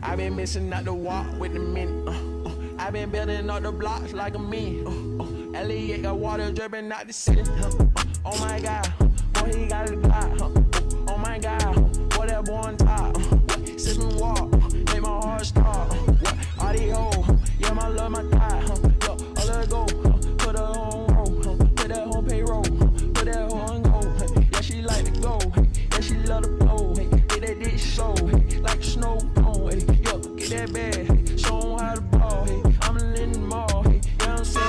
I been missing out the walk with the men. I been building up the blocks like a man. Elliot got water dripping out the city. Oh my God, boy he got a God. Oh my God, boy that boy on top. Sipping walk, make my heart stop. Audio, yeah my love my God. Yo, I let it go. Put her on roll, put that on payroll, put that on go. Yeah she like to go, yeah she love to blow. Get that dick slow, like snow cone. Yo, get that bag, show 'em how to ball. I'm in the mall, you know what I'm saying?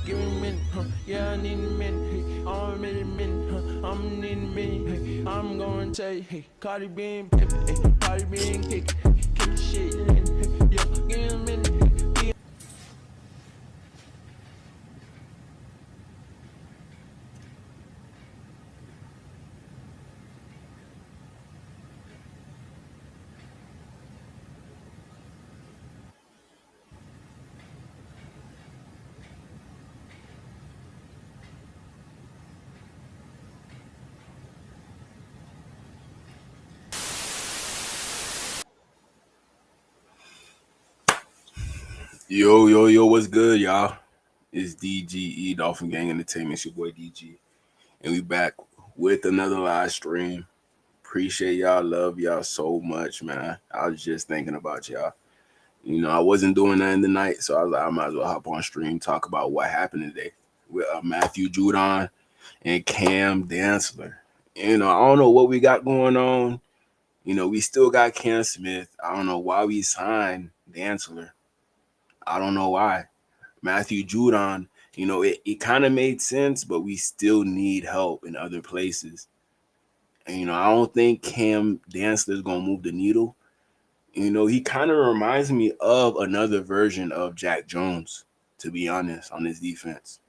Give me a minute, yeah, I need a minute, I'm in a minute, I'm in a minute, I'm gonna tell you, hey, Cardi B and Pippin, Cardi B and kick the shit in, yeah, give me a minute. Yo, what's good, y'all? It's DGE, Dolphin Gang Entertainment. It's your boy DG. And we back with another live stream. Appreciate y'all. Love y'all so much, man. I was just thinking about y'all. You know, I wasn't doing nothing tonight, so I was like, I might as well hop on stream, talk about what happened today with Matthew Judon and Cam Dantzler. You know, I don't know what we got going on. You know, we still got Cam Smith. I don't know why we signed Dantzler. I don't know why. Matthew Judon, you know, it kind of made sense, but we still need help in other places. And, you know, I don't think Cam Dantzler is going to move the needle. You know, he kind of reminds me of another version of Jack Jones, to be honest, on his defense.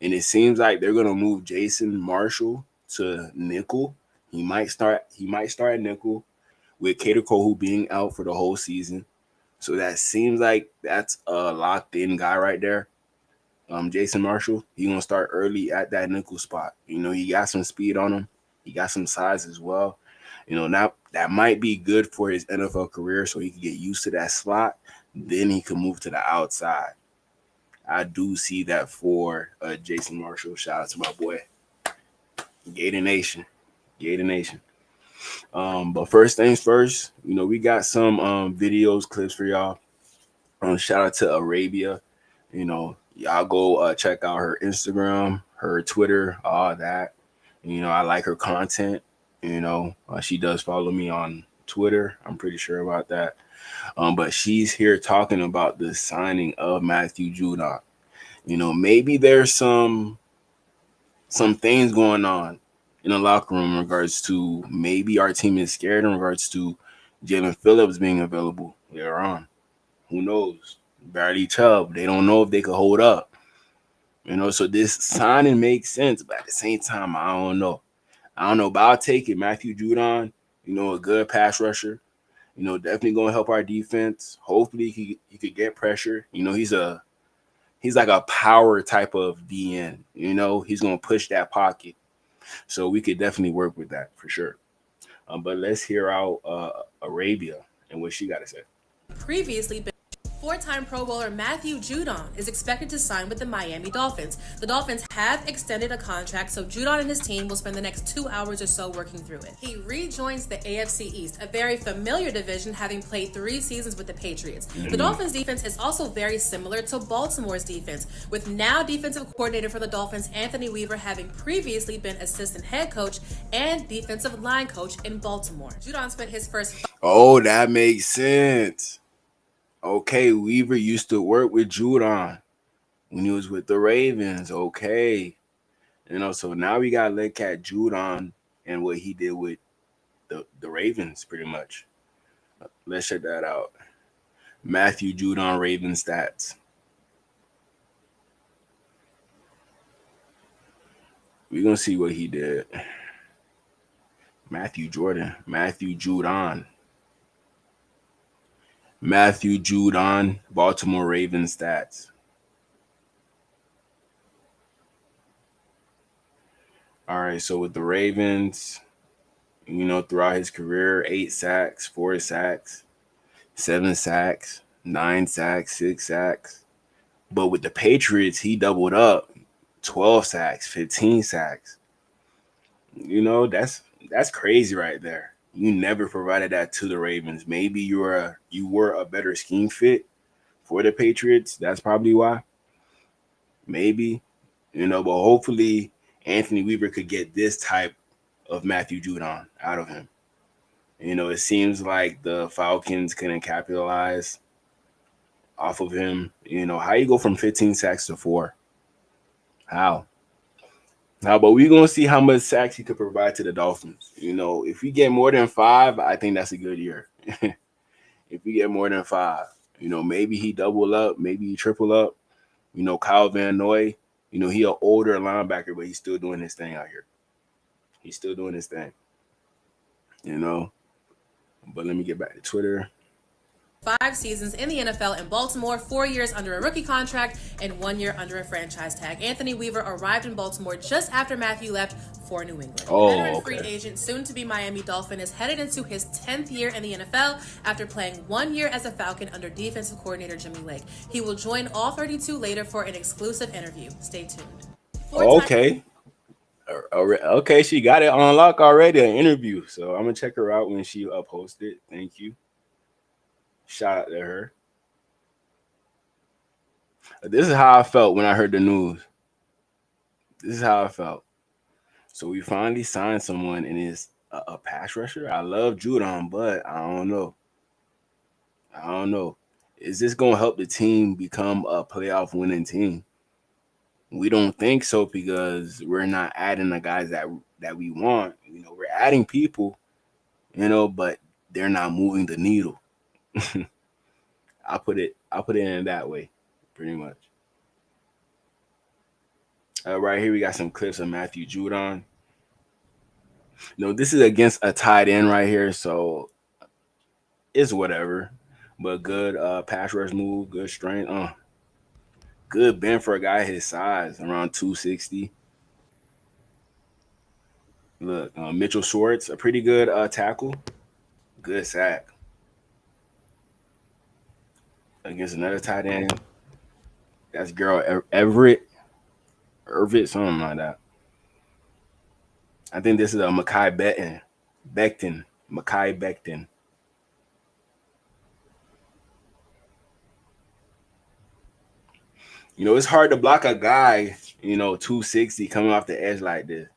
And it seems like they're going to move Jason Marshall to nickel. He might start at nickel with Cater Cole being out for the whole season. So that seems like that's a locked in guy right there. Jason Marshall, he gonna start early at that nickel spot. You know, he got some speed on him. He got some size as well. You know, now that might be good for his NFL career, so he can get used to that slot. Then he can move to the outside. I do see that for Jason Marshall. Shout out to my boy, Gator Nation. But first things first, you know, we got some videos, clips for y'all. Shout out to Arabia. You know, y'all go check out her Instagram, her Twitter, all that. You know, I like her content. You know, she does follow me on Twitter. I'm pretty sure about that. But she's here talking about the signing of Matthew Judon. You know, maybe there's some things going on in the locker room in regards to maybe our team is scared in regards to Jalen Phillips being available later on. Who knows? Barely Chubb. They don't know if they could hold up. You know, so this signing makes sense, but at the same time, I don't know. But I'll take it. Matthew Judon, you know, a good pass rusher. You know, definitely going to help our defense. Hopefully he could get pressure. You know, he's like a power type of DN. You know, he's going to push that pocket. So we could definitely work with that for sure. But let's hear out Arabia and what she got to say. Previously been four-time Pro Bowler Matthew Judon is expected to sign with the Miami Dolphins. The Dolphins have extended a contract, so Judon and his team will spend the next 2 hours or so working through it. He rejoins the AFC East, a very familiar division, having played 3 seasons with the Patriots. The Dolphins' defense is also very similar to Baltimore's defense, with now defensive coordinator for the Dolphins, Anthony Weaver, having previously been assistant head coach and defensive line coach in Baltimore. Judon spent his first... Oh, that makes sense. Okay, Weaver used to work with Judon when he was with the Ravens. Okay. You know, so now we got to look at Judon and what he did with the Ravens, pretty much. Let's check that out. Matthew Judon Raven stats. We're going to see what he did. Matthew Judon. Matthew Judon, Baltimore Ravens stats. All right, so with the Ravens, throughout his career, 8 sacks, 4 sacks, 7 sacks, 9 sacks, 6 sacks. But with the Patriots, he doubled up, 12 sacks, 15 sacks. That's crazy right there. You never provided that to the Ravens. Maybe you were a better scheme fit for the Patriots. That's probably why. Maybe, but hopefully Anthony Weaver could get this type of Matthew Judon out of him. It seems like the Falcons couldn't capitalize off of him. How you go from 15 sacks to 4? How? But we're gonna see how much sacks he could provide to the Dolphins. If we get more than 5, I think that's a good year. If we get more than 5, maybe he double up, maybe he triple up. Kyle Van Noy, he an older linebacker, but he's still doing his thing out here. He's still doing his thing. But let me get back to Twitter. 5 seasons in the NFL in Baltimore, 4 years under a rookie contract, and 1 year under a franchise tag. Anthony Weaver arrived in Baltimore just after Matthew left for New England. Veteran free agent, soon to be Miami Dolphin, is headed into his 10th year in the NFL after playing 1 year as a Falcon under defensive coordinator Jimmy Lake. He will join all 32 later for an exclusive interview. Stay tuned. Okay, she got it on lock already, an interview. So I'm going to check her out when she posts it. Thank you. Shout out to her. This is how I felt when I heard the news. This is how I felt. So we finally signed someone, and it's a pass rusher. I love Judon, but I don't know. Is this going to help the team become a playoff winning team? We don't think so, because we're not adding the guys that we want. We're adding people, but they're not moving the needle. I'll put it in that way, pretty much. Right here we got some clips of Matthew Judon. This is against a tight end right here, so it's whatever. But good pass rush move, good strength. Good bend for a guy his size, around 260. Look, Mitchell Schwartz, a pretty good tackle. Good sack. Against another tight end. That's girl Everett, something like that. I think this is a Mekhi Becton. It's hard to block a guy, 260 coming off the edge like this.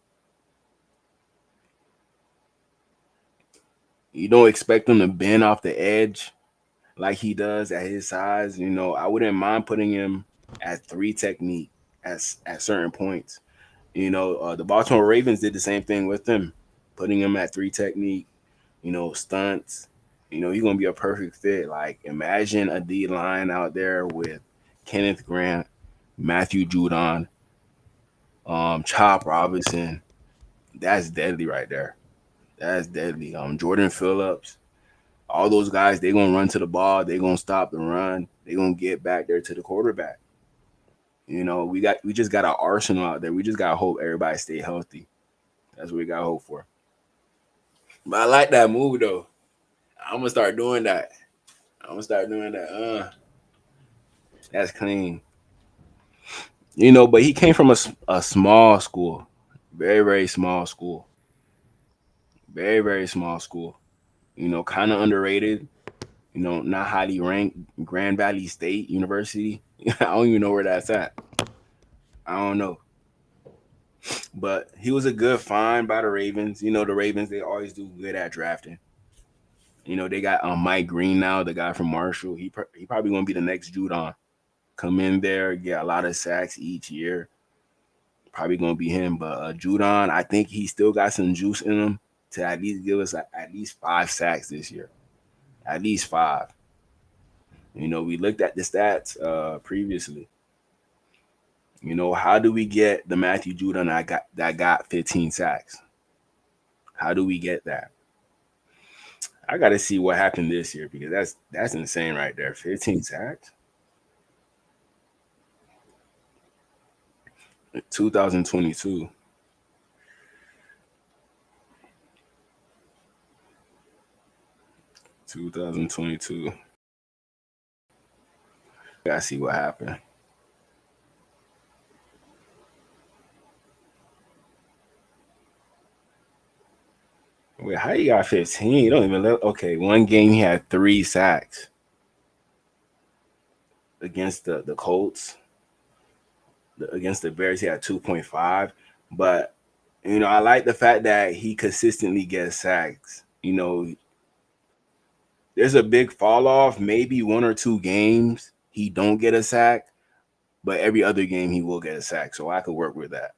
You don't expect him to bend off the edge like he does at his size. I wouldn't mind putting him at 3 technique at certain points. The Baltimore Ravens did the same thing with him, putting him at 3 technique, stunts. He's going to be a perfect fit. Like, imagine a D line out there with Kenneth Grant, Matthew Judon, Chop Robinson. That's deadly right there. That's deadly. Jordan Phillips. All those guys, they're going to run to the ball. They're going to stop the run. They're going to get back there to the quarterback. We just got an arsenal out there. We just got to hope everybody stay healthy. That's what we got to hope for. But I like that move, though. I'm going to start doing that. That's clean. But he came from a small school. Very, very small school. Very, very small school. Kind of underrated. Not highly ranked. Grand Valley State University. I don't even know where that's at. I don't know. But he was a good find by the Ravens. The Ravens, they always do good at drafting. They got Mike Green now, the guy from Marshall. He probably going to be the next Judon. Come in there, get a lot of sacks each year. Probably going to be him. But Judon, I think he still got some juice in him to at least give us at least 5 sacks this year. At least 5. We looked at the stats previously. How do we get the Matthew Judon that got 15 sacks? How do we get that? I got to see what happened this year, because that's insane right there. 15 sacks. 2022. 2022. Gotta see what happened. Wait, how you got 15? You don't even look. Okay, one game he had 3 sacks against the Colts. Against the Bears, he had 2.5. But I like the fact that he consistently gets sacks. There's a big fall off. Maybe 1 or 2 games he don't get a sack, but every other game he will get a sack. So I could work with that.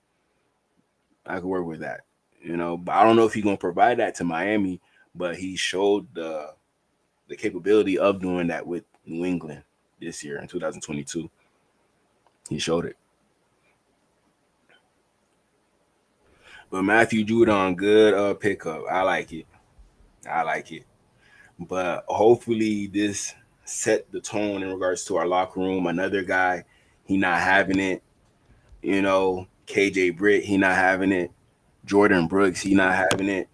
But I don't know if he's gonna provide that to Miami, but he showed the capability of doing that with New England this year in 2022. He showed it. But Matthew Judon, good pickup. I like it. But hopefully this set the tone in regards to our locker room. Another guy, he not having it. KJ Britt, he not having it. Jordan Brooks, he not having it.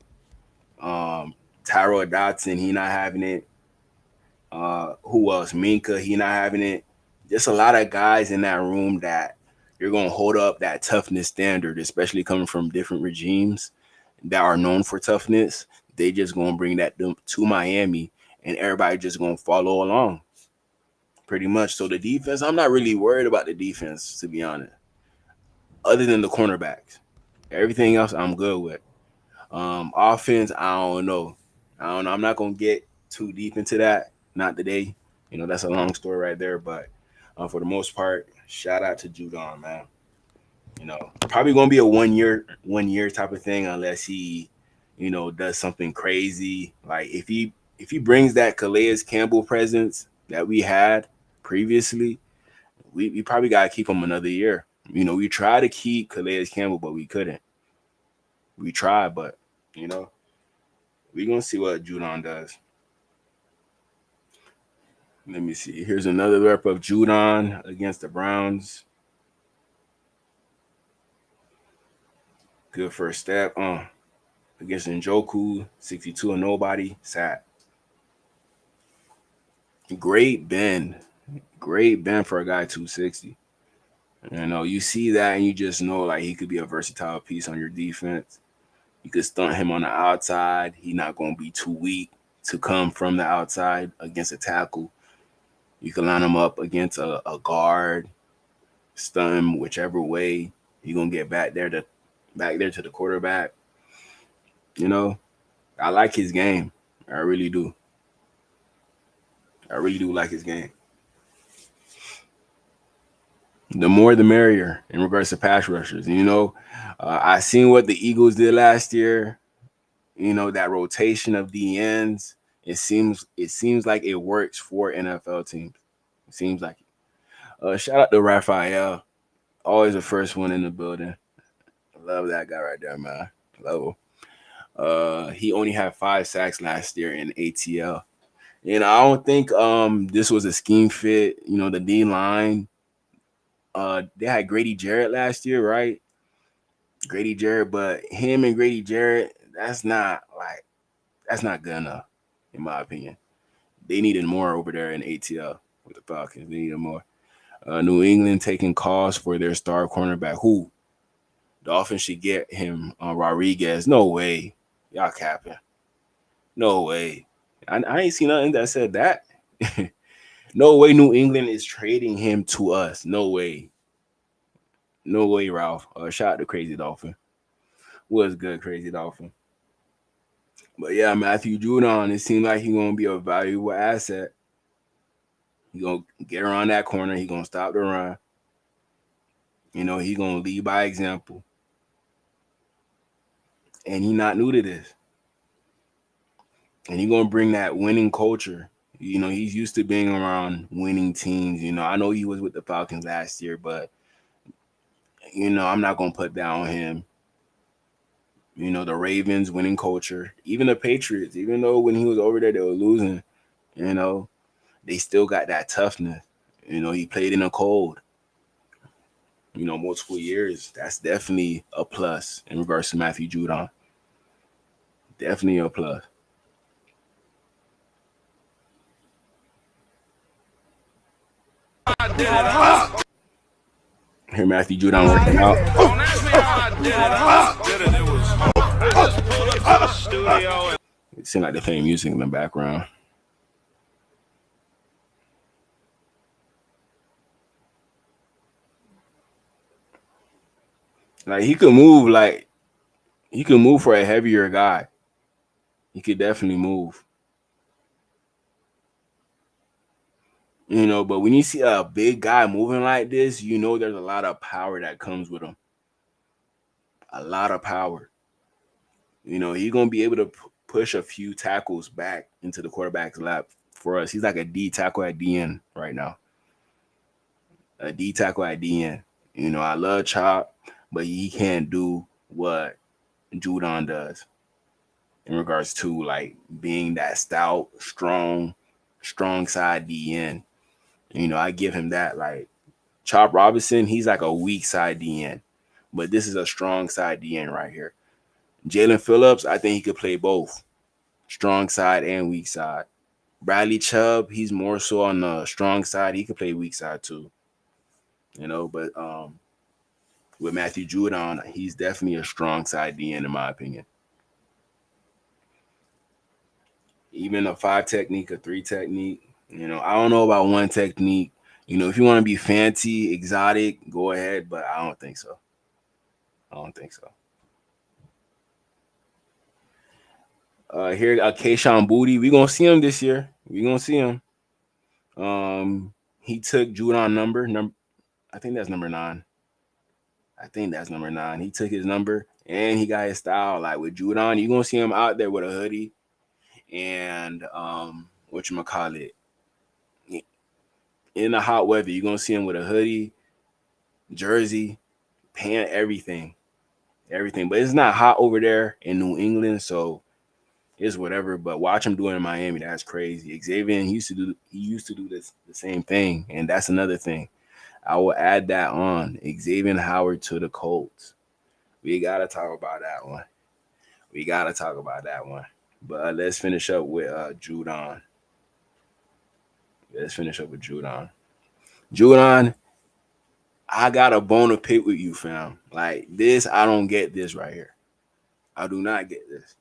Tyrod Dotson, he not having it. Who else? Minka, he not having it. Just a lot of guys in that room that you're going to hold up that toughness standard, especially coming from different regimes that are known for toughness. They just going to bring that to Miami, and everybody just going to follow along pretty much. So the defense, I'm not really worried about the defense, to be honest, other than the cornerbacks. Everything else I'm good with. Offense, I don't know. I'm not going to get too deep into that. Not today. That's a long story right there. But for the most part, shout out to Judon, man. Probably going to be a one year type of thing unless he, does something crazy. Like if he brings that Calais Campbell presence that we had previously, we probably got to keep him another year. We tried to keep Calais Campbell, but we couldn't. We tried, but, we're going to see what Judon does. Let me see. Here's another rep of Judon against the Browns. Good first step. Against Njoku, 62 and nobody. Sad. Great bend. Great bend for a guy 260. You see that and you just know like he could be a versatile piece on your defense. You could stunt him on the outside. He's not going to be too weak to come from the outside against a tackle. You can line him up against a guard, stun him whichever way. You're going to get back there to the quarterback. I like his game. I really do. I really do like his game. The more the merrier in regards to pass rushers. I seen what the Eagles did last year. That rotation of DNs. It seems like it works for NFL teams. It seems like it. Shout out to Raphael. Always the first one in the building. Love that guy right there, man. Love him. He only had 5 sacks last year in ATL. I don't think this was a scheme fit. The D line. They had Grady Jarrett last year, right? Grady Jarrett, but him and Grady Jarrett, that's not good enough, in my opinion. They needed more over there in ATL with the Falcons. They needed more. New England taking calls for their star cornerback. Who? Dolphins should get him. Rodriguez. No way. Y'all capping. No way. I ain't seen nothing that said that. No way New England is trading him to us. No way. No way, Ralph. Shout out to Crazy Dolphin. Was good, Crazy Dolphin. But yeah, Matthew Judon, it seems like he's going to be a valuable asset. He's going to get around that corner. He's going to stop the run. He's going to lead by example. And he's not new to this. And he's going to bring that winning culture. He's used to being around winning teams. I know he was with the Falcons last year, but, I'm not going to put down him. The Ravens winning culture, even the Patriots, even though when he was over there, they were losing, they still got that toughness. He played in the cold, multiple years. That's definitely a plus in regards to Matthew Judon. Definitely a plus. Here Matthew Judon working out. Don't ask me how I did it. I just did it. It was. I just pulled up to the studio and. It seemed like they're playing music in the background. Like he could move for a heavier guy. He could definitely move. You know, but when you see a big guy moving like this, you know there's a lot of power that comes with him. A lot of power. You know, he's going to be able to push a few tackles back into the quarterback's lap for us. He's like a D tackle at DN right now. A D tackle at DN. You know, I love Chop, but he can't do what Judon does in regards to like being that stout, strong side DN. You know, I give him that. Like Chop Robinson, he's like a weak side DN, but this is a strong side DN right here. Jalen Phillips, I think he could play both, strong side and weak side. Bradley Chubb, he's more so on the strong side. He could play weak side too. You know, but with Matthew Judon, he's definitely a strong side DN in my opinion. Even a 5 technique, a 3 technique. You know, I don't know about 1 technique. You know, if you want to be fancy, exotic, go ahead, but I don't think so. Here, Kayshawn Booty. We're going to see him this year. We're going to see him. He took Judon number. I think that's number 9. He took his number, and he got his style. Like with Judon, you're going to see him out there with a hoodie and whatchamacallit. In the hot weather, you're going to see him with a hoodie, jersey, pant, everything. But it's not hot over there in New England, so it's whatever. But watch him do it in Miami. That's crazy. Xavier, he used to do this the same thing, and that's another thing. I will add that on. Xavier Howard to the Colts. We got to talk about that one. But let's finish up with Judon. Judon, I got a bone to pick with you, fam. Like this, I don't get this right here. I do not get this.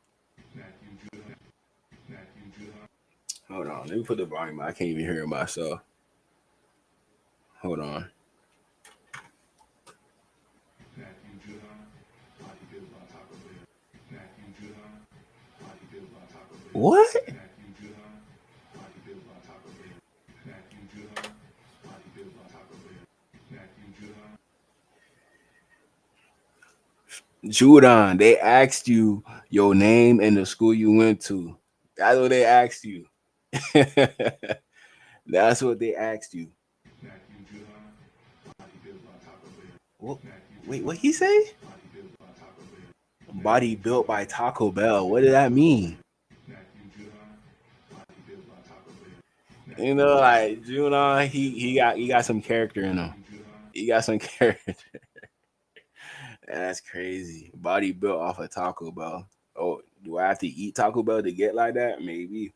Hold on. Let me put the volume on. I can't even hear myself. Hold on. What? Judon, they asked you your name and the school you went to. That's what they asked you. That's what they asked you. What? Wait, what he say? Body built by Taco Bell. What did that mean? You know, like Judon, he got some character in him. He got some character. That's crazy. Body built off of Taco Bell. Oh, do I have to eat Taco Bell to get like that? Maybe.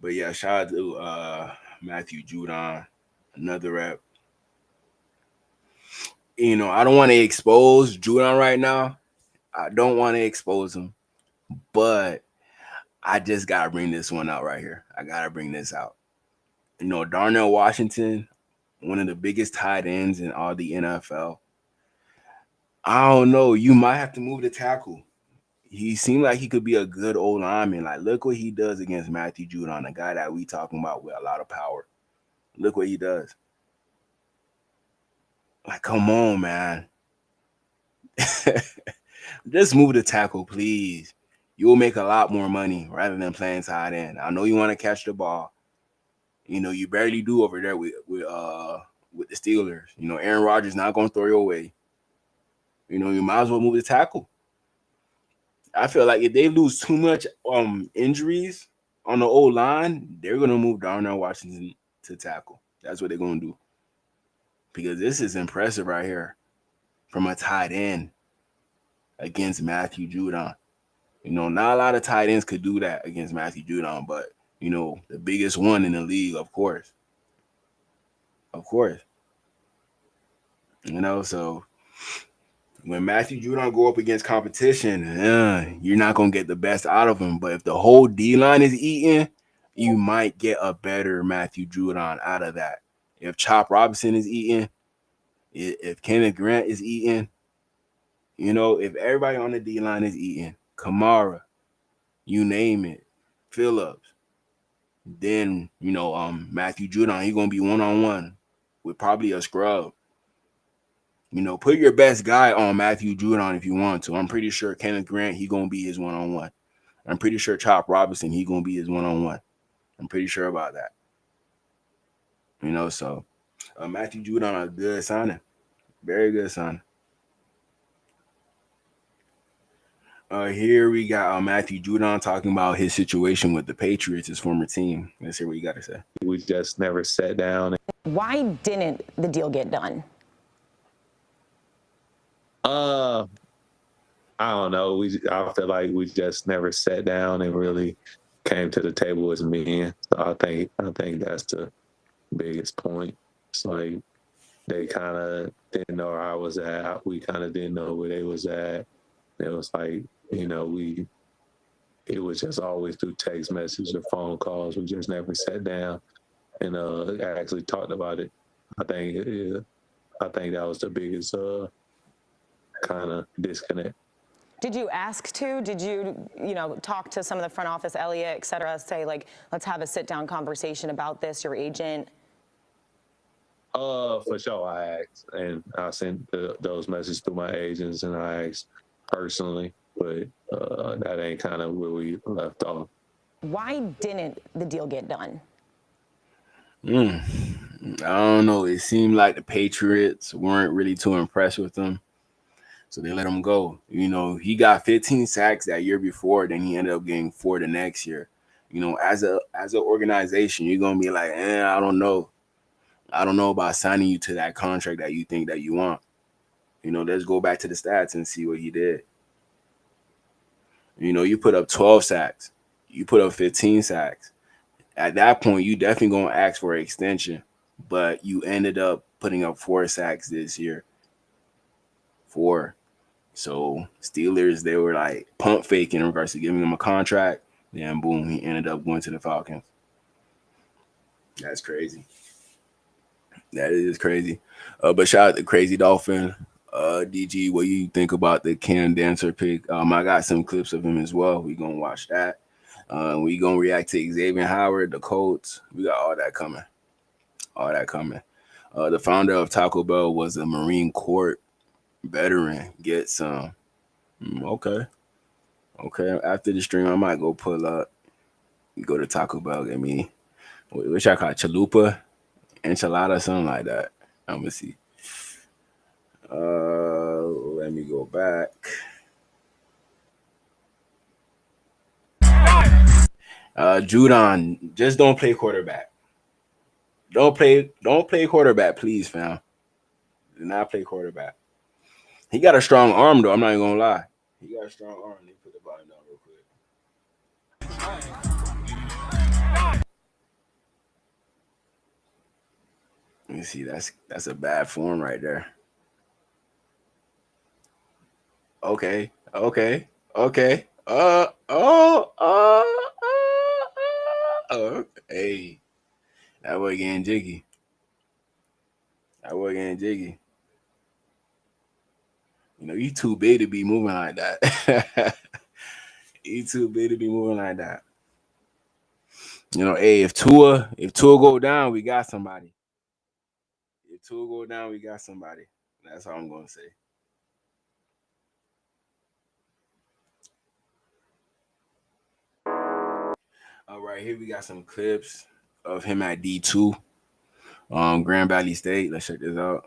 But yeah, shout out to Matthew Judon, another rep. You know, I don't want to expose Judon right now. I don't want to expose him, but I just gotta bring this one out right here. I gotta bring this out. You know, Darnell Washington, one of the biggest tight ends in all the NFL. I don't know. You might have to move the tackle. He seemed like he could be a good old lineman. Like, look what he does against Matthew Judon, a guy that we talking about with a lot of power. Look what he does. Like, come on, man. Just move the tackle, please. You'll make a lot more money rather than playing tight end. I know you want to catch the ball. You know, you barely do over there with the Steelers. You know, Aaron Rodgers not going to throw you away. You know, you might as well move the tackle. I feel like if they lose too much injuries on the old line, they're going to move Darnell Washington to tackle. That's what they're going to do. Because this is impressive right here from a tight end against Matthew Judon. You know, not a lot of tight ends could do that against Matthew Judon, but the biggest one in the league, of course. Of course. So when Matthew Judon go up against competition, you're not gonna get the best out of him. But if the whole D line is eating, you might get a better Matthew Judon out of that. If Chop Robinson is eating, if Kenneth Grant is eating, if everybody on the D line is eating, Kamara, you name it, Phillips, then Matthew Judon, he's gonna be one-on-one with probably a scrub. Put your best guy on Matthew Judon if you want to. I'm pretty sure Kenneth Grant, he gonna be his one-on-one. I'm pretty sure Chop Robinson, he gonna be his one-on-one. I'm pretty sure about that. So Matthew Judon, a good signing, very good signing. Here we got Matthew Judon talking about his situation with the Patriots, his former team. Let's hear what you got to say. We just never sat down. Why didn't the deal get done? I don't know. I feel like we just never sat down and really came to the table as men. So I think that's the biggest point. It's like they kind of didn't know where I was at. We kind of didn't know where they was at. It was like, it was just always through text messages or phone calls. We just never sat down and actually talked about it. I think that was the biggest kind of disconnect. Did you ask to? Did you, talk to some of the front office, Elliott, et cetera, say, like, let's have a sit-down conversation about this, your agent? For sure, I asked, and I sent those messages to my agents, and I asked personally, but that ain't kind of where we left off. Why didn't the deal get done? I don't know. It seemed like the Patriots weren't really too impressed with him, so they let him go. He got 15 sacks that year before, then he ended up getting 4 the next year. As an organization, you're gonna be like, I don't know. I don't know about signing you to that contract that you think that you want. Let's go back to the stats and see what he did. You put up 12 sacks. You put up 15 sacks. At that point, you definitely going to ask for an extension. But you ended up putting up 4 sacks this year. 4. So Steelers, they were like pump faking in regards to giving him a contract. Then boom, he ended up going to the Falcons. That's crazy. That is crazy. But shout out to Crazy Dolphin. DG, what you think about the Cam Dantzler pick? I got some clips of him as well. We're going to watch that. We going to react to Xavier Howard, the Colts. We got all that coming. The founder of Taco Bell was a Marine Corps veteran. Get some. Okay. After the stream, I might go pull up. Go to Taco Bell. Get me. Which I call it? Chalupa? Enchilada, something like that. I'm going to see. Let me go back. Judon, just don't play quarterback. Don't play quarterback, please, fam. Do not play quarterback. He got a strong arm, though. I'm not even gonna lie. He got a strong arm. Let me put the button down real quick. Let me see. That's a bad form right there. Okay. Okay. That boy getting jiggy. You too big to be moving like that. If Tua go down, we got somebody. That's all I'm gonna say. All right, here we got some clips of him at D2, Grand Valley State. Let's check this out.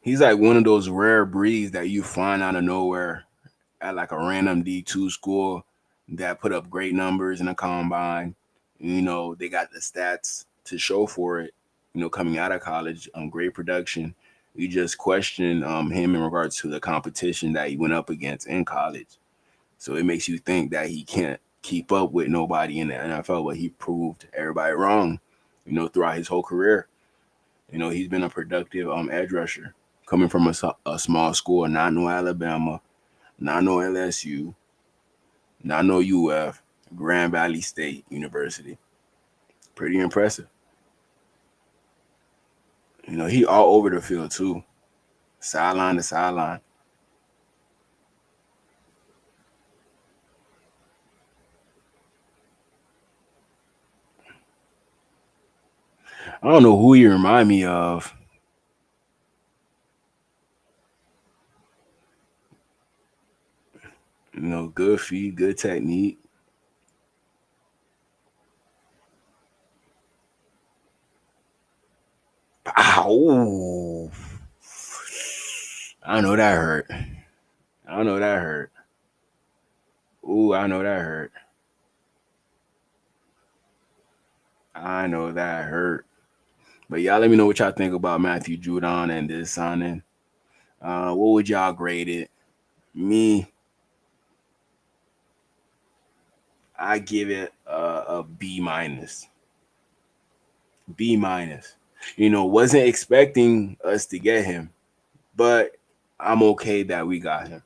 He's like one of those rare breeds that you find out of nowhere at like a random D2 school that put up great numbers in a combine. They got the stats to show for it, coming out of college, great production. We just questioned him in regards to the competition that he went up against in college. So it makes you think that he can't keep up with nobody in the NFL, but he proved everybody wrong, throughout his whole career. He's been a productive edge rusher coming from a small school, not no Alabama, not no LSU, not no UF, Grand Valley State University. Pretty impressive. He all over the field too, sideline to sideline. I don't know who you remind me of. Good feet, good technique. Ow. I know that hurt. I know that hurt. Ooh, I know that hurt. I know that hurt. But y'all let me know what y'all think about Matthew Judon and this signing. What would y'all grade it? Me, I give it a B minus. B minus. Wasn't expecting us to get him, but I'm okay that we got him.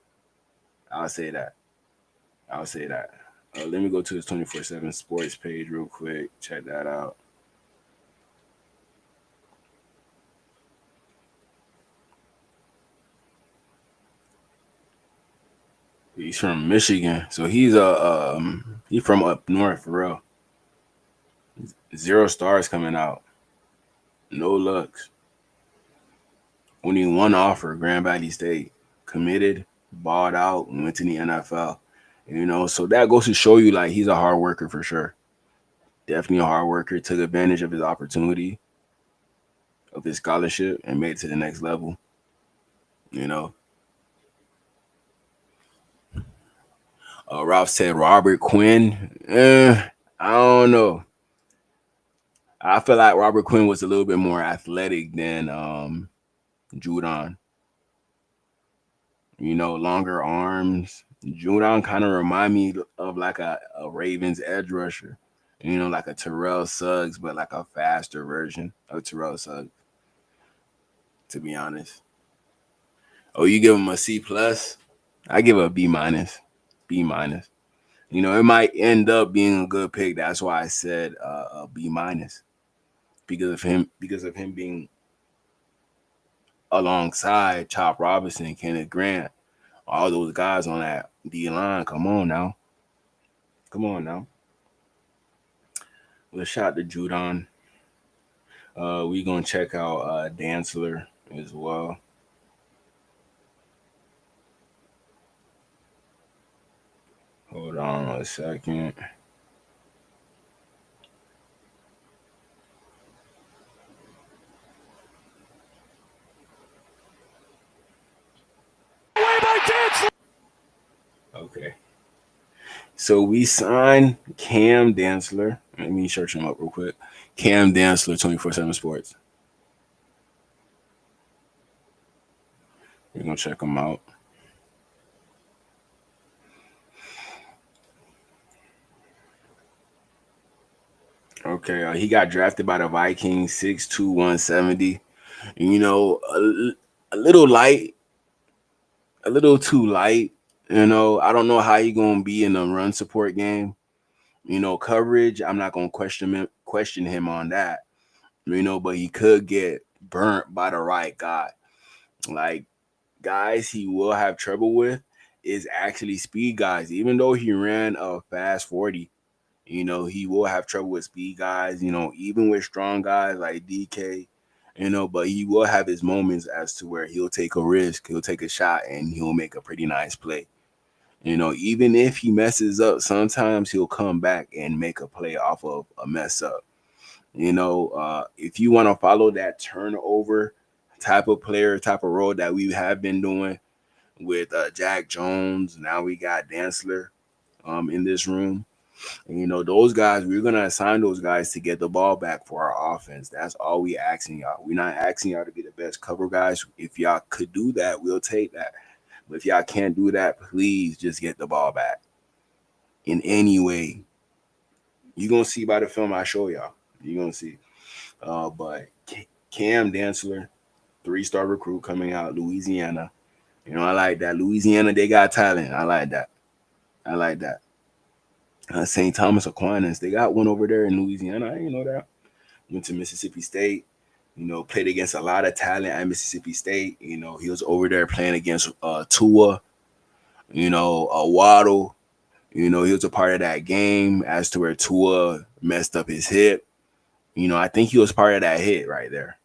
I'll say that. I'll say that. Let me go to his 24/7 sports page real quick. Check that out. He's from Michigan, so he's from up north for real. 0 stars coming out, no looks. Only one offer, Grand Valley State. Committed, balled out, and went to the NFL. So that goes to show you like he's a hard worker for sure. Definitely a hard worker. Took advantage of his opportunity, of his scholarship, and made it to the next level. Ralph said Robert Quinn. I don't know. I feel like Robert Quinn was a little bit more athletic than Judon. Longer arms. Judon kind of remind me of like a Ravens edge rusher. Like a Terrell Suggs, but like a faster version of Terrell Suggs, to be honest. Oh, you give him a C plus? I give it a B minus. B minus. It might end up being a good pick. That's why I said a B minus. Because of him being alongside Chop Robinson, Kenneth Grant, all those guys on that D line. Come on now. Let's shout to Judon. We gonna check out Dantzler as well. Hold on a second. Okay. So we signed Cam Dantzler. Let me search him up real quick. Cam Dantzler, 24/7 Sports. We're gonna check him out. Okay, he got drafted by the Vikings, 6'2", 170. A little light, a little too light. I don't know how he gonna be in the run support game. Coverage, I'm not gonna question him on that. But he could get burnt by the right guy. Like guys he will have trouble with is actually speed guys. Even though he ran a fast 40, he will have trouble with speed guys, even with strong guys like DK, but he will have his moments as to where he'll take a risk, he'll take a shot, and he'll make a pretty nice play. Even if he messes up, sometimes he'll come back and make a play off of a mess up. If you want to follow that turnover type of player, type of role that we have been doing with Jack Jones, now we got Dantzler in this room. And, you know, those guys, we're going to assign those guys to get the ball back for our offense. That's all we asking y'all. We're not asking y'all to be the best cover guys. If y'all could do that, we'll take that. But if y'all can't do that, please just get the ball back in any way. You're going to see by the film I show y'all. You're going to see. But Cam Dantzler, 3-star recruit coming out, Louisiana. You know, I like that. Louisiana, they got talent. I like that. I like that. St. Thomas Aquinas, they got one over there in Louisiana. I didn't know that. Went to Mississippi State. You know, played against a lot of talent at Mississippi State. You know, he was over there playing against Tua, you know, Waddle. You know, he was a part of that game as to where Tua messed up his hip. You know, I think he was part of that hit right there.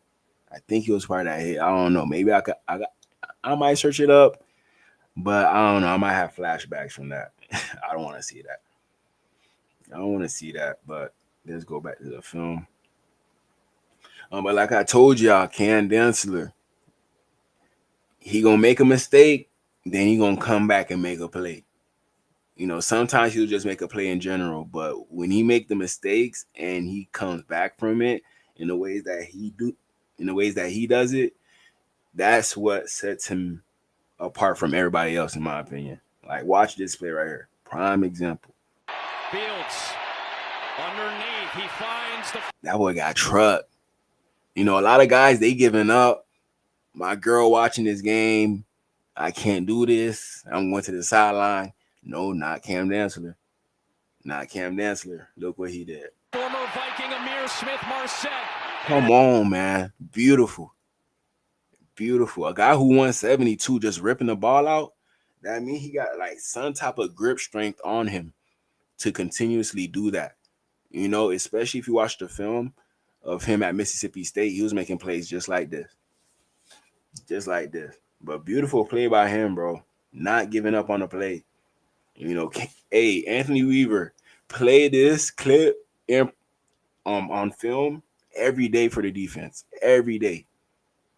I think he was part of that hit. I don't know. Maybe I might search it up, but I don't know. I might have flashbacks from that. I don't want to see that. I don't want to see that, but let's go back to the film. But like I told y'all, Cam Dantzler, he gonna make a mistake, then he gonna come back and make a play. You know, sometimes he'll just make a play in general, but when he make the mistakes and he comes back from it in the ways that he does it, that's what sets him apart from everybody else, in my opinion. Like, watch this play right here. Prime example. Fields underneath. He finds the. That boy got trucked. You know, a lot of guys, they giving up. My girl watching this game, I can't do this. I'm going to the sideline. No, not Cam Dantzler. Not Cam Dantzler. Look what he did. Former Viking Amir Smith-Marset. Come on, man. Beautiful. Beautiful. A guy who won 72 just ripping the ball out, that means he got like some type of grip strength on him to continuously do that. You know, especially if you watch the film of him at Mississippi State, he was making plays just like this. Just like this. But beautiful play by him, bro. Not giving up on the play. You know, hey, Anthony Weaver, play this clip on film every day for the defense. Every day.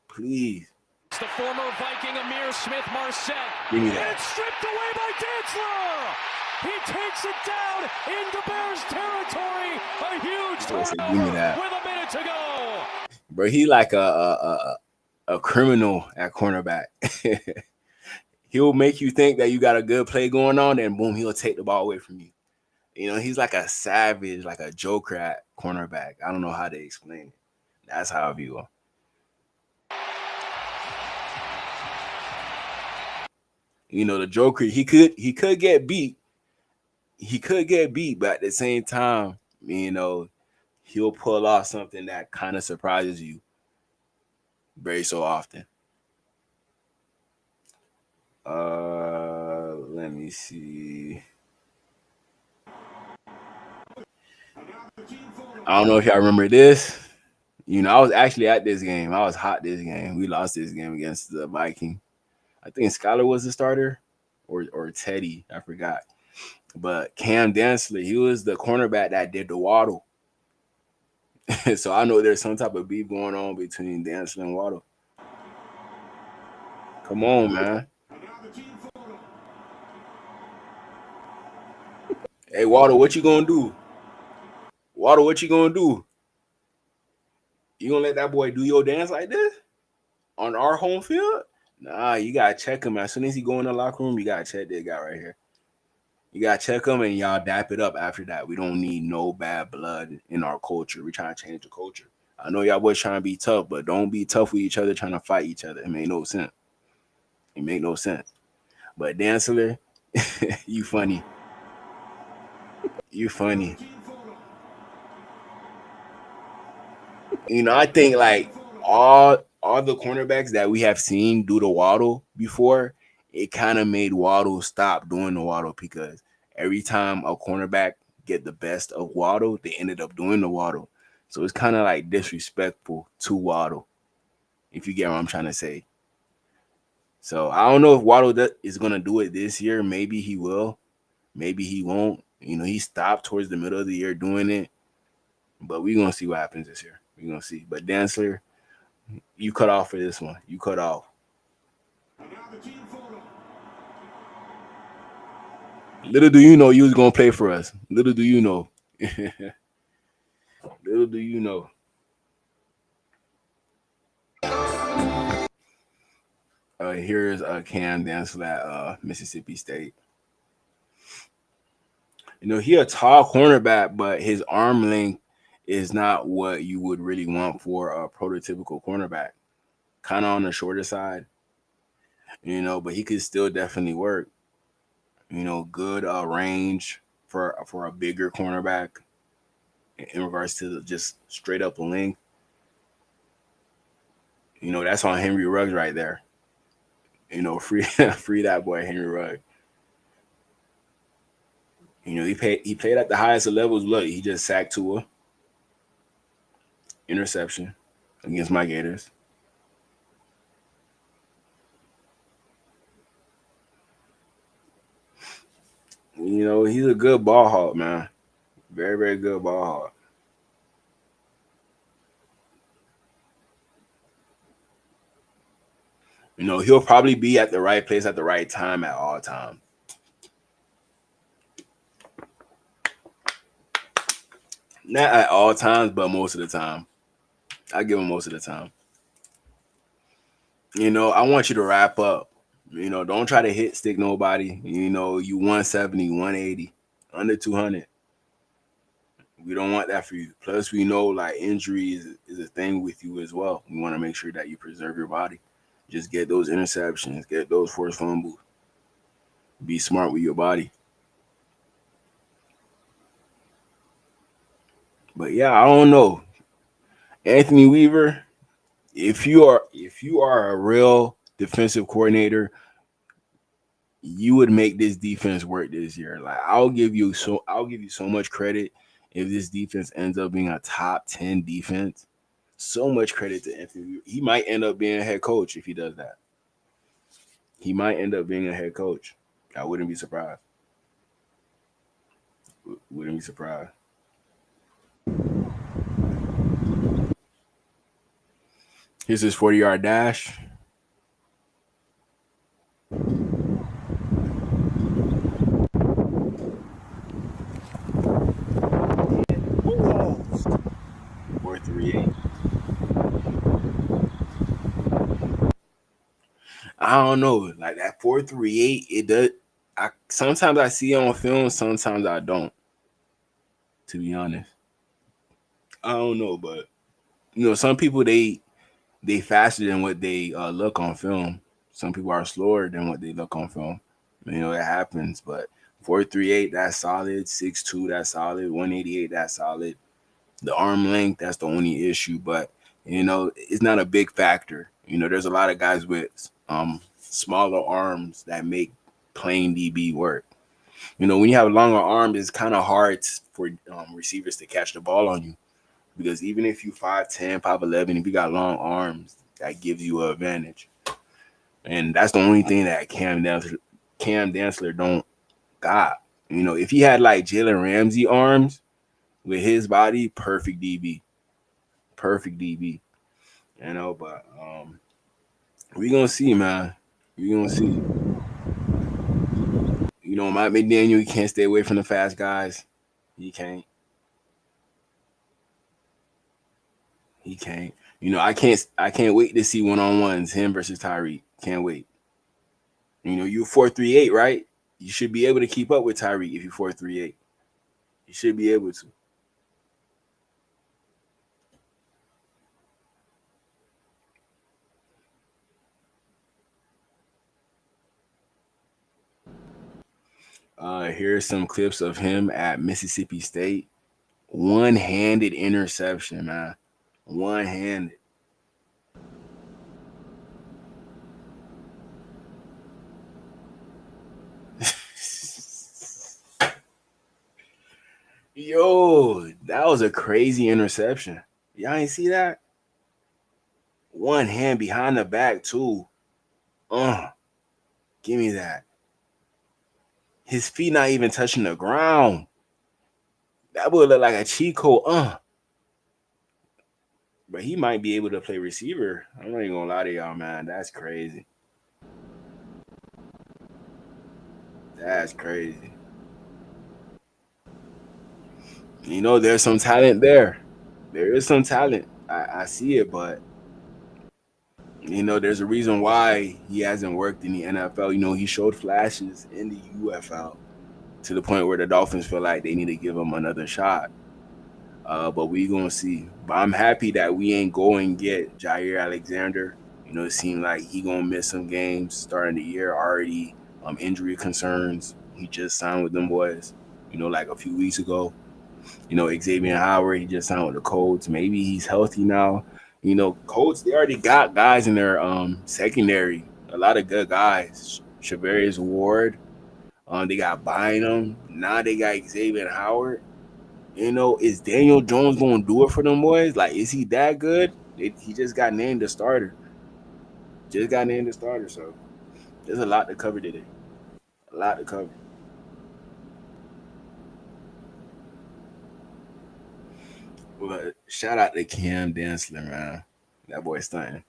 Please. It's the former Viking Amir Smith-Marset. Give me that. And it's stripped away by Dantzler. He takes it down into Bears territory. A huge turnover give me that. with a minute to go. Bro, he like a criminal at cornerback. He'll make you think that you got a good play going on, and boom, he'll take the ball away from you. You know, he's like a savage, like a joker at cornerback. I don't know how to explain it. That's how I view him. You know, the joker, he could get beat. He could get beat, but at the same time, you know, he'll pull off something that kind of surprises you very so often. Let me see. I don't know if y'all remember this. You know, I was actually at this game. I was hot this game. We lost this game against the Viking. I think Skylar was the starter or Teddy. I forgot. But Cam Dantzler, he was the cornerback that did the waddle. So I know there's some type of beef going on between Dantzler and Waddle. Come on, man. Hey, Waddle, what you gonna do? Waddle, what you gonna do? You gonna let that boy do your dance like this on our home field? Nah, you gotta check him. As soon as he go in the locker room, you gotta check this guy right here. You gotta check him, and y'all dap it up after that. We don't need no bad blood in our culture. We're trying to change the culture. I know y'all boys trying to be tough, but don't be tough with each other trying to fight each other. It make no sense. It make no sense. But Dantzler, you funny. You funny. You know, I think like all the cornerbacks that we have seen do the waddle before, it kind of made Waddle stop doing the waddle because every time a cornerback get the best of Waddle, they ended up doing the waddle. So it's kind of like disrespectful to Waddle, if you get what I'm trying to say. So I don't know if Waddle is going to do it this year. Maybe he will. Maybe he won't. You know, he stopped towards the middle of the year doing it. But we're going to see what happens this year. We're going to see. But Dantzler, you cut off for this one. You cut off. Little do you know you was gonna play for us. Little do you know. Little do you know. Here's Cam Dantzler at Mississippi State. You know, he a tall cornerback, but his arm length is not what you would really want for a prototypical cornerback. Kind of on the shorter side, you know, but he could still definitely work. You know, good range for a bigger cornerback in regards to just straight up length. You know, that's on Henry Ruggs right there. You know, free free that boy Henry Ruggs. You know, he played at the highest of levels. Look, he just sacked Tua. Interception against my Gators. You know, he's a good ball hawk, man. Very, very good ball hawk. You know, he'll probably be at the right place at the right time at all times. Not at all times, but most of the time. I give him most of the time. You know, I want you to wrap up. You know, don't try to hit stick nobody. You know, you 170, 180, under 200. We don't want that for you. Plus, we know like injury is a thing with you as well. We want to make sure that you preserve your body. Just get those interceptions, get those forced fumbles. Be smart with your body. But yeah, I don't know. Anthony Weaver, if you are a real defensive coordinator, you would make this defense work this year. Like I'll give you so much credit if this defense ends up being a top 10 defense. So much credit to Anthony Weaver. He might end up being a head coach if he does that. He might end up being a head coach. I wouldn't be surprised. Wouldn't be surprised. Here's his 40-yard dash. Almost. 4.38. I don't know. Like that 4.38, it does. Sometimes I see it on film, sometimes I don't. To be honest. I don't know, but you know, some people they faster than what they look on film. Some people are slower than what they look on film. You know, it happens, but 4.38, that's solid. 6.2, that's solid. 188, that's solid. The arm length, that's the only issue, but you know, it's not a big factor. You know, there's a lot of guys with smaller arms that make playing DB work. You know, when you have longer arms, it's kind of hard for receivers to catch the ball on you. Because even if you 5'10", 5'11", if you got long arms, that gives you an advantage. And that's the only thing that Cam Dantzler don't got. You know, if he had like Jalen Ramsey arms with his body, perfect DB. Perfect DB. You know, but we gonna see, man. We gonna see. You know, Mike McDaniel, he can't stay away from the fast guys. He can't. He can't. You know, I can't wait to see one-on-ones, him versus Tyreek. Can't wait. You know, you're 4.38, right? You should be able to keep up with Tyreek if you're 4.38. You should be able to. Here's some clips of him at Mississippi State. One-handed interception, man. One-handed. Yo, that was a crazy interception. Y'all ain't see that? One hand behind the back, too. Give me that. His feet not even touching the ground. That would look like a cheat code. But he might be able to play receiver. I'm not even gonna lie to y'all, man. That's crazy. That's crazy. There's some talent there. There is some talent. I see it, but there's a reason why he hasn't worked in the NFL. He showed flashes in the UFL to the point where the Dolphins feel like they need to give him another shot. But we gonna see. But I'm happy that we ain't go and get Jair Alexander. It seemed like he gonna miss some games starting the year already. Injury concerns. He just signed with them boys. Like a few weeks ago. Xavier Howard, he just signed with the Colts. Maybe he's healthy now. Colts, they already got guys in their secondary. A lot of good guys. Shavarius Ward. They got Bynum. Now they got Xavier Howard. Is Daniel Jones going to do it for them boys? Like, is he that good? He just got named a starter. So there's a lot to cover today. A lot to cover. Well, shout out to Cam Dantzler, man. That boy's stunning.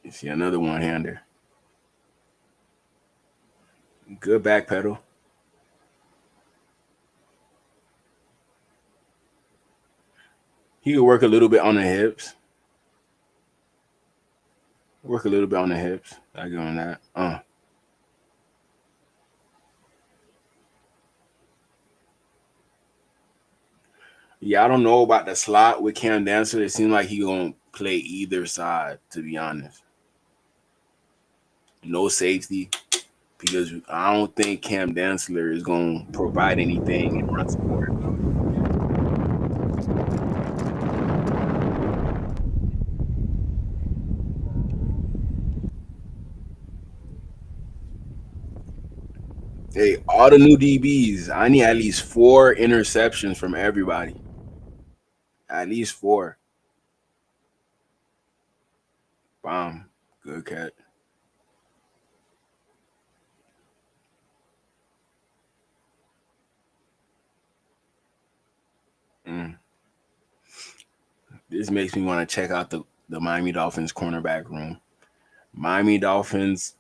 You see another one-hander. Good back pedal. He could work a little bit on the hips. I give him that. Yeah, I don't know about the slot with Cam Dantzler. It seems like he gonna play either side, to be honest. No safety, because I don't think Cam Dantzler is gonna provide anything in run support. Hey, all the new DBs, I need at least 4 interceptions from everybody. At least 4. Bomb. Good cat. This makes me want to check out the Miami Dolphins cornerback room. Miami Dolphins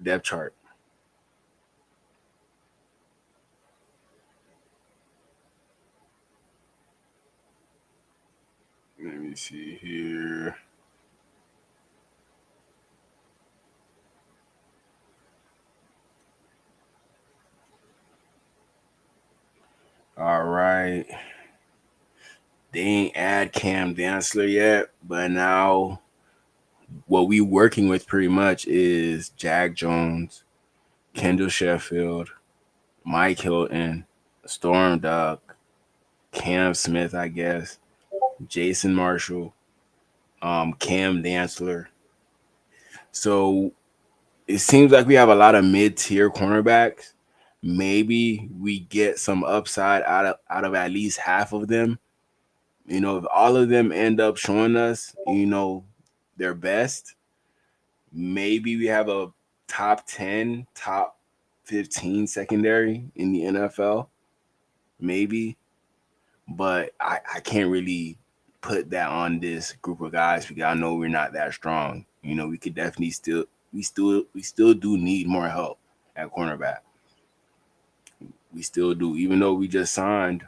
depth chart. Let me see here. All right. They ain't add Cam Dantzler yet, but now what we working with pretty much is Jack Jones, Kendall Sheffield, Mike Hilton, Storm Duck, Cam Smith, I guess, Jason Marshall, Cam Dantzler. So it seems like we have a lot of mid-tier cornerbacks. Maybe we get some upside out of at least half of them. If all of them end up showing us, their best, maybe we have a top 10, top 15 secondary in the NFL. Maybe. But I can't really put that on this group of guys because I know we're not that strong. We could definitely still do need more help at cornerback. We still do, even though we just signed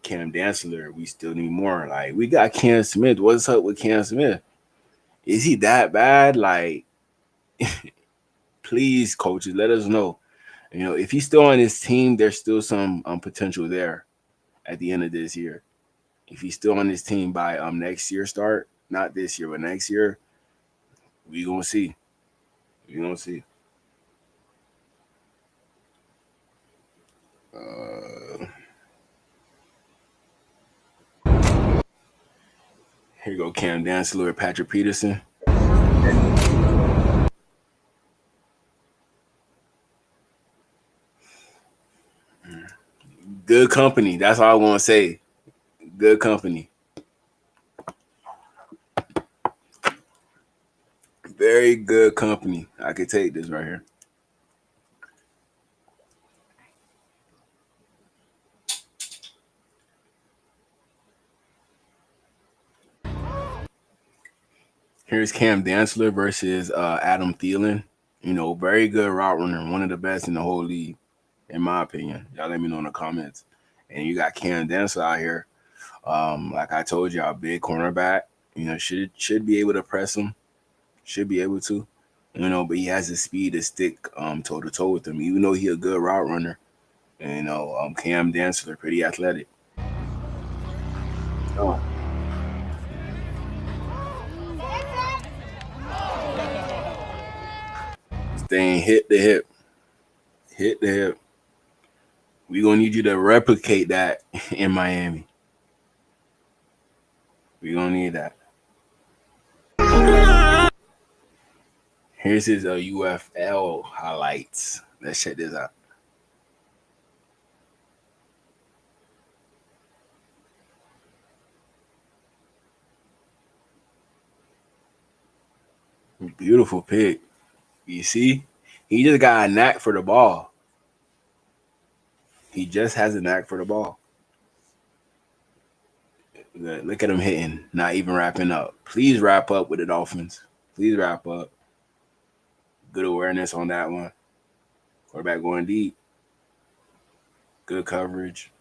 Cam Dantzler, we still need more. Like, we got Cam Smith. What's up with Cam Smith? Is he that bad? Like, please, coaches, let us know. If he's still on his team, there's still some potential there at the end of this year. If he's still on his team by next year start, not this year, but next year, we gonna see. Here you go, Cam Dantzler, Patrick Peterson. Good company. That's all I want to say. Good company. Very good company. I could take this right here. Here's Cam Dantzler versus Adam Thielen. Very good route runner, one of the best in the whole league, in my opinion. Y'all let me know in the comments. And you got Cam Dantzler out here. Like I told you, a big cornerback. Should be able to press him. Should be able to. But he has the speed to stick toe to toe with him, even though he a good route runner. And Cam Dantzler, pretty athletic. Oh. Staying hit the hip. Hit the hip. We're going to need you to replicate that in Miami. We're going to need that. Here's his UFL highlights. Let's check this out. Beautiful pick. You see? He just got a knack for the ball. He just has a knack for the ball. Look at him hitting, not even wrapping up. Please wrap up with the Dolphins. Please wrap up. Good awareness on that one. Quarterback going deep. Good coverage.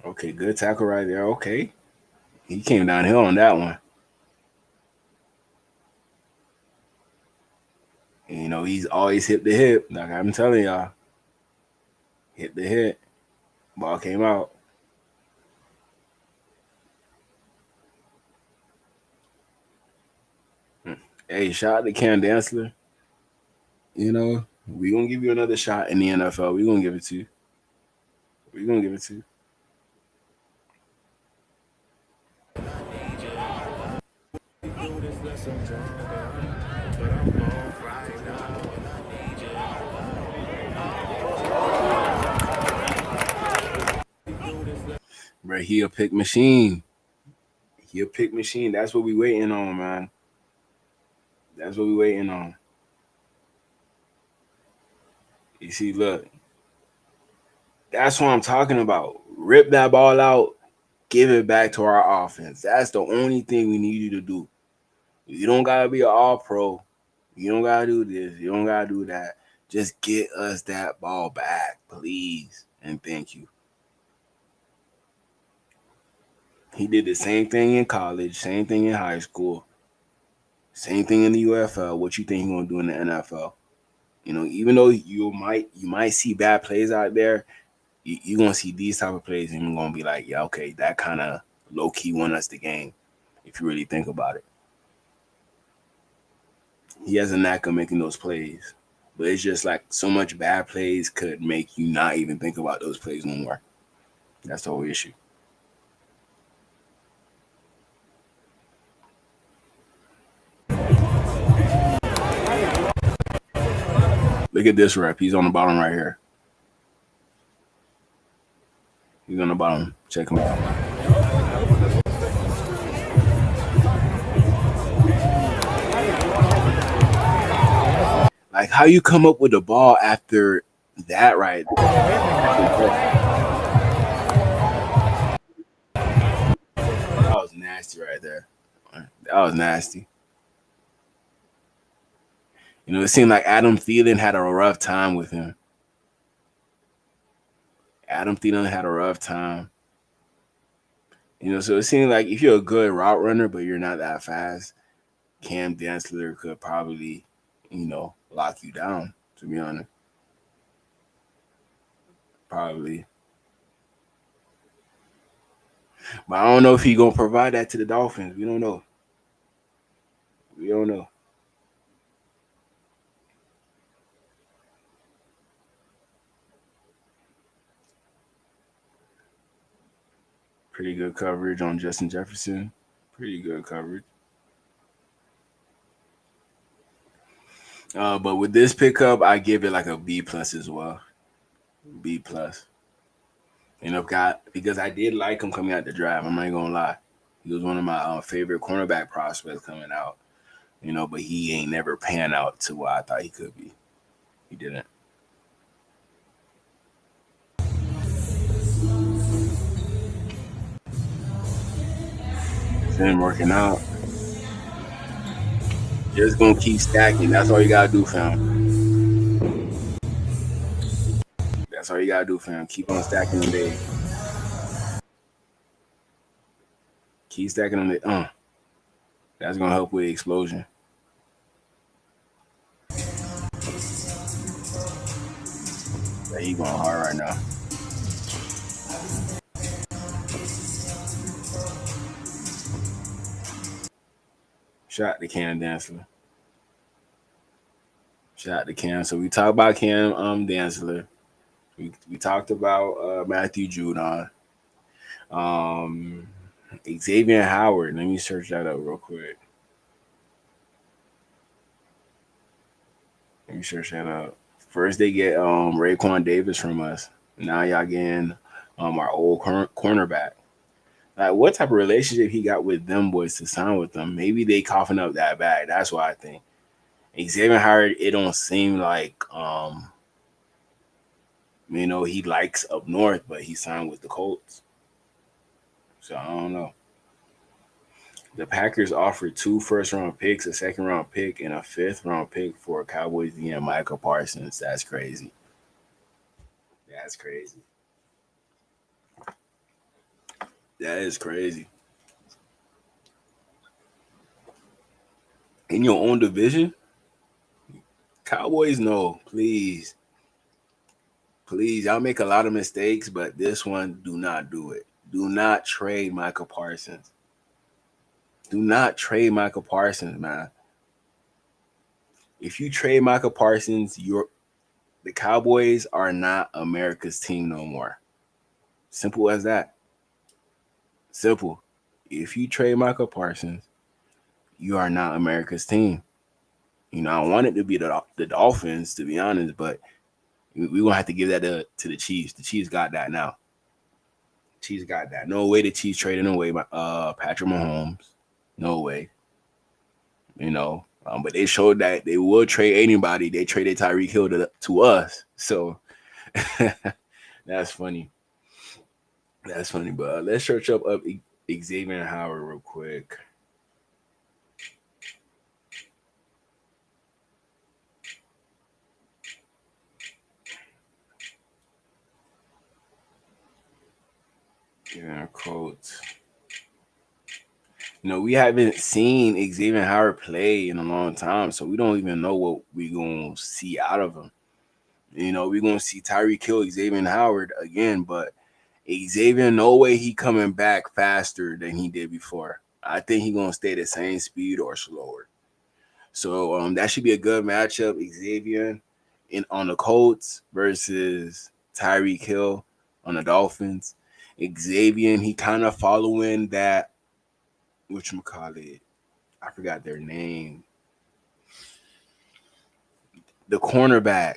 Okay, good tackle right there. Okay. He came downhill on that one. And, he's always hit the hip. Like I'm telling y'all. Hit the hit. Ball came out. Hey, shout out to Cam Dantzler. We're going to give you another shot in the NFL. We're going to give it to you. We're going to give it to you. Bro, he a pick machine. He a pick machine. That's what we waiting on, man. That's what we waiting on. You see, look. That's what I'm talking about. Rip that ball out. Give it back to our offense. That's the only thing we need you to do. You don't got to be an all-pro. You don't got to do this. You don't got to do that. Just get us that ball back, please. And thank you. He did the same thing in college, same thing in high school, same thing in the UFL. What you think he's going to do in the NFL? Even though you might see bad plays out there, you're going to see these type of plays and you're going to be like, yeah, okay, that kind of low-key won us the game if you really think about it. He has a knack of making those plays. But it's just like so much bad plays could make you not even think about those plays no more. That's the whole issue. Look at this rep. He's on the bottom right here. He's on the bottom. Check him out. Like, how you come up with the ball after that right there? That was nasty right there. That was nasty. It seemed like Adam Thielen had a rough time with him. Adam Thielen had a rough time. So it seemed like if you're a good route runner, but you're not that fast, Cam Dantzler could probably, lock you down, to be honest. Probably. But I don't know if he's going to provide that to the Dolphins. We don't know. We don't know. Pretty good coverage on Justin Jefferson. Pretty good coverage. But with this pickup, I give it like a B+ as well. B+. Because I did like him coming out the draft. I'm not going to lie. He was one of my favorite cornerback prospects coming out. But he ain't never pan out to what I thought he could be. He didn't. Finn working out. Just gonna keep stacking. That's all you gotta do, fam. That's all you gotta do, fam. Keep on stacking them days. Keep stacking them days. That's gonna help with explosion. Yeah, he going hard right now. Shout out to Cam Dantzler. Shout out to Cam. So we talked about Cam Dantzler. We talked about Matthew Judon. Xavier Howard. Let me search that up real quick. Let me search that up. First they get Raekwon Davis from us. Now y'all getting our old cornerback. Like, what type of relationship he got with them boys to sign with them? Maybe they coughing up that bag. That's what I think. Xavier Howard, it don't seem like he likes up north, but he signed with the Colts. So I don't know. The Packers offered 2 first-round picks, a second-round pick, and a 5th-round pick for Cowboys DM Michael Parsons. That's crazy. That's crazy. That is crazy. In your own division? Cowboys, no, please. Please, y'all make a lot of mistakes, but this one, do not do it. Do not trade Michael Parsons. Do not trade Michael Parsons, man. If you trade Michael Parsons, the Cowboys are not America's team no more. Simple as that. Simple. If you trade Michael Parsons, you are not America's team. I want it to be the Dolphins, to be honest, but we're going to have to give that to the Chiefs. The Chiefs got that now. Chiefs got that. No way the Chiefs trading away Patrick Mahomes. No way. But they showed that they will trade anybody. They traded Tyreek Hill to us. So that's funny. That's funny. But let's search up Xavier Howard real quick. Yeah, quotes. We haven't seen Xavier Howard play in a long time, so we don't even know what we're going to see out of him. We're going to see Tyreek Hill, Xavier Howard again, but Xavier, no way he coming back faster than he did before. I think he's going to stay the same speed or slower. So that should be a good matchup, Xavier on the Colts versus Tyreek Hill on the Dolphins. Xavier, he kind of following that, whatchamacallit, I forgot their name. The cornerback.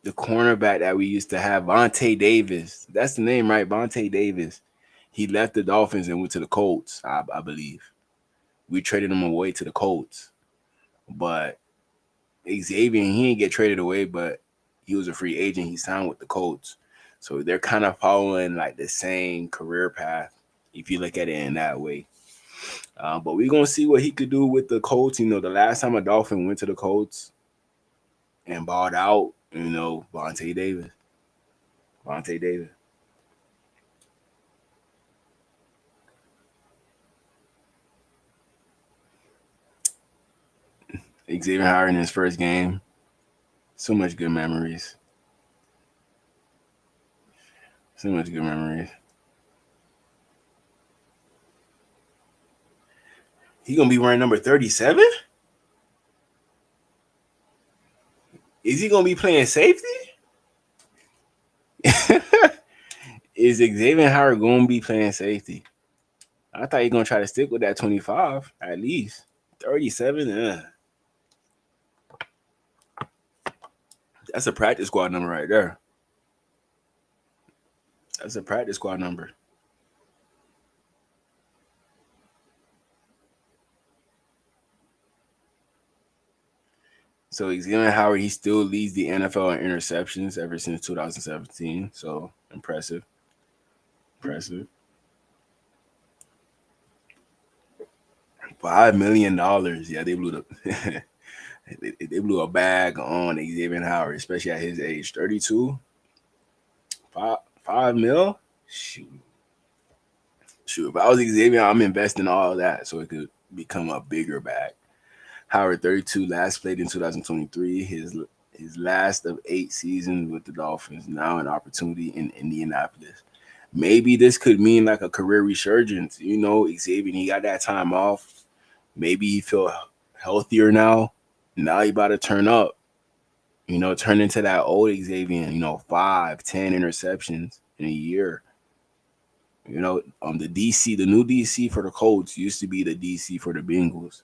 The cornerback that we used to have, Vontae Davis. That's the name, right? Vontae Davis. He left the Dolphins and went to the Colts, I believe. We traded him away to the Colts. But Xavier, he didn't get traded away, but he was a free agent. He signed with the Colts. So they're kind of following like the same career path, if you look at it in that way. But we're going to see what he could do with the Colts. The last time a Dolphin went to the Colts and balled out, Vontae Davis. Vontae Davis. Xavier Howard in his first game. So much good memories. So much good memories. He going to be wearing number 37? Is he going to be playing safety? Is Xavier Howard going to be playing safety? I thought he going to try to stick with that 25 at least. 37? That's a practice squad number right there. That's a practice squad number. So Xavier Howard, he still leads the NFL in interceptions ever since 2017. So impressive. impressive. $5 million. Yeah, they blew the they blew a bag on Xavier Howard, especially at his age, 32. Five mil. Shoot. If I was Xavier, I'm investing all of that so it could become a bigger bag. Howard, 32, last played in 2023. His last of 8 seasons with the Dolphins. Now an opportunity in Indianapolis. Maybe this could mean like a career resurgence. You know, Xavier, he got that time off. Maybe he feel healthier now. Now he about to turn up. You know, turn into that old Xavier. You know, 5, 10 interceptions in a year. You know, the new DC for the Colts used to be the DC for the Bengals.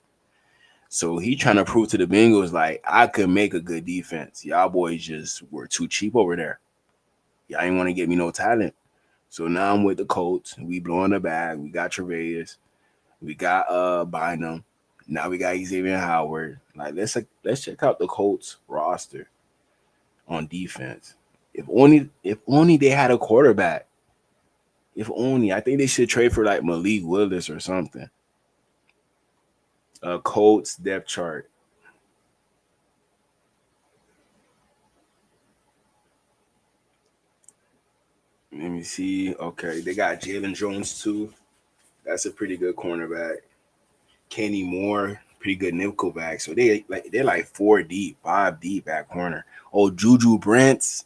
So he trying to prove to the Bengals, like, I could make a good defense. Y'all boys just were too cheap over there. Y'all ain't want to give me no talent. So now I'm with the Colts. We blowing the bag. We got Tre'Davious. We got Bynum. Now we got Xavier Howard. Like, let's check out the Colts roster on defense. If only they had a quarterback. If only. I think they should trade for like Malik Willis or something. Colts depth chart. Let me see. Okay, they got Jalen Jones too. That's a pretty good cornerback. Kenny Moore, pretty good nickelback. So they're like 4 deep, 5 deep at corner. Oh, Juju Brents.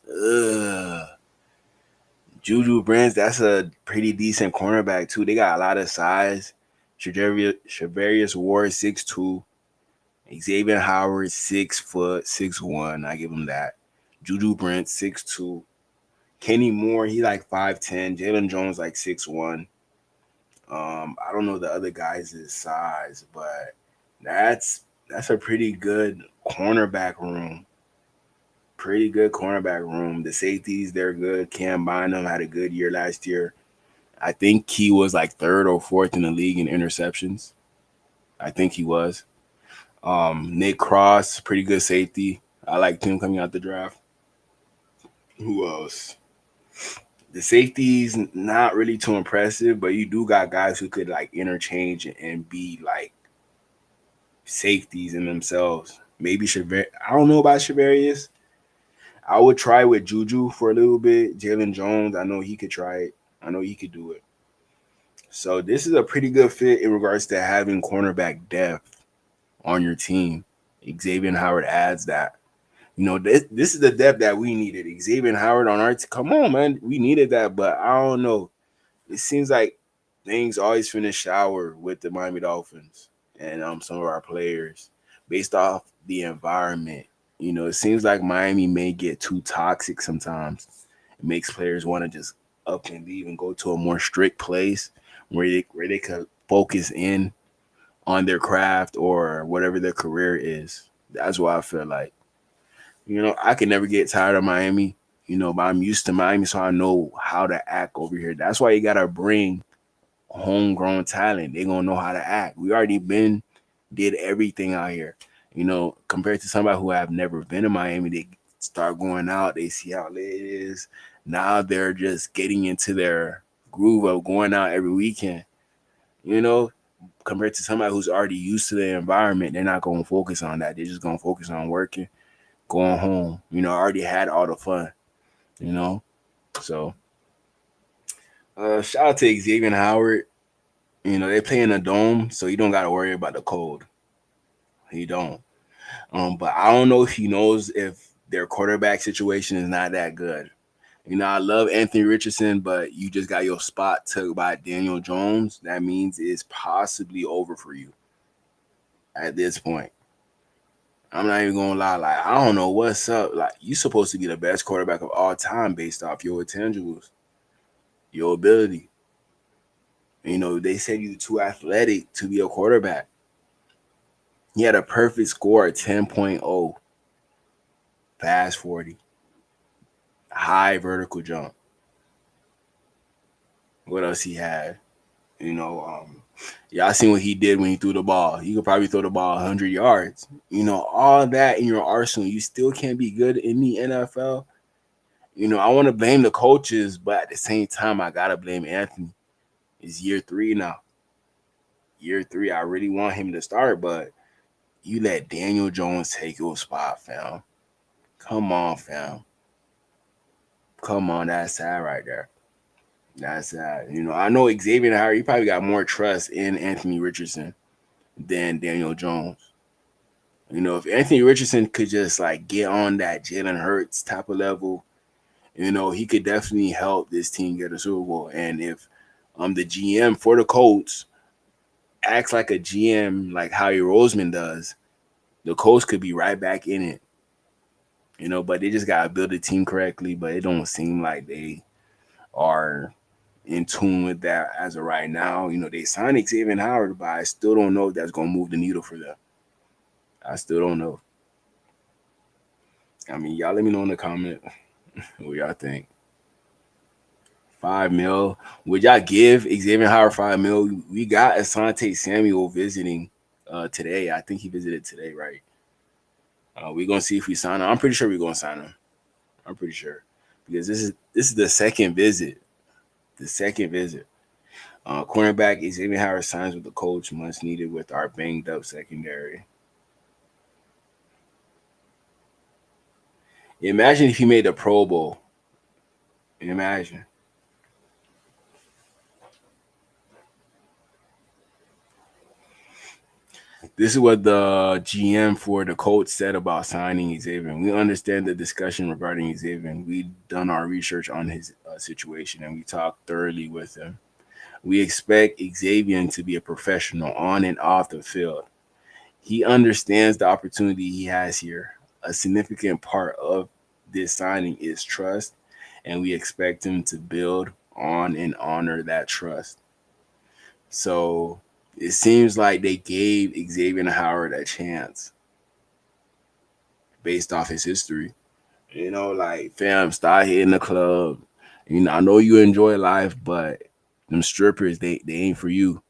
Juju Brents, that's a pretty decent cornerback too. They got a lot of size. Shavarius Ward, 6'2". Xavier Howard, 6 foot, 6'1". I give him that. Juju Brent, 6'2". Kenny Moore, he like 5'10". Jalen Jones, like 6'1". I don't know the other guys' size, but that's a pretty good cornerback room. Pretty good cornerback room. The safeties, they're good. Cam Bynum had a good year last year. I think he was like 3rd or 4th in the league in interceptions. I think he was. Nick Cross, pretty good safety. I liked him coming out the draft. Who else? The safeties, not really too impressive, but you do got guys who could like interchange and be like safeties in themselves. Maybe I don't know about Shavarius. I would try with Juju for a little bit. Jalen Jones, I know he could try it. I know he could do it. So this is a pretty good fit in regards to having cornerback depth on your team. Xavier Howard adds that. You know, this is the depth that we needed. Xavier Howard on our team. Come on, man. We needed that, but I don't know. It seems like things always finish sour with the Miami Dolphins and some of our players based off the environment. You know, it seems like Miami may get too toxic sometimes. It makes players want to just up and leave and go to a more strict place where they could focus in on their craft or whatever their career is. That's why I feel like. You know, I can never get tired of Miami, you know, but I'm used to Miami, so I know how to act over here. That's why you got to bring homegrown talent. They're going to know how to act. We already did everything out here. You know, compared to somebody who have never been to Miami, they start going out, they see how it is. Now they're just getting into their groove of going out every weekend. You know, compared to somebody who's already used to the environment, they're not going to focus on that. They're just going to focus on working. Going home, you know, I already had all the fun, you know. So, shout out to Xavier Howard. You know, they play in a dome, so you don't got to worry about the cold. He don't. But I don't know if he knows if their quarterback situation is not that good. You know, I love Anthony Richardson, but you just got your spot took by Daniel Jones. That means it's possibly over for you at this point. I'm not even gonna lie, like, I don't know what's up. Like, you're supposed to be the best quarterback of all time based off your intangibles, your ability. You know, they said you're too athletic to be a quarterback. He had a perfect score at 10.0, fast 40, high vertical jump. What else he had? You know, y'all seen what he did when he threw the ball. He could probably throw the ball 100 yards. You know, all that in your arsenal, you still can't be good in the NFL. I want to blame the coaches, but at the same time, I gotta blame Anthony. It's year 3 now. Year 3, I really want him to start, but you let Daniel Jones take your spot, fam. Come on, fam. Come on, that's sad right there. That's sad. I know Xavier Howard, he probably got more trust in Anthony Richardson than Daniel Jones. If Anthony Richardson could just like get on that Jalen Hurts type of level, he could definitely help this team get a Super Bowl. And if the GM for the Colts acts like a GM like Howie Roseman does, the Colts could be right back in it. But they just gotta build the team correctly. But it don't seem like they are in tune with that as of right now. They signed Xavier Howard, but I still don't know if that's gonna move the needle for them. I still don't know. I mean, y'all let me know in the comment what y'all think. $5 million. Would y'all give Xavier Howard $5 million? We got Asante Samuel visiting today. I think he visited today, right? We're gonna see if we sign him. I'm pretty sure we're gonna sign him. I'm pretty sure. Because this is the second visit. The second visit. Cornerback Xavier Howard signs with the coach, much needed with our banged up secondary. Imagine if he made the Pro Bowl. Imagine. This is what the GM for the Colts said about signing Xavier. We understand the discussion regarding Xavier. We've done our research on his situation, and we talked thoroughly with him. We expect Xavier to be a professional on and off the field. He understands the opportunity he has here. A significant part of this signing is trust, and we expect him to build on and honor that trust. So it seems like they gave Xavier Howard a chance based off his history. Like, fam, start hitting the club. I know you enjoy life, but them strippers, they ain't for you.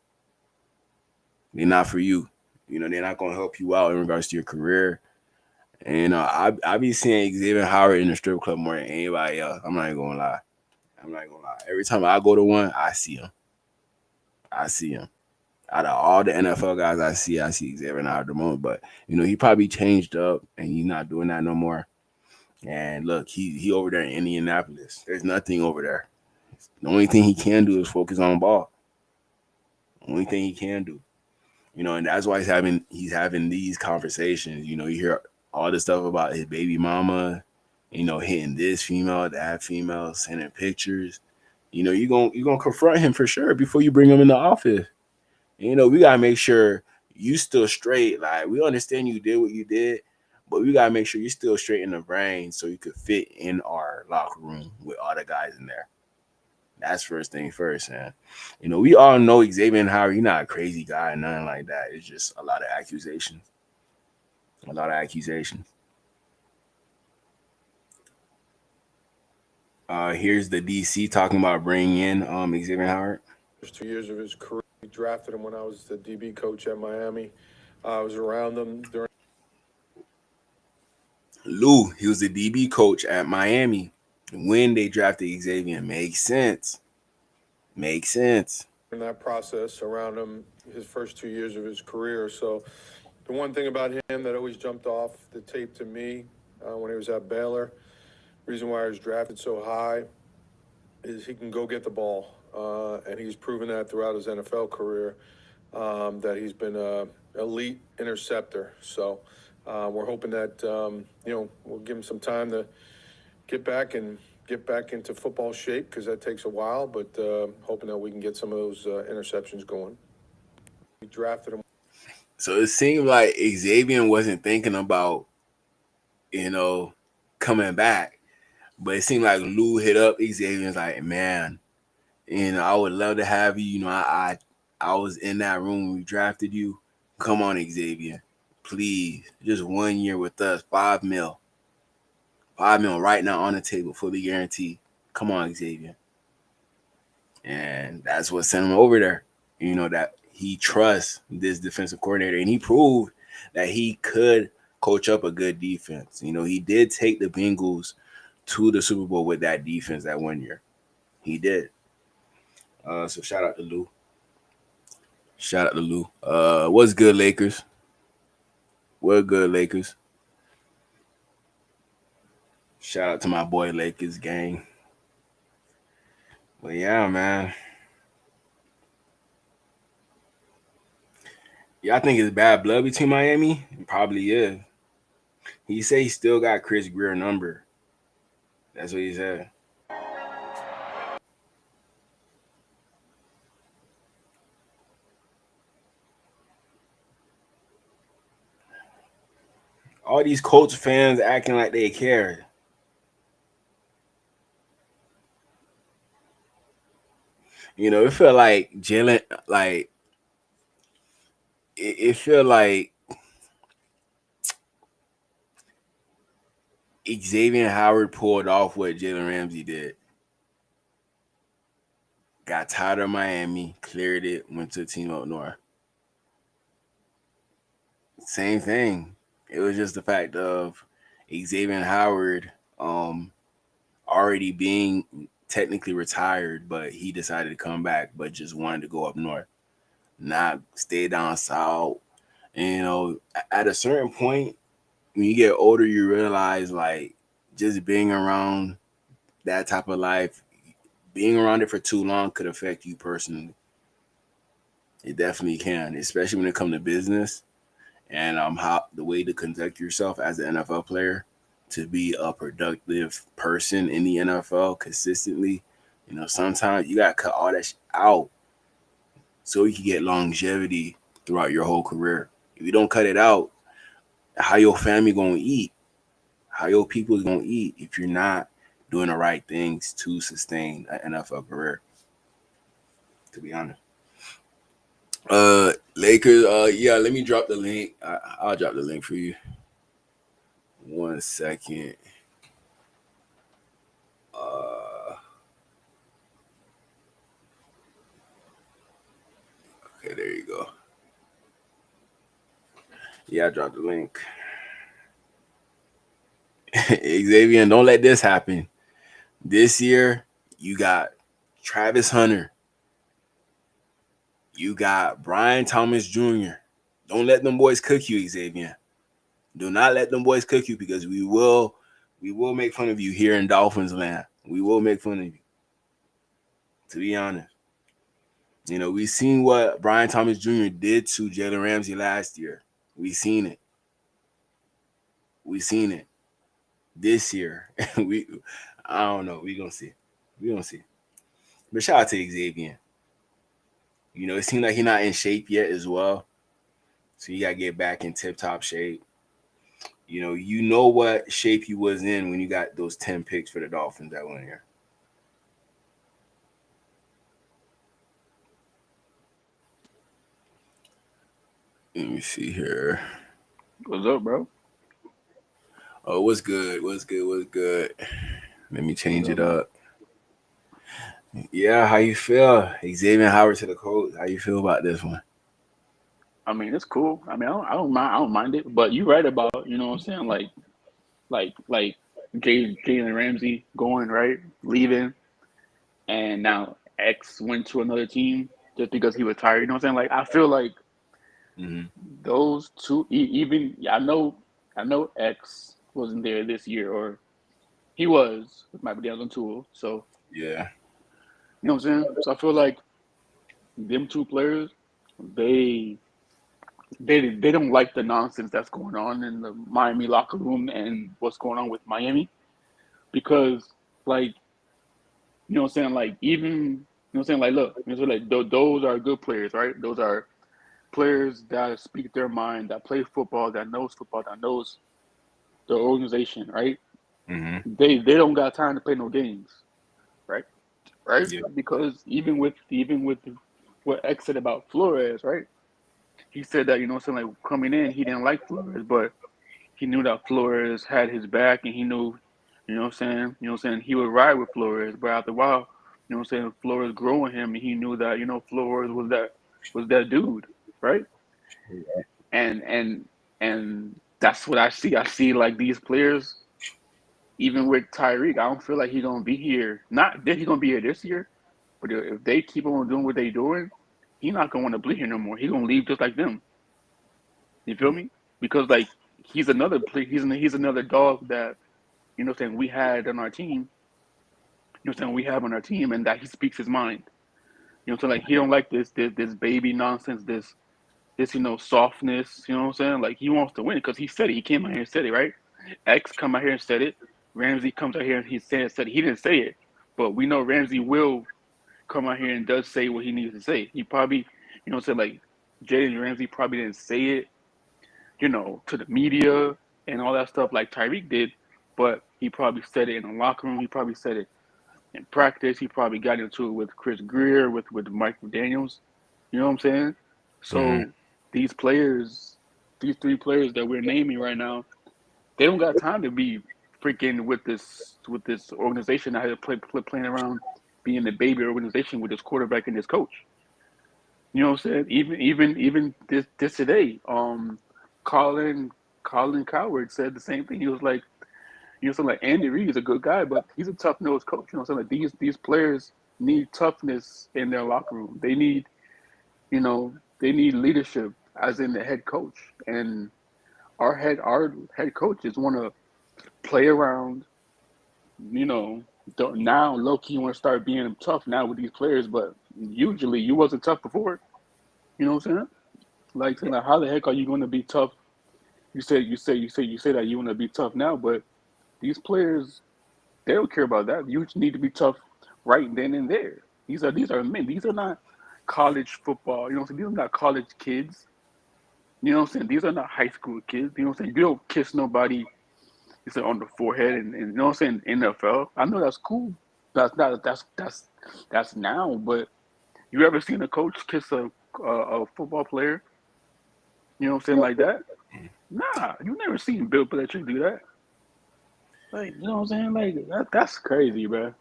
They're not for you. They're not going to help you out in regards to your career. And I be seeing Xavier Howard in the strip club more than anybody else. I'm not even going to lie. Every time I go to one, I see him. Out of all the NFL guys I see Xavier Howard at the moment. But, he probably changed up and he's not doing that no more. And look, he over there in Indianapolis. There's nothing over there. The only thing he can do is focus on ball. Only thing he can do. And that's why he's having these conversations. You hear all the stuff about his baby mama, hitting this female, that female, sending pictures. You're gonna confront him for sure before you bring him in the office. We gotta make sure you still straight. Like, we understand you did what you did, but we gotta make sure you're still straight in the brain so you could fit in our locker room with all the guys in there. That's first thing first, man. We all know Xavier Howard, he's not a crazy guy, nothing like that. It's just a lot of accusations. Here's the DC talking about bringing in Xavier Howard. First 2 years of his career, we drafted him when I was the DB coach at Miami. I was around him during. Lou, he was the DB coach at Miami when they drafted Xavier. Makes sense. In that process, around him, his first 2 years of his career. So the one thing about him that always jumped off the tape to me when he was at Baylor, reason why he was drafted so high is he can go get the ball. And he's proven that throughout his NFL career, that he's been an elite interceptor. So we're hoping that, we'll give him some time to get back into football shape, because that takes a while, but hoping that we can get some of those interceptions going. We drafted him. So it seemed like Xavier wasn't thinking about, coming back. But it seemed like Lou hit up Xavier's like, man, I would love to have you. I was in that room when we drafted you. Come on, Xavier. Please, just 1 year with us. $5 million. $5 million right now on the table, fully guaranteed. Come on, Xavier. And that's what sent him over there. That he trusts this defensive coordinator, and he proved that he could coach up a good defense. He did take the Bengals to the Super Bowl with that defense that 1 year. He did. So shout out to Lou. Shout out to Lou. What's good, Lakers? What good, Lakers? Shout out to my boy Lakers gang. But yeah, man. Y'all think it's bad blood between Miami? It probably is. He said he still got Chris Greer number. That's what he said. All these Colts fans acting like they care. You know, it felt like Jalen, like it felt like Xavier Howard pulled off what Jalen Ramsey did. Got tired of Miami, cleared it, went to a team up north. Same thing. It was just the fact of Xavier Howard already being technically retired, but he decided to come back, but just wanted to go up north, not stay down south. And, you know, at a certain point, when you get older, you realize like just being around that type of life, being around it for too long could affect you personally. It definitely can, especially when it comes to business and how the way to conduct yourself as an NFL player to be a productive person in the NFL consistently. You know, sometimes you gotta cut all that out so you can get longevity throughout your whole career. If you don't cut it out, how your family gonna eat? How your people is gonna eat if you're not doing the right things to sustain an NFL career? To be honest. Lakers, yeah, let me drop the link. I'll drop the link for you. 1 second. Okay, there you go. Yeah, I dropped the link. Xavier, don't let this happen. This year, you got Travis Hunter. You got Brian Thomas Jr. Don't let them boys cook you, Xavier. Do not let them boys cook you, because we will make fun of you here in Dolphins land. We will make fun of you. To be honest. You know, we seen what Brian Thomas Jr. did to Jalen Ramsey last year. We seen it. We seen it. This year. I don't know. We're gonna see. We're gonna see. But shout out to Xavier. You know, it seems like he's not in shape yet as well. So you gotta get back in tip-top shape. You know what shape he was in when you got those 10 picks for the Dolphins that 1 year. Let me see here. What's up, bro? Oh, what's good? What's good? What's good? Let me change it up. Yeah, how you feel? Xavier Howard to the Colts. How you feel about this one? I mean, it's cool. I mean, I don't mind it. But you're right about, you know what I'm saying, like Jalen Ramsey going, right, leaving, and now X went to another team just because he was tired. You know what I'm saying? Like, I feel like those two, even I know X wasn't there this year, or he was with my down on tool. So yeah, you know what I'm saying. So I feel like them two players, they don't like the nonsense that's going on in the Miami locker room and what's going on with Miami, because like, you know what I'm saying, like, even, you know what I'm saying, like, look, you know what I'm saying, like, those are good players, right? Those are players that speak their mind, that play football, that knows the organization, right? They don't got time to play no games, right? Yeah. Because even with what X said about Flores, right? He said that, you know what I'm saying, like, coming in, he didn't like Flores, but he knew that Flores had his back, and he knew, you know what I'm saying, he would ride with Flores. But after a while, you know what I'm saying, Flores growing him, and he knew that, you know, Flores was that dude, right? Yeah. And that's what I see. I see like these players, even with Tyreek, I don't feel like he's gonna be here. Not that he's gonna be here this year, but if they keep on doing what they're doing, he's not gonna want to be here no more. He's gonna leave just like them. You feel me? Because like he's another he's another dog that we had on our team. We have on our team, and that he speaks his mind. Like he don't like this baby nonsense, this softness. You know what I'm saying? Like he wants to win because he said it. He came out here and said it, right? X come out here and said it. Ramsey comes out here and he said it. He didn't say it, but we know Ramsey will come out here and does say what he needs to say. He probably, like Jaden Ramsey probably didn't say it, to the media and all that stuff like Tyreek did, but he probably said it in the locker room. He probably said it in practice. He probably got into it with Chris Greer, with Mike McDaniels. You know what I'm saying? So these players, these three players that we're naming right now, they don't got time to be freaking with this organization that had playing around being the baby organization with this quarterback and this coach. You know what I'm saying? Even this today, Colin Coward said the same thing. He was like, Andy Reid is a good guy, but he's a tough nosed coach. You know what I'm saying? Like these players need toughness in their locker room. They need, they need leadership as in the head coach. And our head coaches want to play around, now low-key want to start being tough now with these players, but usually you wasn't tough before. You know what I'm saying? Like how the heck are you going to be tough? You say that you want to be tough now, but these players, they don't care about that. You just need to be tough right then and there. These are men. These are not college football. You know what I'm saying? These are not college kids. You know what I'm saying? These are not high school kids. You know what I'm saying? You don't kiss nobody on the forehead and you know what I'm saying, NFL. I know that's cool. That's now, but you ever seen a coach kiss a football player? You know what I'm saying, like that? Nah, you never seen Bill Belichick do that. Like, you know what I'm saying? Like that's crazy, bro.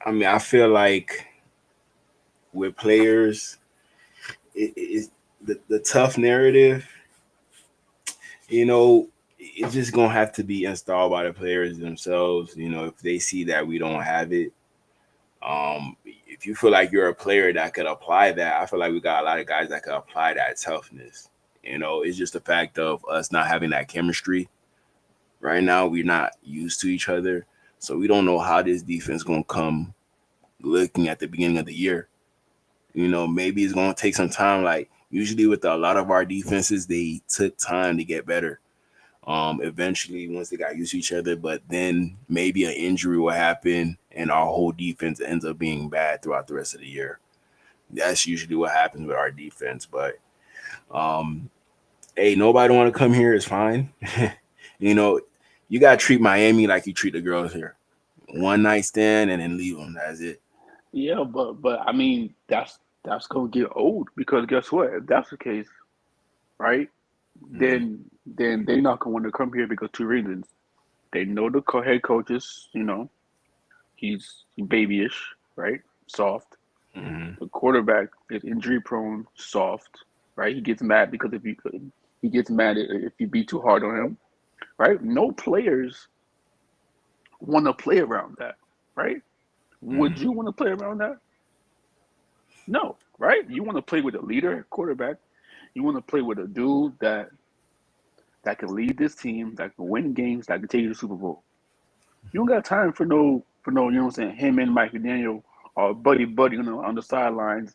I mean, I feel like with players, it's the tough narrative, it's just gonna have to be installed by the players themselves. If they see that we don't have it, if you feel like you're a player that could apply that, I feel like we got a lot of guys that could apply that toughness. It's just the fact of us not having that chemistry right now. We're not used to each other, so we don't know how this defense gonna come looking at the beginning of the year. Maybe it's gonna take some time. Like usually with a lot of our defenses, they took time to get better. Eventually once they got used to each other, but then maybe an injury will happen and our whole defense ends up being bad throughout the rest of the year. That's usually what happens with our defense. But hey, nobody don't want to come here is fine. You gotta treat Miami like you treat the girls here. One night stand and then leave them. That's it. Yeah, but I mean that's gonna get old because guess what? If that's the case, right? Then they're not gonna want to come here because two reasons. They know the head coaches, he's babyish, right? Soft. The quarterback is injury prone, soft, right? He gets mad because he gets mad if you be too hard on him, right? No players want to play around that, right? Would you want to play around that? No, right? You want to play with a leader, quarterback. You want to play with a dude that can lead this team, that can win games, that can take you to the Super Bowl. You don't got time for no, you know what I'm saying, him and Mike McDaniel or buddy on the sidelines.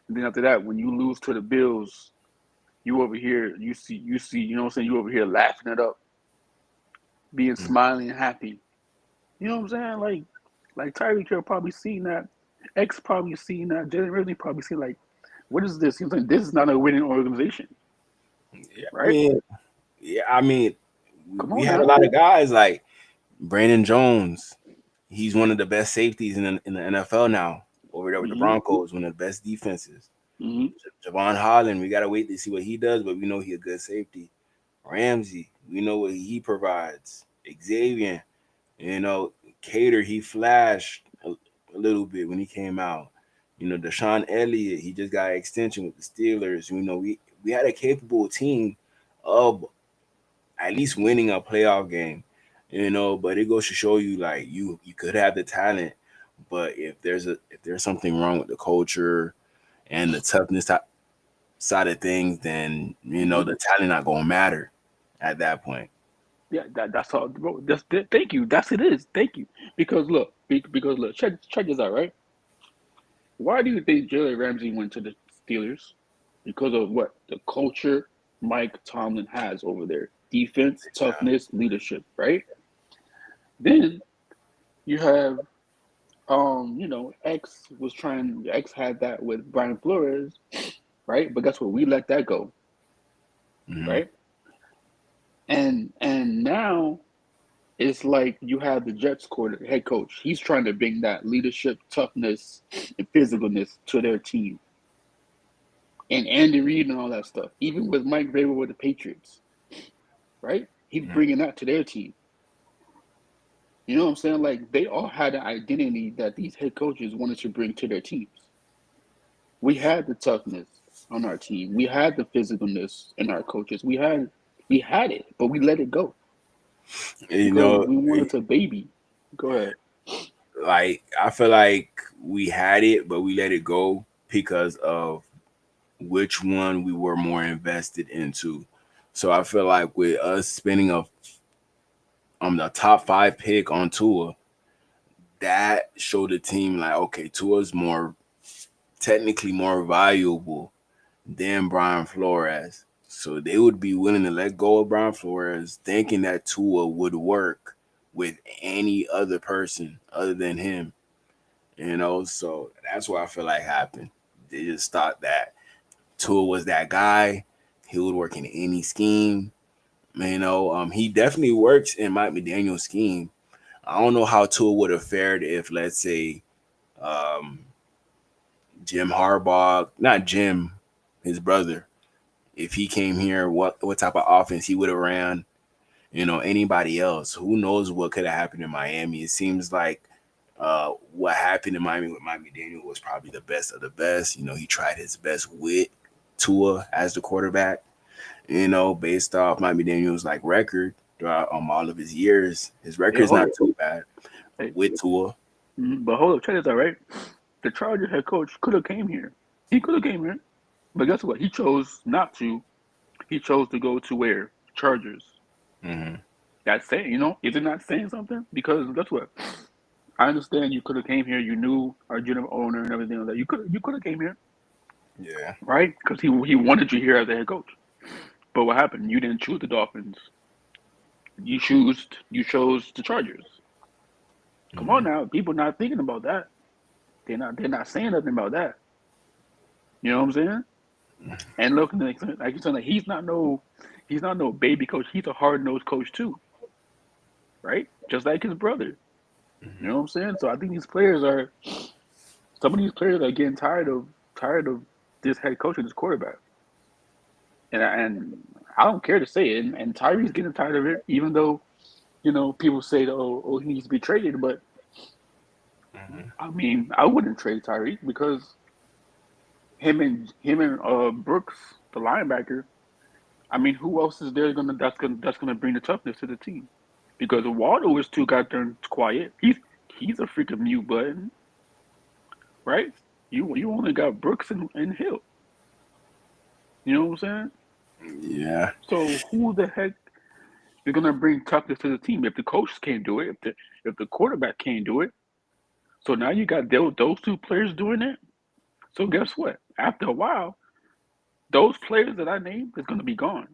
And then after that, when you lose to the Bills, you over here, you see, you know what I'm saying, you over here laughing it up, being smiling and happy. You know what I'm saying? Like Tyreek Hill probably seen that. X probably seen that. Jalen Ramsey probably seen like, what is this? He's like, this is not a winning organization. Yeah, right? I mean, Come we on had now. a lot of guys like Brandon Jones. He's one of the best safeties in the NFL now. Over there with the Broncos, one of the best defenses. Javon Holland, we gotta wait to see what he does, but we know he's a good safety. Ramsey, we know what he provides. Xavier, Cater, he flashed a little bit when he came out. Deshaun Elliott, he just got an extension with the Steelers. We had a capable team of at least winning a playoff game. But it goes to show you like you could have the talent, but if there's something wrong with the culture and the toughness side of things, then the talent not gonna matter at that point. Yeah, that's all, bro. Thank you. That's it is. Thank you. Because look, check this out, right? Why do you think Jalen Ramsey went to the Steelers? Because of what the culture Mike Tomlin has over there: defense, toughness, leadership. Right. Then you have, X had that with Brian Flores, right? But guess what? We let that go, Mhm. right? And now it's like you have the Jets head coach. He's trying to bring that leadership, toughness, and physicalness to their team. And Andy Reid and all that stuff. Even with Mike Vrabel with the Patriots, right? He's bringing that to their team. You know what I'm saying? Like, they all had an identity that these head coaches wanted to bring to their teams. We had the toughness on our team. We had the physicalness in our coaches. We had it, but we let it go because we wanted to baby. Go ahead. Like I feel like we had it, but we let it go because of which one we were more invested into. So I feel like with us spending the top 5 pick on Tua, that showed the team like, okay, Tua's technically more valuable than Brian Flores. So they would be willing to let go of Brian Flores, thinking that Tua would work with any other person other than him. So that's what I feel like happened. They just thought that Tua was that guy. He would work in any scheme. He definitely works in Mike McDaniel's scheme. I don't know how Tua would have fared if, let's say, um, Jim Harbaugh, not Jim, his brother, if he came here, what type of offense he would have ran. Anybody else, who knows what could have happened in Miami. It seems like what happened in Miami with Mike McDaniel was probably the best of the best. He tried his best with Tua as the quarterback. Based off Mike McDaniel's like record throughout all of his years, his record's not too bad with Tua. But hold up, check this out, right? The Chargers head coach could have came here. He could have came here, but guess what? He chose not to. He chose to go to where? Chargers. Mm-hmm. That's saying, is it not saying something? Because guess what? I understand you could have came here. You knew our general owner and everything like that. You could have came here, Yeah. right? Because he wanted you here as a head coach. But what happened? You didn't choose the Dolphins. You chose the Chargers. Come on now, people not thinking about that. They're not saying nothing about that. You know what I'm saying? And look, like you said, like he's not no baby coach. He's a hard nosed coach too, right? Just like his brother. You know what I'm saying? So I think some of these players are getting tired of this head coach and this quarterback. And I don't care to say it. And Tyree's getting tired of it, even though people say, oh, he needs to be traded. But I mean, I wouldn't trade Tyree because him and Brooks, the linebacker. I mean, who else is there that's gonna bring the toughness to the team? Because Waldo is too goddamn quiet. He's a freaking mute button, right? You only got Brooks and Hill. You know what I'm saying? Yeah. So who the heck is gonna bring toughness to the team if the coach can't do it? If the quarterback can't do it? So now you got those two players doing it. So guess what? After a while, those players that I named is gonna be gone.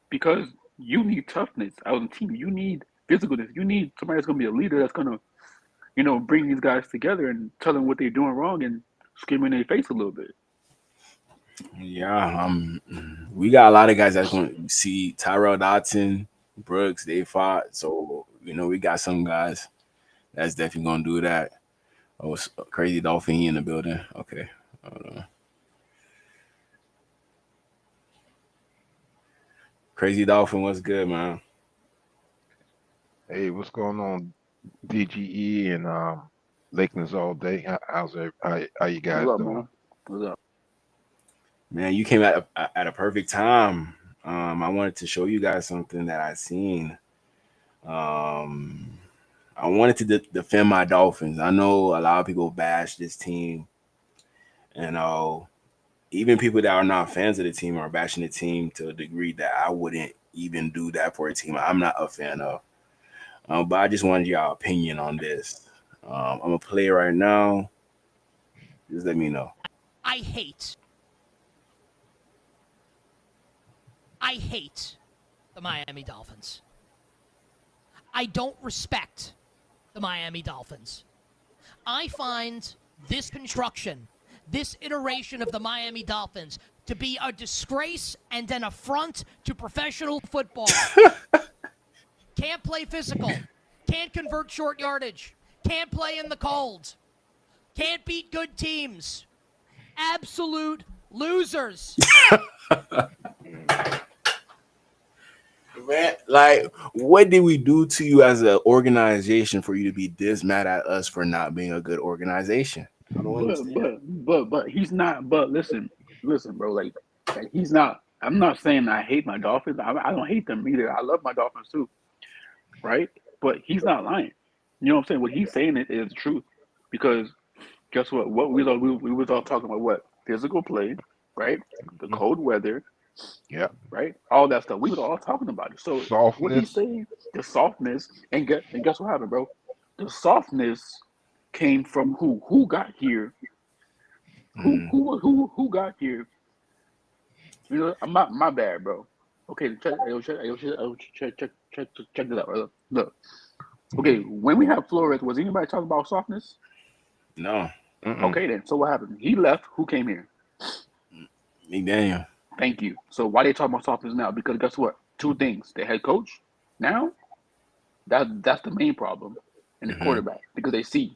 Because you need toughness out on the team. You need physicalness. You need somebody that's going to be a leader that's going to, bring these guys together and tell them what they're doing wrong and scream in their face a little bit. Yeah. We got a lot of guys that's going to see Tyrell Dodson, Brooks, they fought. So, we got some guys that's definitely going to do that. Oh, it's Crazy Dolphin, he in the building. Okay. Hold on. Crazy Dolphin, what's good, man? Hey, what's going on, DGE and Lakelands all day? How you guys What's up, doing? man? What's up? Man, you came at a perfect time. I wanted to show you guys something that I seen. I wanted to defend my Dolphins. I know a lot of people bash this team, and even people that are not fans of the team are bashing the team to a degree that I wouldn't even do that for a team I'm not a fan of. But I just wanted y'all opinion on this. I'm gonna play it right now. Just let me know. I hate the Miami Dolphins. I don't respect the Miami Dolphins. I find this construction, this iteration of the Miami Dolphins to be a disgrace and an affront to professional football. Can't play physical. Can't convert short yardage. Can't play in the cold. Can't beat good teams. Absolute losers. Man, like, what did we do to you as an organization for you to be this mad at us for not being a good organization? I don't understand. But he's not. But listen, bro. Like he's not. I'm not saying I hate my Dolphins. I don't hate them either. I love my Dolphins too, right? But he's not lying. You know what I'm saying? What he's saying is the truth. Because guess what? What we was all talking about what physical play, right? The cold weather. Yeah. Right? All that stuff. We was all talking about it. So what he's saying, the softness, and guess what happened, bro? The softness came from who? Who got here? Who got here? You know, my bad, bro. Okay, check this out, brother. Look. Okay, when we have Flores, was anybody talking about softness? No. Okay, then. So what happened? He left. Who came here? McDaniel. Thank you. So why they talking about softness now? Because guess what? Two things. The head coach now, that's the main problem, and the quarterback, because they see.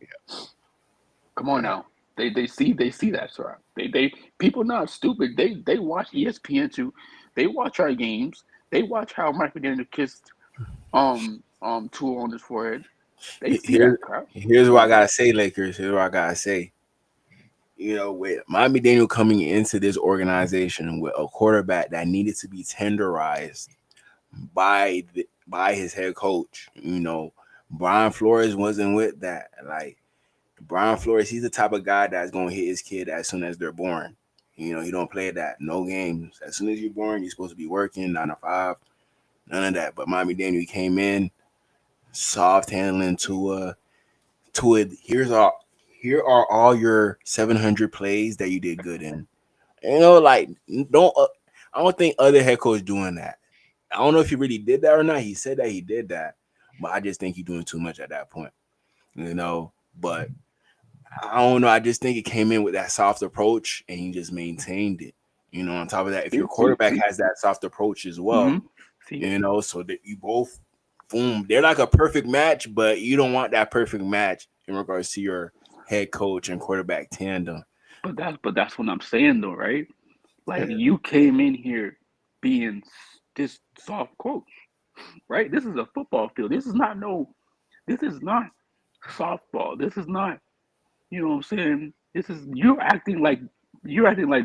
Come on now. They see that, sir. They people not stupid. They watch ESPN too. They watch our games. They watch how Mike McDaniel kissed Tua on his forehead. They see that crap. Here's what I gotta say, Lakers. Here's what I gotta say. You know, with Miami Daniel coming into this organization with a quarterback that needed to be tenderized by his head coach, you know, Brian Flores wasn't with that. Like, Brian Flores, he's the type of guy that's gonna hit his kid as soon as they're born. You know, he don't play that. No games. As soon as you're born, you're supposed to be working 9 to 5. None of that. But Miami Daniel came in, soft handling Tua. Here are all your 700 plays that you did good in. You know, like, I don't think other head coach doing that. I don't know if he really did that or not. He said that he did that, but I just think he's doing too much at that point. You know, but I don't know. I just think it came in with that soft approach and he just maintained it. You know, on top of that, if your quarterback has that soft approach as well, you know, so that you both, boom, they're like a perfect match, but you don't want that perfect match in regards to your head coach and quarterback tandem. But that's what I'm saying though, right? Like you came in here being this soft coach, right? This is a football field. This is not softball. This is not, you know what I'm saying? You're acting like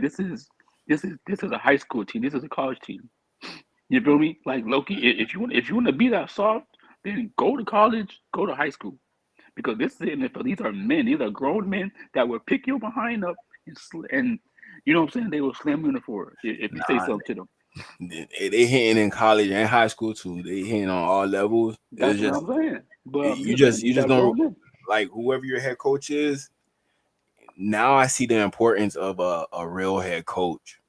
this is a high school team. This is a college team. You feel me? Like Loki, if you want to be that soft, then go to college, go to high school. Because this is the NFL. These are men. These are grown men that will pick your behind up and you know what I'm saying? They will slam you in the floor if you say something to them. They hitting in college and high school too. They hitting on all levels. That's what I'm saying. But you just don't, like, whoever your head coach is. Now I see the importance of a real head coach.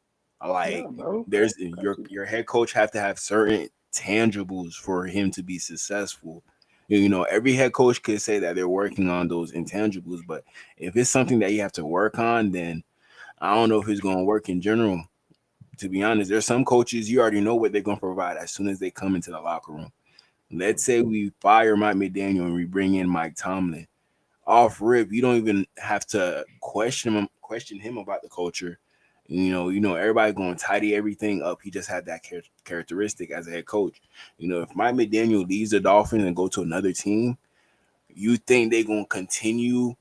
Like, there's your head coach have to have certain tangibles for him to be successful. You know, every head coach could say that they're working on those intangibles, but if it's something that you have to work on, then I don't know if it's going to work in general. To be honest, there's some coaches, you already know what they're going to provide as soon as they come into the locker room. Let's say we fire Mike McDaniel and we bring in Mike Tomlin. Off rip, you don't even have to question him about the culture. You know, everybody going to tidy everything up. He just had that characteristic as a head coach. You know, if Mike McDaniel leaves the Dolphins and go to another team, you think they're going to continue?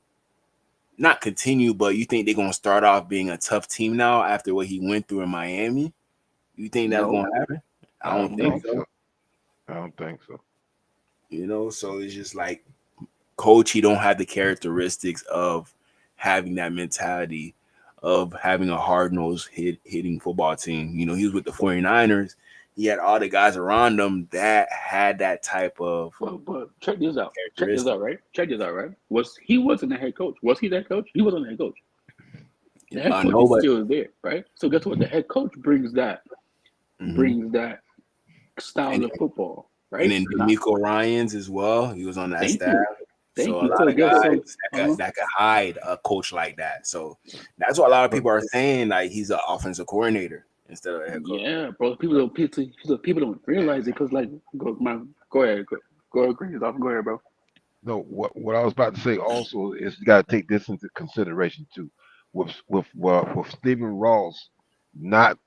Not continue, but you think they're going to start off being a tough team now after what he went through in Miami? You think that's going to happen? I don't think so. I don't think so. You know, so it's just like coach, he don't have the characteristics of having that mentality of having a hard-nosed hitting football team. You know, he was with the 49ers. He had all the guys around him that had that type of But check this out. Check this characteristic. out, right? Check this out, right? He wasn't the head coach? Was he that coach? He wasn't the head coach. The head coach No, is but still there, right? So guess what? The head coach brings that mhm. style and, of football, and right? then Not, D'Amico Ryans as well. He was on that thank staff. you, So thank a you. lot So of guess guys so. that could hide a coach like that. So that's what a lot of people are saying. Like he's an offensive coordinator instead of a head coach. Yeah, bro. People don't realize it because, like, go ahead, go ahead, go ahead, bro. No, what I was about to say also is you got to take this into consideration too. With Stephen Ross, not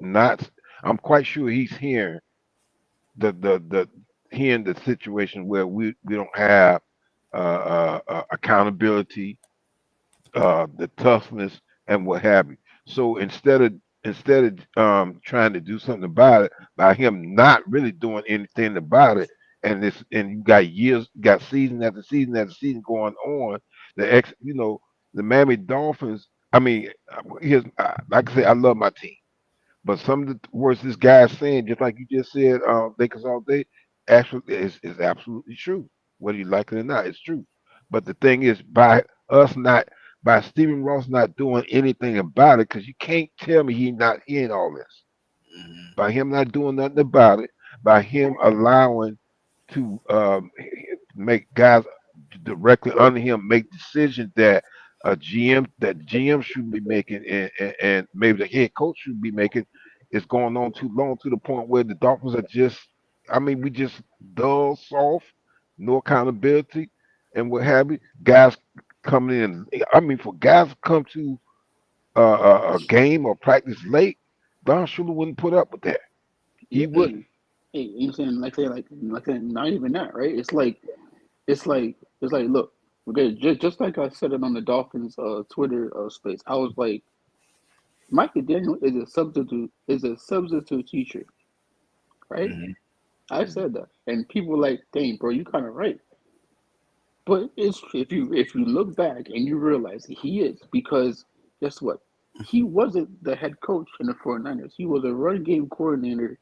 not. I'm quite sure he's hearing the hearing the situation where we don't have accountability, the toughness, and what have you. So instead of trying to do something about it by him not really doing anything about it, and you got years, got season after season after season going on. The Miami Dolphins. I mean, like I say, I love my team. But some of the words this guy is saying, just like you just said, Lakers all day, actually is absolutely true. Whether you like it or not, it's true. But the thing is, by Stephen Ross not doing anything about it, because you can't tell me he's not hearing all this. Mhm. By him not doing nothing about it, by him allowing to make guys directly under him make decisions that GM should be making, and maybe the head coach should be making, is going on too long to the point where the Dolphins are just, I mean, we just dull, soft, no accountability, and what have you. Guys coming in, I mean, for guys to come to a game or practice late, Don Shula wouldn't put up with that. Yeah, He wouldn't. you know saying, not even that, right? Look, okay, just like I said it on the Dolphins Twitter space. I was like, Mike Daniel is a substitute teacher, right? Mhm. I said that, and people were like, dang, bro, you kind of right. But it's if you look back and you realize he is, because guess what? He wasn't the head coach in the 49ers. He was a run game coordinator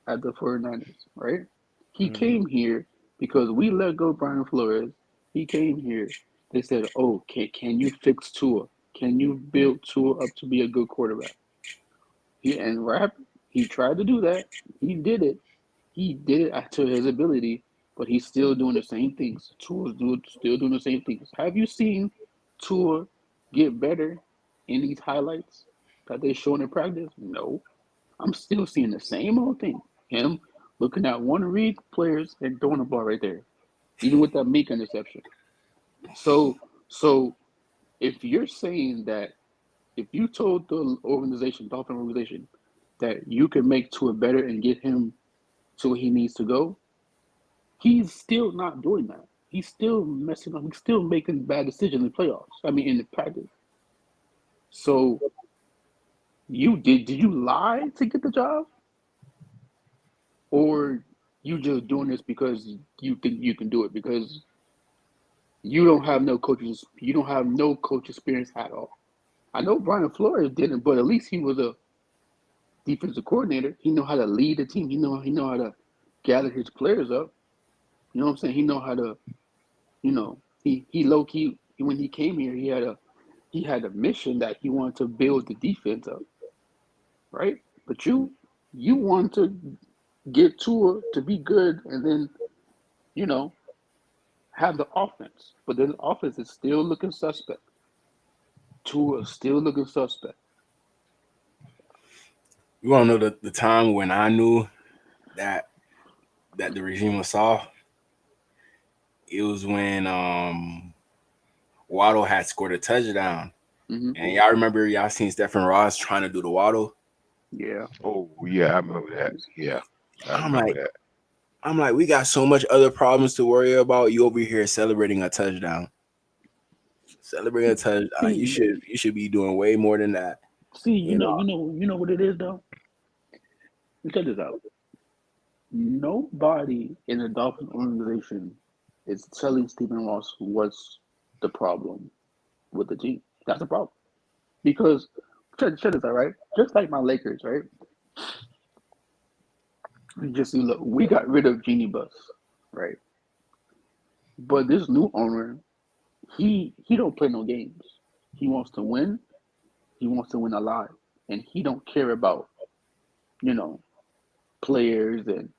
at the 49ers, right? He Mhm. came here because we let go Brian Flores. He came here. They said, "Oh, can you fix Tua? Can you build Tua up to be a good quarterback?" And rap, he tried to do that. He did it. He did it to his ability, but he's still doing the same things. Still doing the same things. Have you seen Tua get better in these highlights that they showing in practice? No. I'm still seeing the same old thing. Him looking at one read players and throwing the ball right there, even with that Meek interception. So, so if you're saying that, if you told the Dolphin organization, that you can make Tua better and get him to where he needs to go, he's still not doing that. He's still messing up. He's still making bad decisions in playoffs. I mean, in the practice. So did you lie to get the job, or you just doing this because you think you can do it because you don't have no coach experience at all. I know Brian Flores didn't, but at least he was a defensive coordinator. He know how to lead the team. He know how to gather his players up. You know what I'm saying? He know how to, he low key, when he came here, he had a mission that he wanted to build the defense up, right? But you want to get Tua to be good, and then you know have the offense, but then the offense is still looking suspect. Tua is still looking suspect. You want to know the time when I knew that the regime was soft? It was when Waddle had scored a touchdown. Hmm. And y'all remember y'all seen Stephen Ross trying to do the Waddle? Yeah. Oh yeah, I remember that. Yeah, I I'm remember like, that. we got so much other problems to worry about. You over here celebrating a touchdown. Celebrating a touchdown. You See, should be doing way more than that. see, You know. you know what it is though. Check this out. Nobody in the Dolphin organization is telling Stephen Ross what's the problem with the team. That's the problem. Because check this out, right? Just like my Lakers, right? Just look, we got rid of Genie Bus, right? But this new owner, he don't play no games. He wants to win. He wants to win a lot, and he don't care about you know players and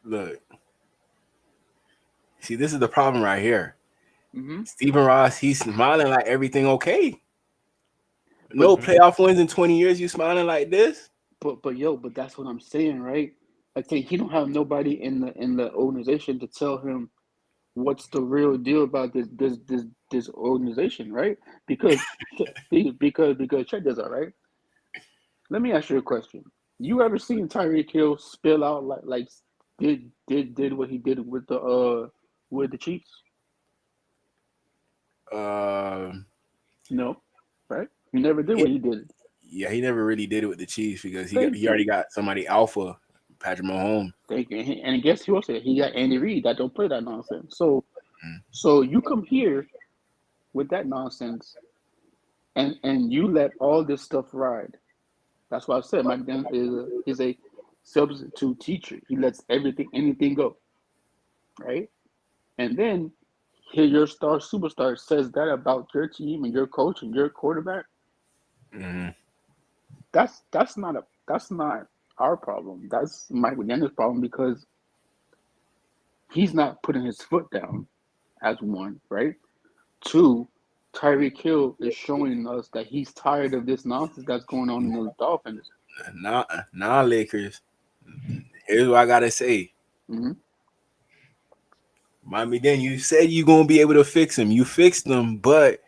Look, see, this is the problem right here. hmm Stephen Ross, he's smiling like everything okay. but No playoff wins in 20 years. You smiling like this? but that's what I'm saying, right? I think he don't have nobody in the organization to tell him what's the real deal about this organization, right? Because because check this out, right? Let me ask you a question. You ever seen Tyreek Hill spill out like did what he did with the Chiefs? Uh, No, right? You never did yeah, what he did. yeah, he never really did it with the Chiefs because Thank he already you. got somebody alpha, Patrick Mahomes. Thank you. And guess who else? He got Andy Reid that don't play that nonsense. Mm. So you come here with that nonsense and you let all this stuff ride. That's why I said Mike Dan is a substitute teacher. He lets anything go, right? And then here your star superstar says that about your team and your coach and your quarterback. Mhm. That's not our problem. That's Mike McDaniel's problem because he's not putting his foot down as one, right? Two, Tyreek Hill is showing us that he's tired of this nonsense that's going on in the Dolphins. Nah, Lakers. Here's what I gotta say. hmm Miami, then you said you gonna be able to fix him. You fixed him, but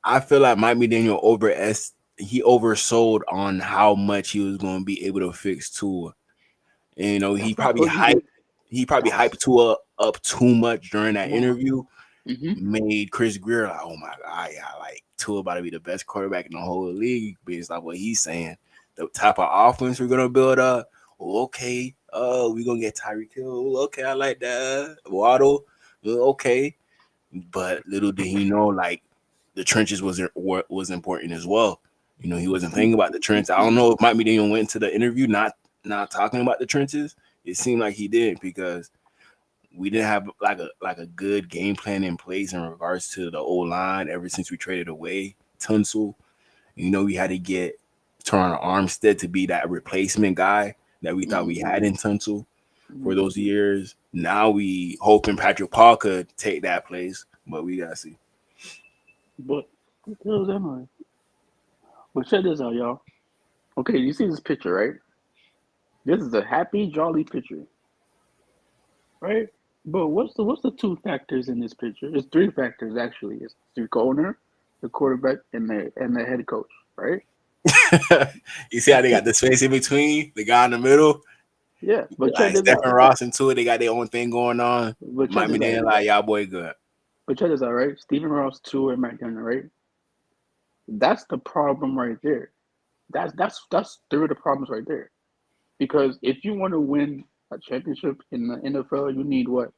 I feel like Miami Daniel he oversold on how much he was gonna be able to fix Tua. And, That's because you did. he probably That's hyped Tua up too much during that no. interview. hmm Made Chris Greer like, oh my god, yeah, like Tua about to be the best quarterback in the whole league based off what he's saying. The type of offense we're gonna build up. Okay, we're gonna get Tyreek Hill. Okay, I like that. Waddle, okay. But little did he know, like the trenches was important as well. He wasn't thinking about the trenches. I don't know if Mike McDaniel went into the interview not talking about the trenches. It seemed like he did because we didn't have like a good game plan in place in regards to the old line ever since we traded away Tunsil. We had to get Turner Armstead to be that replacement guy that we thought we had in Tunsil for those years. Now we hoping Patrick Paul could take that place, but we gotta see. But what the hell is that noise? But check this out, y'all. Okay, you see this picture, right? This is a happy, jolly picture, right? But what's the two factors in this picture? It's three factors actually. It's the owner, the quarterback, and the head coach, right? You see how they got the space in between, the guy in the middle, Yeah, but check like this Stephen out. Ross and Tua, they got their own thing going on. But check Might be this out. there like y'all boy good. But check this out, right? Stephen Ross, Tua, and Matt Gunner, right? That's the problem right there. That's three of the problems right there. Because if you want to win a championship in the NFL, you need what?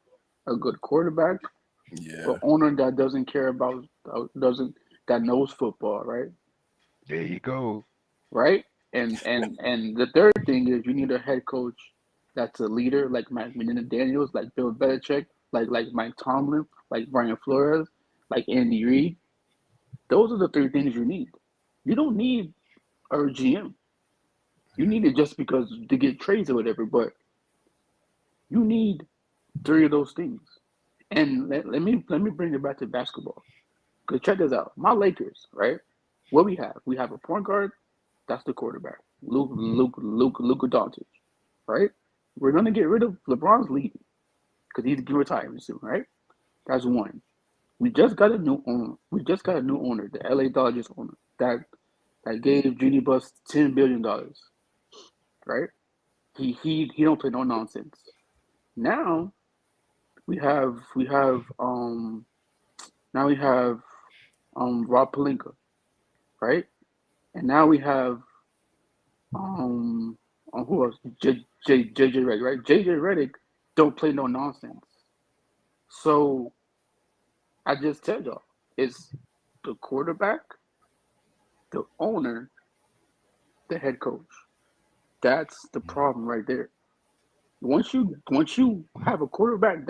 A good quarterback, an Yeah. owner that doesn't care about doesn't that knows football, right? There you go. Right? And the third thing is you need a head coach that's a leader like Mike Daniels, like Bill Belichick, like Mike Tomlin, like Brian Flores, like Andy Reid. Those are the three things you need. You don't need a GM. You need it just because to get trades or whatever, but you need three of those things. And let me bring it back to basketball. Cause check this out. My Lakers, right? What we have? We have a point guard, that's the quarterback. Luka Doncic, right? We're gonna get rid of LeBron's leaving because he's retiring soon, right? That's one. We just got a new owner. We just got a new owner, the LA Dodgers owner, that gave Judy Bus $10 billion, right? He don't play no nonsense. Now we have now we have Rob Pelinka, right? And now we have Who else? JJ Redick, right? JJ Redick don't play no nonsense. So I just tell y'all, it's the quarterback, the owner, the head coach. That's the problem right there. Once you have a quarterback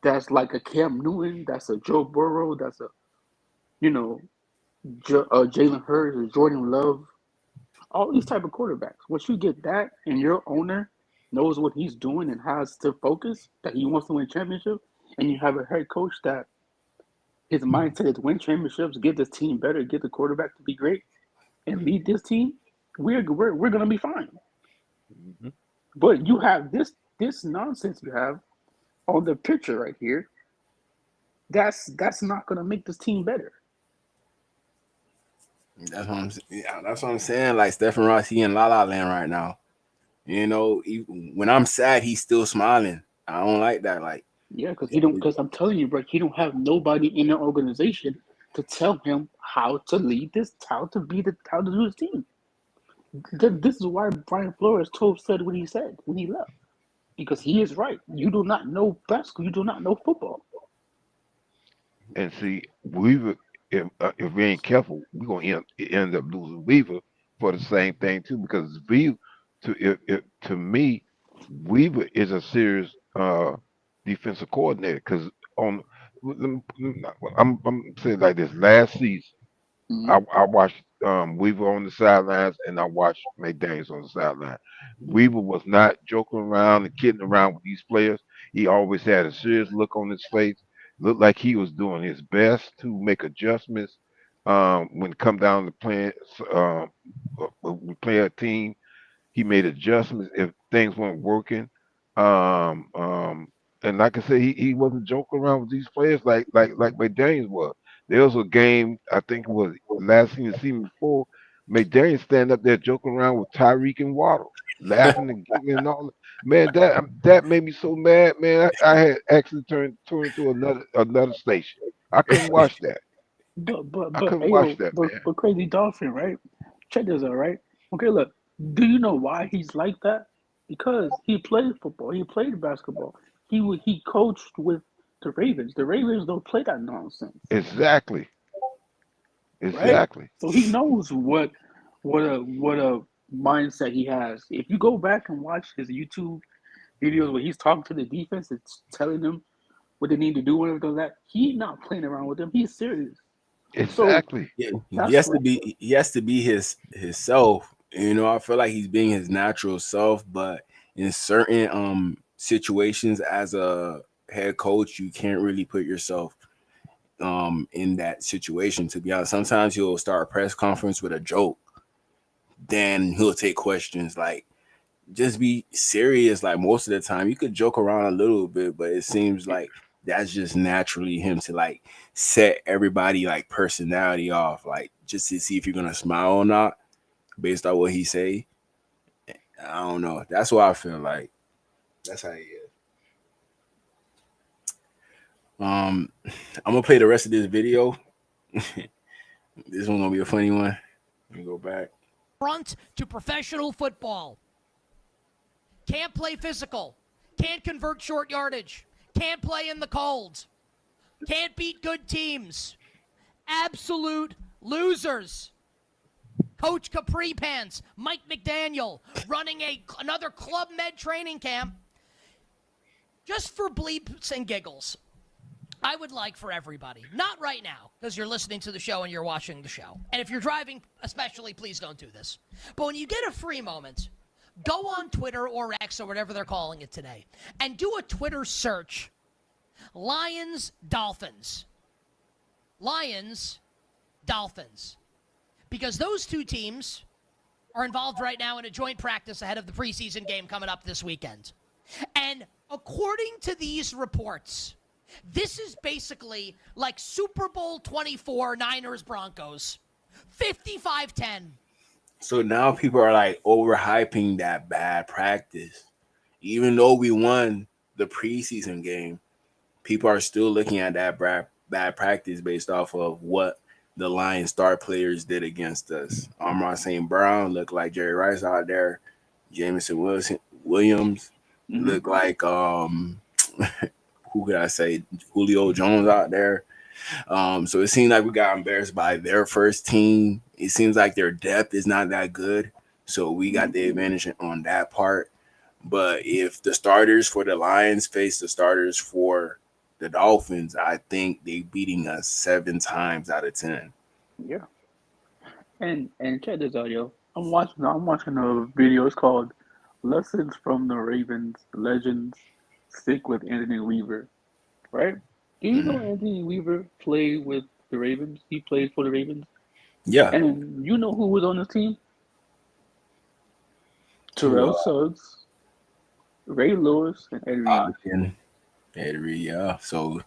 that's like a Cam Newton, that's a Joe Burrow, that's a you know Jalen Hurts or Jordan Love, all these type of quarterbacks. Once you get that, and your owner knows what he's doing and has to focus that he wants to win championship, and you have a head coach that his mindset is win championships, get this team better, get the quarterback to be great, and lead this team, we're gonna be fine. Mhm. But you have this nonsense you have on the picture right here. That's not gonna make this team better. That's what I'm saying. Like Stephen Ross, he in La La Land right now. You know, when I'm sad, he's still smiling. I don't like that. Like, Yeah, because he don't. Because I'm telling you, bro, he don't have nobody in the organization to tell him how to lead this, how to do his team. This is why Brian Flores said what he said when he left, because he is right. You do not know basketball. You do not know football. And see, Weaver, if we ain't careful, we're gonna end up losing Weaver for the same thing too. Because to me, Weaver is a serious defensive coordinator. Because on, I'm saying like this: last season, Mhm. I watched Weaver on the sidelines, and I watched McDaniels on the sideline. Weaver was not joking around and kidding around with these players. He always had a serious look on his face. Looked like he was doing his best to make adjustments when it come down to playing. When we play a team, he made adjustments if things weren't working. Um, um, and like I said, he wasn't joking around with these players like McDaniels was. There was a game I think it was last season, the season before. McDaniels stand up there joking around with Tyreek and Waddle, laughing and giggling and all. Man, that made me so mad, man. I had actually turned to another station. I couldn't watch that. I couldn't watch Ayo, that, man. but crazy Dolphin, right? Check this out, right? Okay, look. Do you know why he's like that? Because he played football. He played basketball. He coached with the Ravens. The Ravens don't play that nonsense, Exactly, right? exactly. So he knows what a mindset he has. If you go back and watch his YouTube videos where he's talking to the defense, it's telling them what they need to do and everything like that. He's not playing around with them. He's serious. So Exactly. yeah, that's what. he has to be his self. You know, I feel like he's being his natural self, but in certain situations as a head coach, you can't really put yourself in that situation. To be honest, sometimes he'll start a press conference with a joke, then he'll take questions. Like, just be serious. Like, most of the time you could joke around a little bit, but it seems like that's just naturally him to like set everybody like personality off, like just to see if you're gonna smile or not based on what he say. I don't know, that's what I feel like. That's how he is. um I'm gonna play the rest of this video. This one's gonna be a funny one. Let me go back. Front to professional football. Can't play physical. Can't convert short yardage. Can't play in the cold. Can't beat good teams. Absolute losers. Coach Capri Pants, Mike McDaniel, running another Club Med training camp. Just for bleeps and giggles, I would like for everybody, not right now, because you're listening to the show and you're watching the show. And if you're driving, especially, please don't do this. But when you get a free moment, go on Twitter or X or whatever they're calling it today, and do a Twitter search. Lions, Dolphins. Lions, Dolphins. Because those two teams are involved right now in a joint practice ahead of the preseason game coming up this weekend. And according to these reports, this is basically like Super Bowl 24 Niners Broncos, 55-10. So now people are like overhyping that bad practice. Even though we won the preseason game, people are still looking at that bad practice based off of what the Lions star players did against us. Amon St. Brown looked like Jerry Rice out there. Williams Mm-hmm. looked like who could I say? Julio Jones out there. So it seems like we got embarrassed by their first team. It seems like their depth is not that good. So we got the advantage on that part. But if the starters for the Lions face the starters for the Dolphins, I think they beating us 7 times out of 10. Yeah. And check this out, yo. I'm watching a video. It's called "Lessons from the Ravens Legends Stick with Anthony Weaver." Right? Do you know Mhm. Anthony Weaver played with the Ravens? He played for the Ravens, Yeah. and you know who was on his team? Who Terrell Suggs, Ray Lewis, and Ed Reed. Ogden, Edry, yeah. So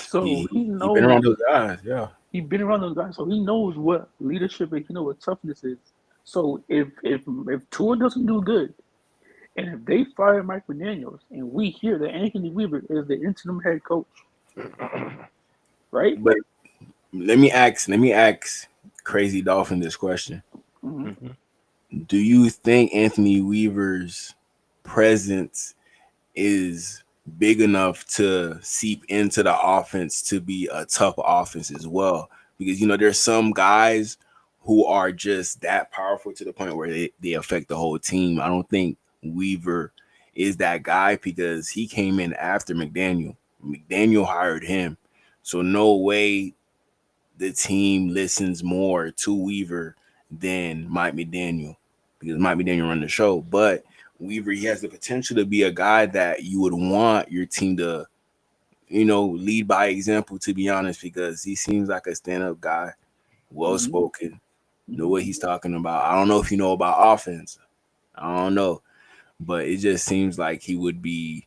So he he been around knows. those guys, yeah. He's been around those guys, so he knows what leadership is. He knows what toughness is. So if Tua doesn't do good, and if they fire Mike McDaniels, and we hear that Anthony Weaver is the interim head coach, right? But let me ask Crazy Dolphin this question. Mm-hmm. Do you think Anthony Weaver's presence is big enough to seep into the offense to be a tough offense as well? Because there's some guys who are just that powerful to the point where they affect the whole team. I don't think Weaver is that guy because he came in after McDaniel. McDaniel hired him. So no way the team listens more to Weaver than Mike McDaniel because Mike McDaniel run the show. But Weaver, he has the potential to be a guy that you would want your team to, lead by example, to be honest, because he seems like a stand-up guy, Mm-hmm. well-spoken, know what he's talking about. I don't know if you know about offense. I don't know. But it just seems like he would be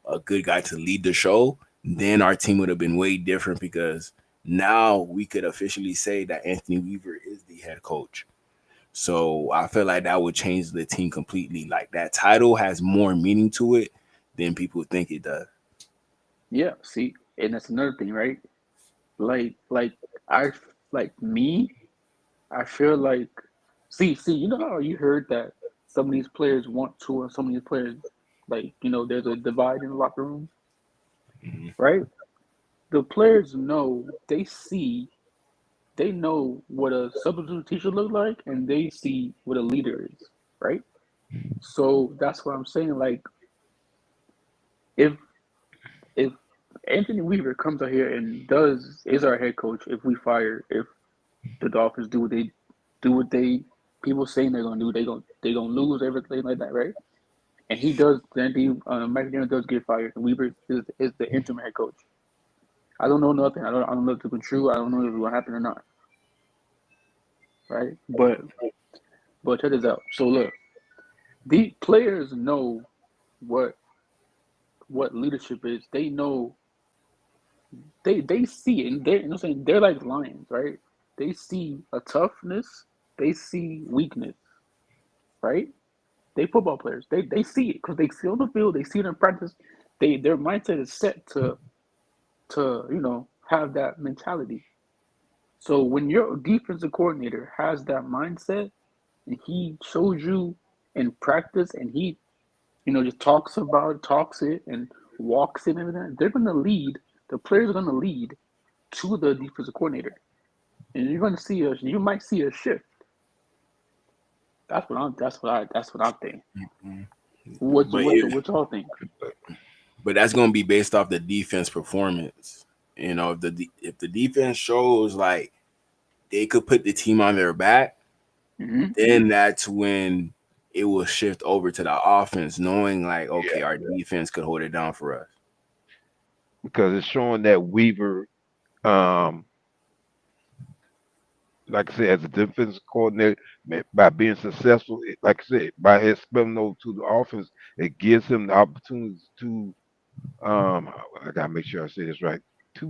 a good guy to lead the show. Then our team would have been way different because now we could officially say that Anthony Weaver is the head coach. So I feel like that would change the team completely. Like that title has more meaning to it than people think it does. Yeah. See, and that's another thing, right? Like I like me. I feel like see. You know how you heard that some of these players want to, and some of these players there's a divide in the locker room, Mhm. right? The players know they know what a substitute teacher look like, and they see what a leader is, right? So that's what I'm saying. Like, if if Anthony Weaver comes out here and is our head coach, if the Dolphins do what they people saying they're gonna do, they gonna lose everything like that, right? And he does, then Mike McDaniel does get fired, and Weaver is the interim head coach. I don't know nothing. I don't know if it's true. I don't know if it's gonna happen or not, right? But check this out. So look, the players know what leadership is. They know they see it, and they're saying they're like lions, right? They see a toughness, they see weakness, right? They football players, they see it because they see it on the field, they see it in practice. Their mindset is set to have that mentality. So when your defensive coordinator has that mindset and he shows you in practice and he just talks it and walks it and everything, they're gonna lead. The players are gonna lead to the defensive coordinator, and you might see a shift. That's what I'm thinking. Mhm. What But what if, what y'all think? but that's gonna be based off the defense performance. If the defense shows like they could put the team on their back, Hmm. then that's when it will shift over to the offense, knowing like, okay, Yeah, our defense could hold it down for us. because it's showing that Weaver, um, like I said, as a defensive coordinator, by being successful, like I said, by his spilling over to the offense, it gives him the opportunity to, I gotta make sure I say this right, to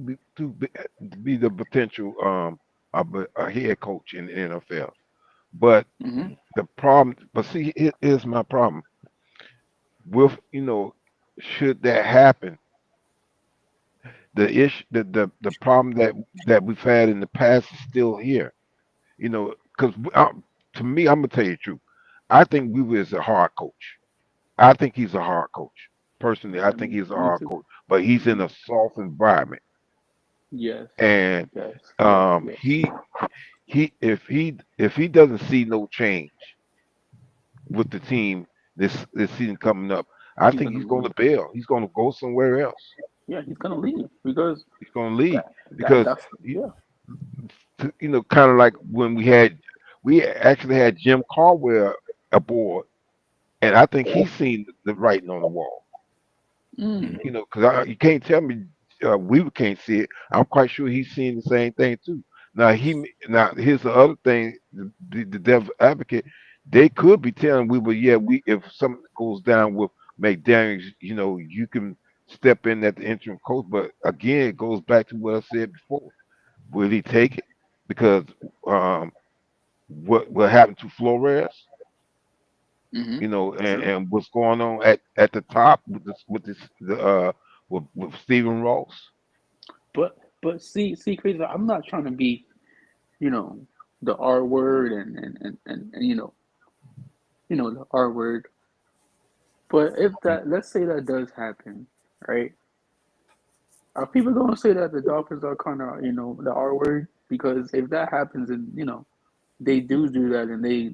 be the potential of a head coach in the NFL. But Hmm. the problem, but see, it is my problem with should that happen, the issue, the problem that we've had in the past is still here. You know, because to me, I'm gonna tell you the truth. I think Weaver is a hard coach. I think he's a hard coach. Personally, I think he's a Me hard too. coach, but he's in a soft environment, Yes, and yes, yes, yes. if he doesn't see no change with the team this season coming up, I He's think gonna he's going leave. to bail. He's going to go somewhere else. Yeah, he's gonna leave because He's going to leave because that's yeah. kind of like when we actually had Jim Caldwell aboard, and I think he's seen the writing on the wall. Mm. Because you can't tell me Weaver can't see it. I'm quite sure he's seeing the same thing too. Now here's the other thing: the devil advocate, they could be telling Weaver, yeah, we if something goes down with McDaniels, you can step in at the interim coach. But again, it goes back to what I said before. Will he take it? Because um, what happened to Flores? Mm-hmm. And what's going on at the top with Stephen Ross. But see, crazy. I'm not trying to be, you know, the R word and the R word. But if that, let's say that does happen, right? Are people going to say that the Dolphins are kind of, the R word? Because if that happens and, they do that and they,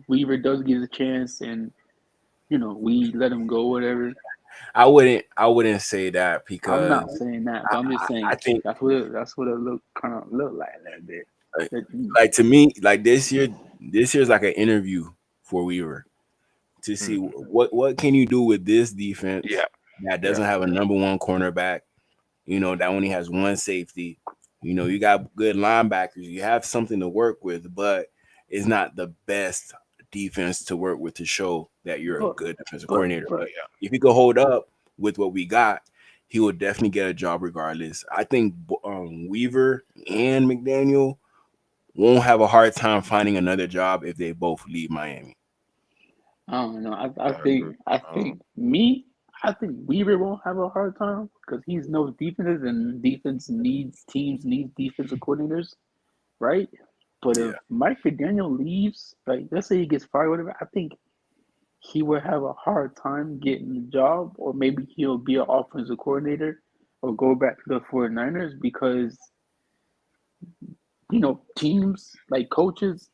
Weaver does get a chance and, we let him go, whatever. I wouldn't say that I'm because not saying that, but I'm just saying I think that's what it kind of look like a little bit. like, That- like to me, like this year's like an interview for Weaver to see Mhm. what can you do with this defense Yeah, that yeah. doesn't have a number one cornerback, that only has one safety. You got good linebackers. You have something to work with, but it's not the best defense to work with to show that you're a But good defensive but coordinator. But but if he could hold up with what we got, he would definitely get a job regardless. I think Weaver and McDaniel won't have a hard time finding another job if they both leave Miami. I don't know. I I agree. think I think me. I think Weaver won't have a hard time because he's knows defenses and defense needs teams need defensive coordinators, right? But if Yeah. Mike McDaniel leaves, like let's say he gets fired, whatever, I think he would have a hard time getting the job, or maybe he'll be an offensive coordinator or go back to the 49ers because teams like coaches,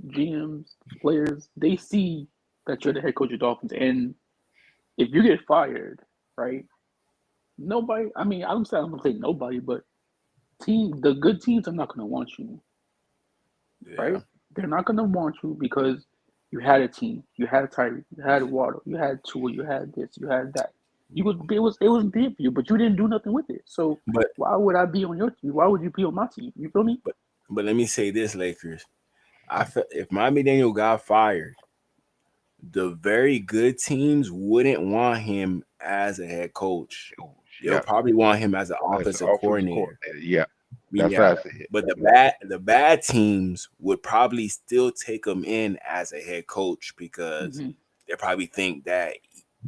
GMs, players, they see that you're the head coach of Dolphins, and if you get fired, right? Nobody. I mean, I'm gonna say nobody, but the good teams are not gonna want you, Yeah. right? They're not gonna want you because you had a team, you had Tyree, you had Waddle, you had Tua, you had this, you had that. It was big for you, but you didn't do nothing with it. So But why would I be on your team? Why would you be on my team? You feel me? but but let me say this, Lakers. I feel if Miami Daniel got fired, the very good teams wouldn't want him as a head coach. They'll Yeah, probably want him as an as the offensive offensive coordinator. coordinator. Yeah, that's Yeah, how I see it. but the bad teams would probably still take him in as a head coach because Mm-hmm. they probably think that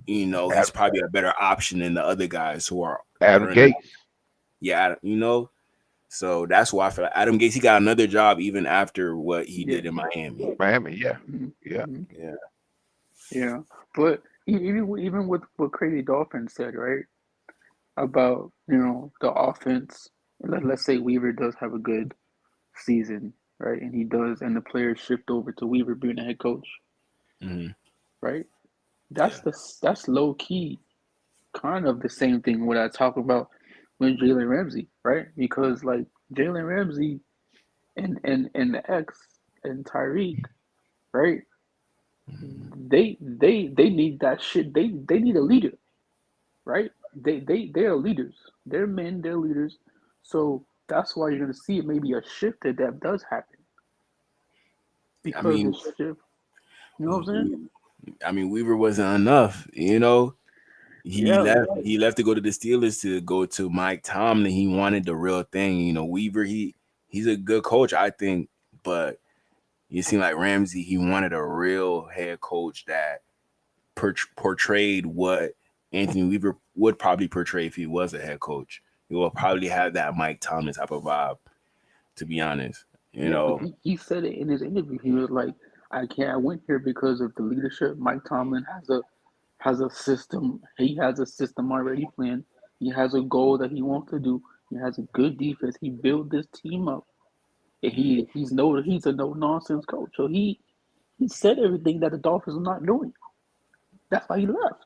he's Adam, probably a better option than the other guys who are Adam currently. Gates. Yeah, so that's why I feel like Adam Gates he got another job even after what he Yeah. did in Miami. Miami. Yeah, Mm-hmm. yeah. Mm-hmm. Yeah, Yeah. But even with what Crazy Dolphin said, right? About the offense. Let's say Weaver does have a good season, right? And he does, and the players shift over to Weaver being the head coach, hmm right? yeah, That's low key, kind of the same thing what I talk about with Jalen Ramsey, right? Because like Jalen Ramsey and the X and Tyreek, right? They need that shit. They need a leader, right? They are leaders. They're men. They're leaders. So that's why you're gonna see maybe a shift that does happen I because the mean, shift. You know what I'm saying? Weaver wasn't enough. He Yeah. left to go to the Steelers to go to Mike Tomlin. He wanted the real thing. Weaver he's a good coach, I think, but it seemed like Ramsey he wanted a real head coach that portrayed what Anthony Weaver would probably portray if he was a head coach. he will probably have that Mike Tomlin type of vibe. To be honest, you Yeah, but know. he said it in his interview. He was like, I went here because of the leadership. Mike Tomlin has a system. He has a system already planned. He has a goal that he wants to do. He has a good defense. He built this team up. And he's a no nonsense coach. So he said everything that the Dolphins are not doing. That's why he left.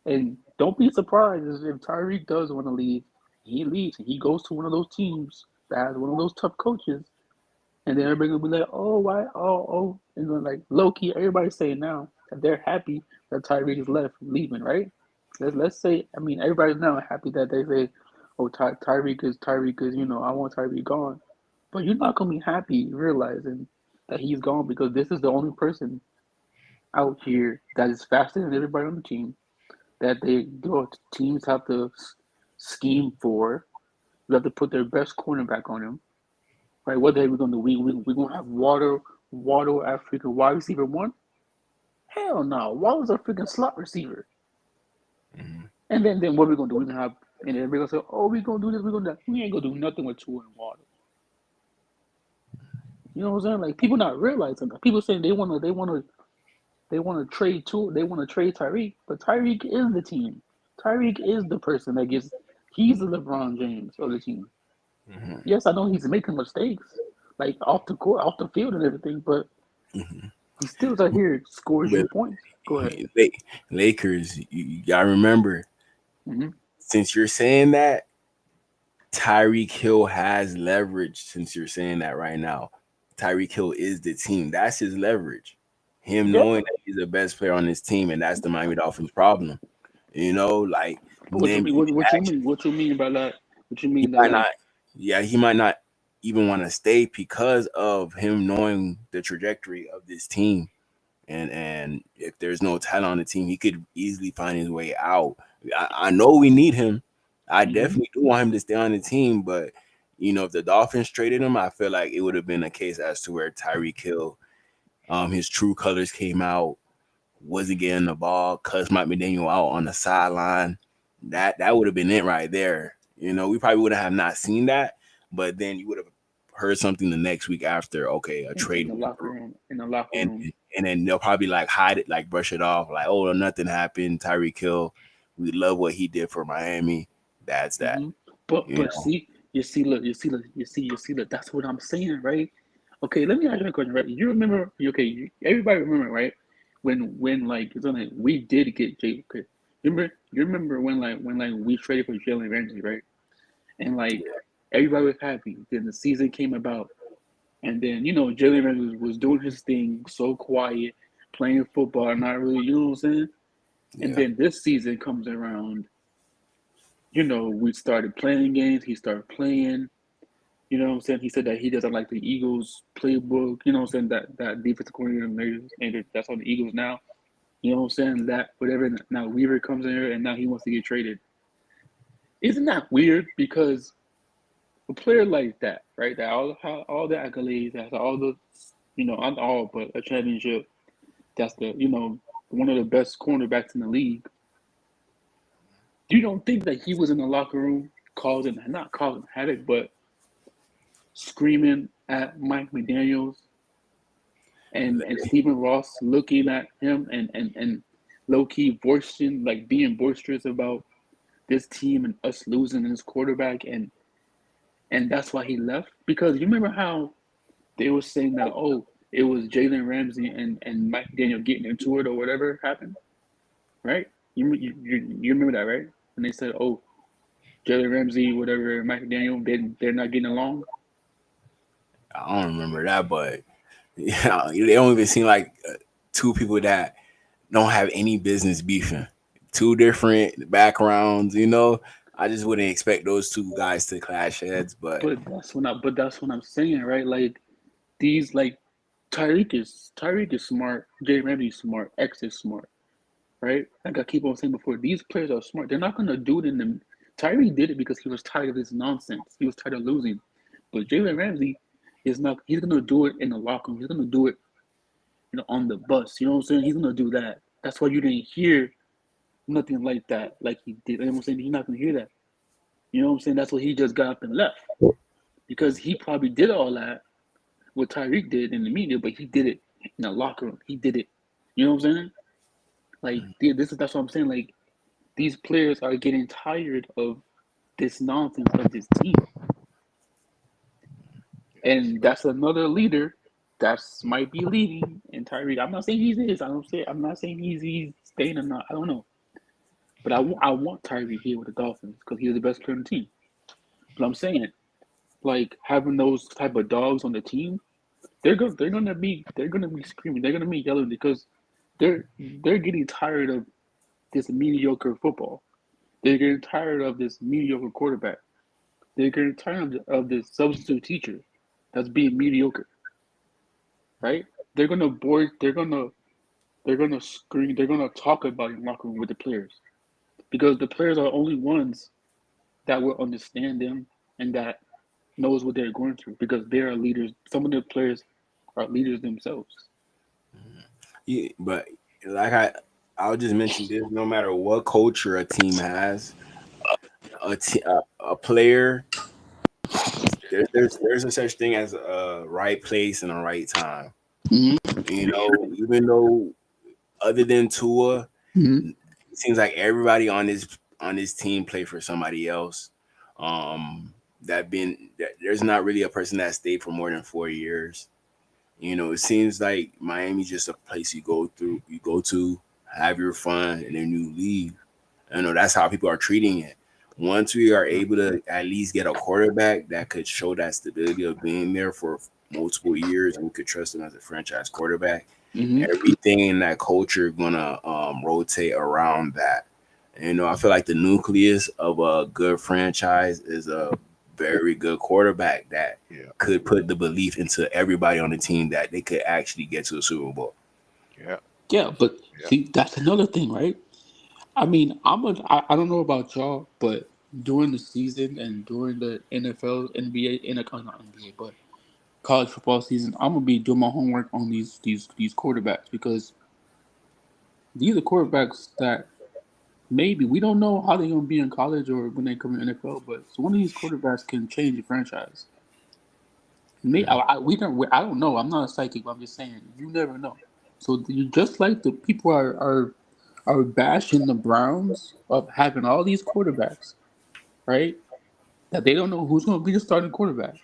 And don't be surprised if Tyreek does want to leave. He leaves and he goes to one of those teams that has one of those tough coaches. And then everybody gonna be like, oh, why? Oh. And then like low key, everybody's saying now that they're happy that Tyreek is leaving, right? Let's say, I mean, everybody's now happy that they say, oh, Tyreek is, I want Tyreek gone. But you're not gonna be happy realizing that he's gone because this is the only person out here that is faster than everybody on the team that teams have to scheme for. You have to put their best cornerback on him. Right? What the heck we gonna do? We gonna have Waddle at freaking wide receiver one? Hell no. Waddle's a freaking slot receiver. Mm-hmm. And then what we gonna do? We're gonna have and then everybody gonna say, oh, we gonna do this, we gonna do that. We ain't gonna do nothing with Tua and Waddle. You know what I'm saying? Like people not realizing that. People saying they wanna trade Tua, they wanna trade Tyreek, but Tyreek is the team. Tyreek is the person that he's the LeBron James of the team. Mm-hmm. Yes, I know he's making mistakes, like off the court, off the field, and everything, but he still out here scores you But points. Go ahead. Lakers, you gotta remember, Mm-hmm. since you're saying that, Tyreek Hill has leverage. Since you're saying that right now, Tyreek Hill is the team. That's his leverage. Him Yeah. knowing that he's the best player on his team, and that's the Miami Dolphins' problem. You know, like What you then mean? What you mean? What you mean by that? What you he mean that might like? not. Yeah, he might not even want to stay because of him knowing the trajectory of this team. And if there's no talent on the team, he could easily find his way out. I know we need him. I Mm-hmm. definitely do want him to stay on the team, but if the Dolphins traded him, I feel like it would have been a case as to where Tyreek Hill, his true colors came out, wasn't getting the ball, cussed Mike McDaniel out on the sideline. That would have been it right there. We probably would have not seen that, but then you would have heard something the next week after, okay, a trade in the locker room. and then they'll probably like hide it, like brush it off, like, oh, nothing happened. Tyreek Hill, we love what he did for Miami. That's that. Mm-hmm. But see, look, that's what I'm saying, right? Okay, let me ask you a question, right? You remember? Okay, everybody remember, right? When like it's only we did get Jay. Okay, you remember when we traded for Jalen Ramsey, right? And like everybody was happy. Then the season came about, and then Jalen Ramsey was doing his thing, so quiet, playing football, not really, you know what I'm saying? And then this season comes around. We started playing games. He started playing. You know what I'm saying? He said that he doesn't like the Eagles playbook. You know what I'm saying? That defensive coordinator, and that's on the Eagles now. You know what I'm saying? That whatever. Now Weaver comes in here, and now he wants to get traded. Isn't that weird? Because a player like that, right? That all the accolades, that's all the, not all, but a championship. That's the, one of the best cornerbacks in the league. You don't think that he was in the locker room not causing havoc, but screaming at Mike McDaniels and Stephen Ross looking at him and low key being boisterous about this team and us losing this quarterback and that's why he left? Because you remember how they were saying that, oh, it was Jalen Ramsey and Mike McDaniel getting into it or whatever happened, right? You remember that, right? And they said, oh, Jalen Ramsey, whatever, Mike McDaniel, they're not getting along. I don't remember that, but they don't even seem like two people that don't have any business beefing. Two different backgrounds, I just wouldn't expect those two guys to clash heads, but that's what I'm saying, right? Like these, like Tyreek is smart, Jay Ramsey's smart, X is smart, right? Like I keep on saying before, these players are smart. They're not gonna do it in the. Tyreek did it because he was tired of this nonsense. He was tired of losing, but Jalen Ramsey is not. He's gonna do it in the locker room. He's gonna do it, on the bus. You know what I'm saying? He's gonna do that. That's why you didn't hear nothing like that, like he did. You know what I'm saying? He's not gonna hear that. You know what I'm saying? That's what he just got up and left because he probably did all that what Tyreek did in the media, but he did it in the locker room. He did it. You know what I'm saying? Like that's what I'm saying. Like these players are getting tired of this nonsense of this team, and that's another leader that might be leaving. And Tyreek, I'm not saying he is. I'm not saying he's staying or not. I don't know. But I want Tyreek here with the Dolphins because he's the best player on the team. But I'm saying, like having those type of dogs on the team, they're gonna be screaming, they're gonna be yelling because they're getting tired of this mediocre football. They're getting tired of this mediocre quarterback. They're getting tired of this substitute teacher that's being mediocre. Right? They're gonna board. They're gonna scream. They're gonna talk about it in the locker room with the players because the players are the only ones that will understand them and that knows what they're going through because they are leaders. Some of the players are leaders themselves. Yeah, but like I'll just mention this: no matter what culture a team has, a player there's a such thing as a right place and a right time. You know, even though other than Tua, it seems like everybody on this team play for somebody else. There's not really a person that stayed for more than 4 years. You know, it seems like Miami's just a place you go to, have your fun, and then you leave. I know that's how people are treating it. Once we are able to at least get a quarterback that could show that stability of being there for multiple years, and we could trust him as a franchise quarterback, everything in that culture gonna rotate around that. And, you know, I feel like the nucleus of a good franchise is a very good quarterback that could put the belief into everybody on the team that they could actually get to the Super Bowl. Yeah, but see, that's another thing, right? I mean, I don't know about y'all, but during the season and during the NFL, NBA, not NBA, but college football season, I'm gonna be doing my homework on these quarterbacks because these are quarterbacks that maybe we don't know how they're gonna be in college or when they come in the NFL, but so one of these quarterbacks can change the franchise. I don't know. I'm not a psychic, but I'm just saying you never know. So you just like the people are bashing the Browns of having all these quarterbacks, right? That they don't know who's going to be the starting quarterback,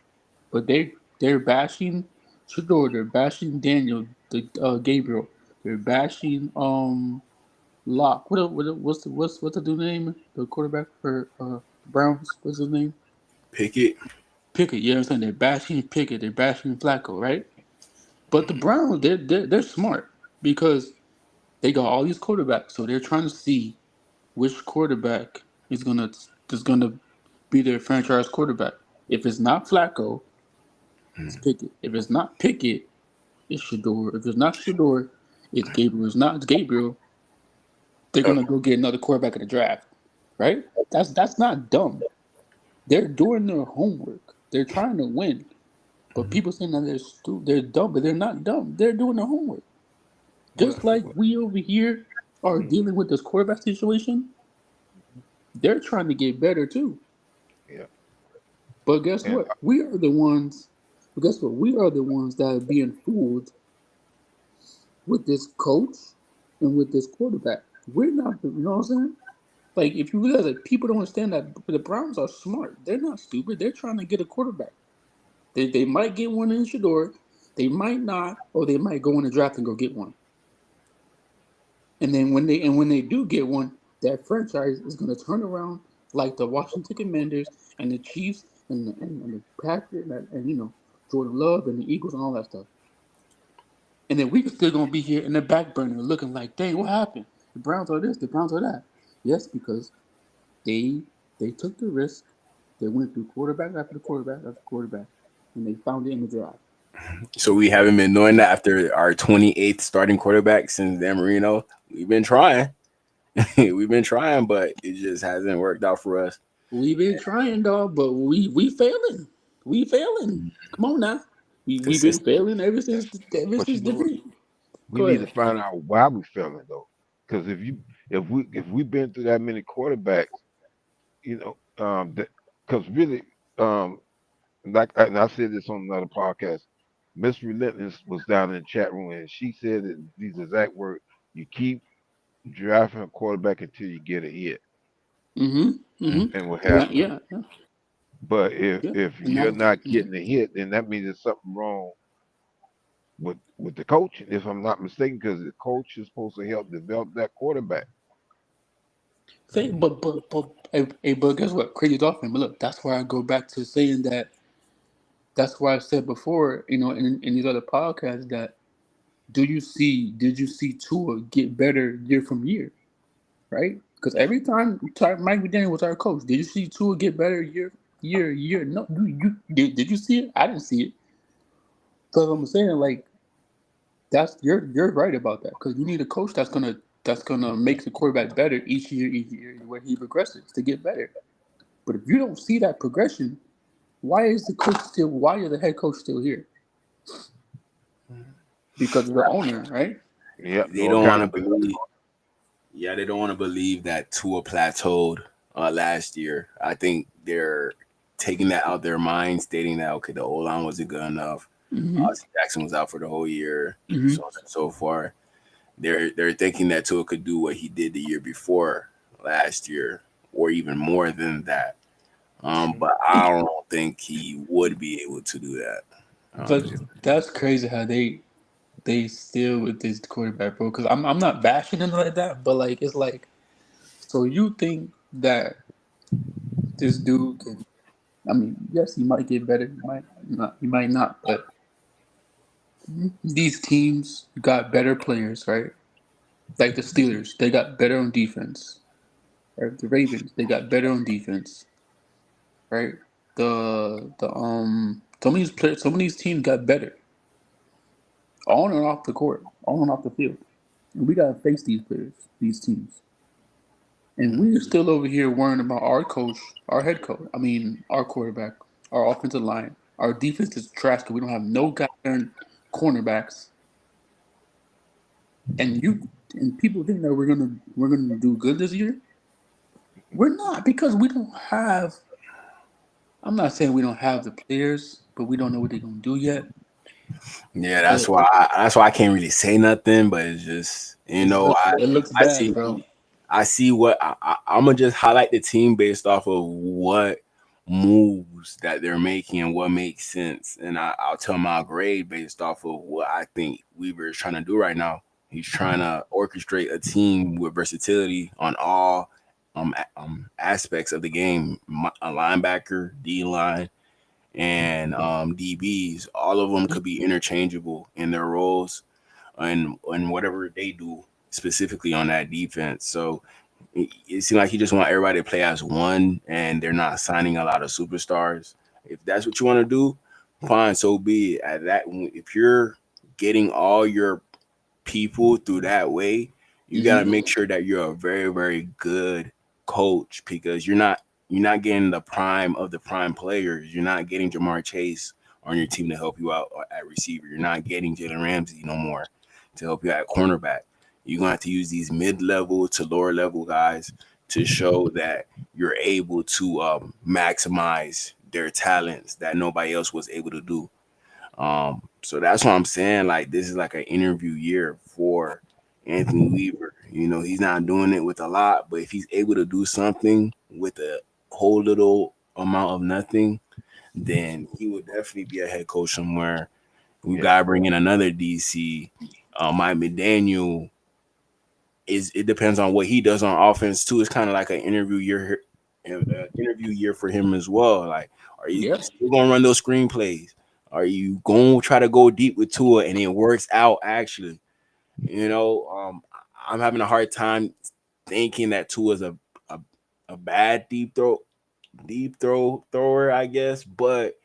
but they're bashing Shador, they're bashing Daniel, Gabriel, they're bashing Locke. What's the dude name? The quarterback for the Browns. What's his name? Pickett. Pickett. You know what I'm saying? They're bashing Pickett. They're bashing Flacco, right? But the Browns, they're smart because they got all these quarterbacks, so they're trying to see which quarterback is gonna be their franchise quarterback. If it's not Flacco, it's Pickett. If it's not Pickett, it's Shador. If it's not Shador, it's Gabriel. If it's not Gabriel, they're gonna go get another quarterback in the draft, right? That's not dumb. They're doing their homework. They're trying to win. But people saying that they're dumb, but they're not dumb. They're doing their homework. Just like we over here are dealing with this quarterback situation, they're trying to get better too. Yeah. But guess what? We are the ones. But guess what? We are the ones that are being fooled with this coach and with this quarterback. We're not. You know what I'm saying? Like if you realize that people don't understand that the Browns are smart. They're not stupid. They're trying to get a quarterback. They might get one in Shador. They might not, or they might go in the draft and go get one. And then when they do get one, that franchise is going to turn around like the Washington Commanders and the Chiefs and the Packers and you know Jordan Love and the Eagles and all that stuff. And then we still going to be here in the back burner looking like, dang, what happened? The Browns are this, the Browns are that. Yes, because they took the risk. They went through quarterback after quarterback after quarterback, and they found it in the draft. So we haven't been doing that after our 28th starting quarterback since Dan Marino. We've been trying. We've been trying, but it just hasn't worked out for us. We've been trying, dog, but we failing. We failing. Come on now. We've been failing ever since defeat. We need to find out why we failing though. Because if we've been through that many quarterbacks, you know, because really, and I said this on another podcast. Miss Relentless was down in the chat room and she said that these exact words: "You keep drafting a quarterback until you get a hit, and what Yeah, happens. yeah, yeah, But yeah. if And you're that, not mhm. getting a hit, then that means there's something wrong with the coaching, if I'm not mistaken, because the coach is supposed to help develop that quarterback. But guess what? Crazy Dolphin. But look, that's why I go back to saying that. That's why I said before, in these other podcasts that did you see Tua get better year from year, right? Because every time Mike McDaniel was our coach, did you see Tua get better year? No, did you see it? I didn't see it. So I'm saying like that's you're right about that because you need a coach that's gonna make the quarterback better each year where he progresses to get better. But if you don't see that progression, why is the head coach still here? Because of the owner, right? Yep, They no don't want to accountability. believe. Yeah, they don't want to believe that Tua plateaued last year. I think they're taking that out their mind, stating that okay, the O line wasn't good enough. Mm-hmm. Jackson was out for the whole year, Mm-hmm. so on and so far. They're thinking that Tua could do what he did the year before last year, or even more than that. But I don't think he would be able to do that. But that's crazy how they still with this quarterback, bro. Because I'm not bashing him like that, but like it's like, so you think that this dude can? I mean, yes, he might get better. He might not. But these teams got better players, right? Like the Steelers, they got better on defense. Right? The Ravens, they got better on defense, right? Some of these teams got better on and off the court, on and off the field. And we gotta face these players, these teams. And we're still over here worrying about our coach, our head coach. I mean, our quarterback, our offensive line. Our defense is trash because we don't have no goddamn cornerbacks. And people think that we're gonna do good this year. We're not because we don't have. I'm not saying we don't have the players, but we don't know what they're gonna do yet. Yeah, But that's why I can't really say nothing. But it's just it looks I bad, see bro. I see what I'm gonna just highlight the team based off of what moves that they're making and what makes sense, and I'll tell my grade based off of what I think Weaver is trying to do right now. He's trying to orchestrate a team with versatility on all aspects of the game: a linebacker, D line, and DBs. All of them could be interchangeable in their roles and whatever they do specifically on that defense. So it seems like he just want everybody to play as one, and they're not signing a lot of superstars. If that's what you want to do, fine, so be it. At that, if you're getting all your people through that way, you got to Mm-hmm. make sure that you're a very, very good coach because you're not getting the prime of the prime players. You're not getting Jamar Chase on your team to help you out at receiver. You're not getting Jalen Ramsey no more to help you at cornerback. You're gonna have to use these mid-level to lower level guys to show that you're able to maximize their talents that nobody else was able to do. So that's what I'm saying. Like this is like an interview year for Anthony Weaver. He's not doing it with a lot, but if he's able to do something with a whole little amount of nothing, then he would definitely be a head coach somewhere. We Yeah. gotta bring in another DC. Mike McDaniel it depends on what he does on offense too. It's kind of like an interview year for him as well. Like, are you Yep. still gonna run those screenplays? Are you going to try to go deep with Tua and it works out actually? You know, um, I'm having a hard time thinking that Tua is a, a bad deep throw thrower, I guess, but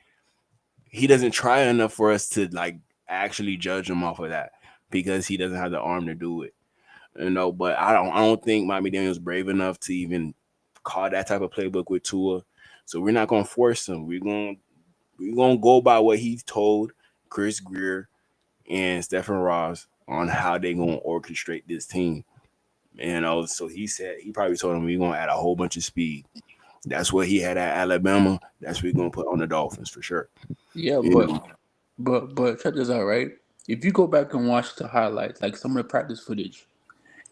he doesn't try enough for us to like actually judge him off of that because he doesn't have the arm to do it. But I don't think Miami Daniel's brave enough to even call that type of playbook with Tua. So we're not gonna force him. We're gonna go by what he told Chris Greer and Stephen Ross on how they gonna orchestrate this team. So he said he probably told him we're gonna add a whole bunch of speed. That's what he had at Alabama. That's what he's gonna put on the Dolphins for sure. Yeah, You know, but check this out, right? If you go back and watch the highlights, like some of the practice footage,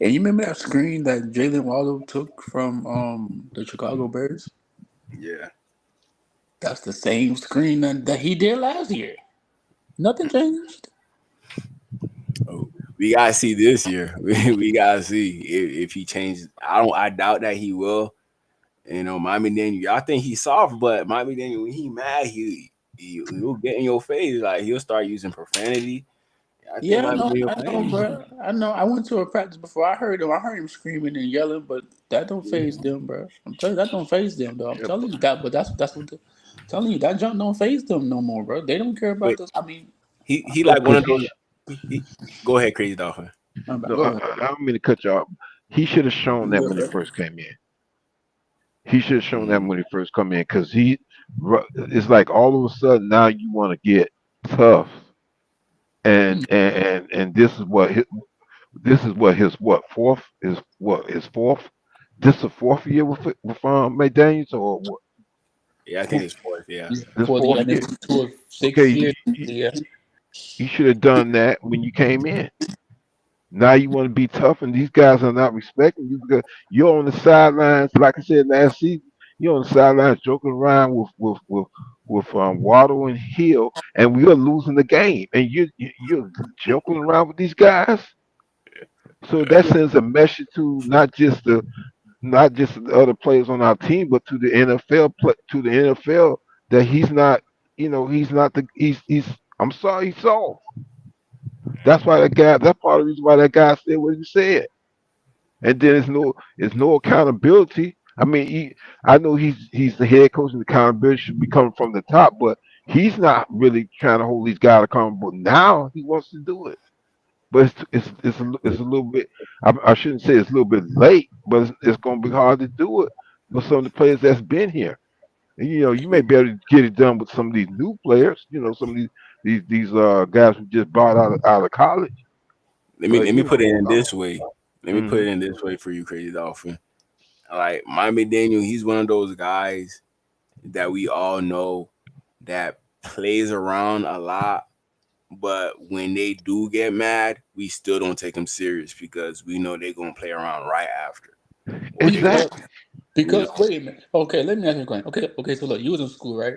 and you remember that screen that Jalen Waddle took from the Chicago Bears, yeah. that's the same screen that he did last year. Nothing changed. Oh, we gotta see this year. We gotta see if he changes. I doubt that he will. You know, Miami Daniel. Y'all think he's soft, but Miami Daniel, when he mad, he'll get in your face. Like he'll start using profanity. I think Yeah, Miami Daniel I know, playing. bro. I know. I went to a practice before. I heard him. I heard him screaming and yelling, but that don't phase them, bro. I'm telling you, that don't phase them, though. I'm Yeah, telling you that, but that's what. Telling you that junk don't phase them no more, bro. They don't care about But this. I mean, he no, like one because of those. Go ahead, Crazy Dolphin. I'm no, go ahead. I don't mean to cut you off. He should have shown that Yeah, when he bro. first came in. He should have shown that Mm. when he first come in, because it's like all of a sudden now you want to get tough, and this is what his his fourth. This is the fourth year with McDaniels or what? Yeah, I think it's fourth. Yeah. This For the fourth year. NFC tour, Okay, 6 years. Yeah, you should have done that when you came in. Now you want to be tough, and these guys are not respecting you because you're on the sidelines. Like I said last season, you're on the sidelines joking around with Waddle and Hill, and we are losing the game, and you're joking around with these guys. So that sends a message to not just the other players on our team, but to the to the NFL that he's not, he's not he's. I'm sorry, he's soft. That's why that guy. That's part of the reason why that guy said what he said. And then there's no accountability. I mean, I know he's the head coach, and the accountability should be coming from the top, but he's not really trying to hold these guys accountable. Now he wants to do it, but it's a little bit. I shouldn't say it's a little bit late, but it's going to be hard to do it with some of the players that's been here. And, you may be able to get it done with some of these new players. Some of these guys who just brought out of college. But Let me put it in this way. Let me put mhm. it in this way for you, Crazy Dolphin. Like Miami Daniel, he's one of those guys that we all know that plays around a lot, but when they do get mad, we still don't take them serious because we know they're gonna play around right after. Or they gonna, because Exactly. you because know, wait a minute. Okay, let me ask you a question. Okay. So look, you was in school, right?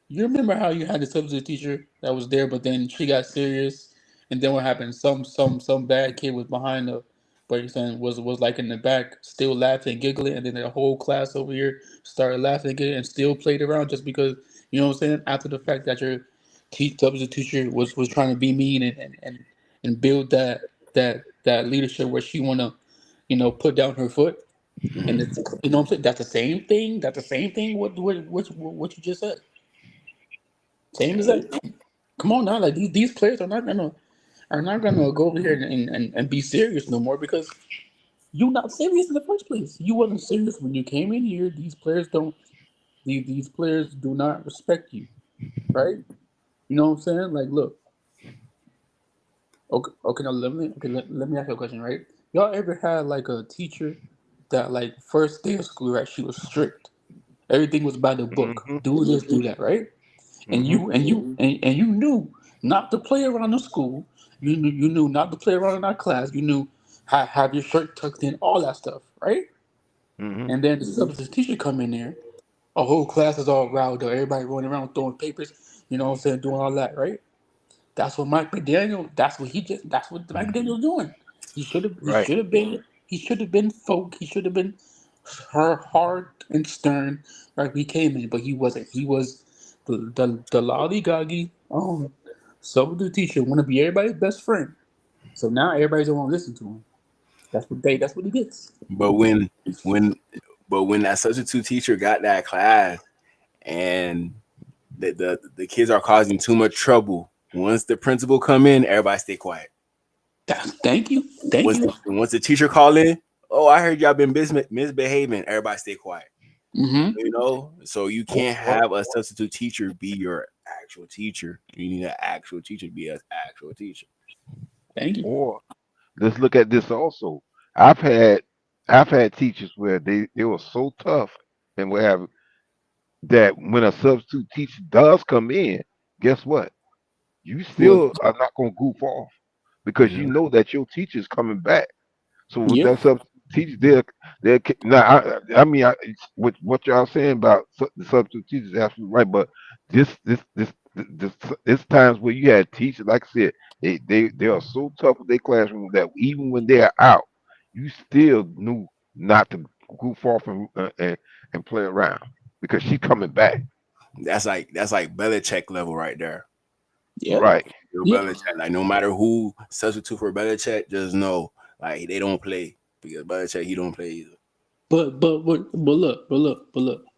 You remember how you had the substitute teacher that was there, but then she got serious, and then what happened? Some bad kid was behind the, but you're saying was like in the back, still laughing, and giggling, and then the whole class over here started laughing again and still played around just because you know what I'm saying. After the fact that your substitute teacher was trying to be mean and build that leadership where she wanna put down her foot. And it's what I'm saying. That's the same thing. That's the same thing. What you just said. Same as that. Come on now, like these players are not gonna go over here and be serious no more because you're not serious in the first place. You wasn't serious when you came in here. These players do not respect you, right? You know what I'm saying? Like, look, okay, now let me ask you a question, right? Y'all ever had like a teacher that like first day of school, right? She was strict. Everything was by the book. Mhm. Do this, do that, right? And Mhm. you knew not to play around the school. You knew not to play around in our class. You knew have your shirt tucked in, all that stuff, right? Mhm. And then the substitute teacher come in there. A whole class is all riled up. Everybody running around throwing papers. You know what I'm saying? Doing all that, right? That's what Mike McDaniel. That's what Mike McDaniel's doing. He should have. He Right. should have been. He should have been folk. He should have been hard and stern like we came in, but he wasn't. He was the lollygaggy. Some the teacher want to be everybody's best friend. So now everybody don't want to listen to him. That's what he gets. but when when that substitute teacher got that class and the kids are causing too much trouble, once the principal come in, everybody stay quiet. Thank you. Thank you. Once the teacher call in, oh, I heard y'all been misbehaving. Everybody stay quiet. Mm-hmm. So you can't have a substitute teacher be your actual teacher. You need an actual teacher to be an actual teacher. Thank you. Or let's look at this also. I've had I've had teachers where they were so tough and what have you, that when a substitute teacher does come in, guess what? You What? still are not going to goof off because you know that your teacher's coming back. So with Yep. that substitute teacher, now. With what y'all saying about the substitute teachers, is absolutely right. But this times where you had teachers, like I said, they are so tough with their classroom that even when they are out, you still knew not to goof off and play around because she coming back. That's like Belichick level right there. Yep. Right. Bill Yep. Belichick, like no matter who substitute for Belichick, just know like they don't play because Belichick he don't play either. But look.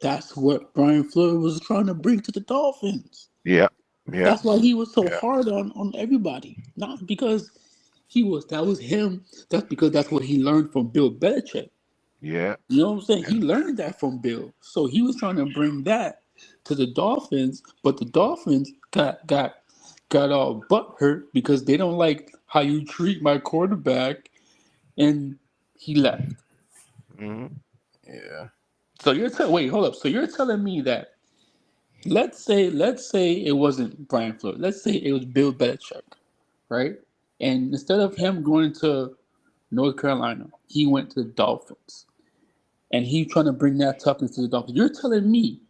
That's what Brian Fleur was trying to bring to the Dolphins. Yeah. Yeah. That's why he was so Yeah. hard on everybody. Not because that was him. That's because that's what he learned from Bill Belichick. Yeah. You know what I'm saying? He learned that from Bill. So he was trying to bring that to the Dolphins, but the Dolphins got all butt hurt because they don't like how you treat my quarterback, and he left. Hmm. Yeah. So hold up. So you're telling me that let's say it wasn't Brian Fleur. Let's say it was Bill Belichick, right? And instead of him going to North Carolina, he went to the Dolphins. And he's trying to bring that toughness to the Dolphins. You're telling me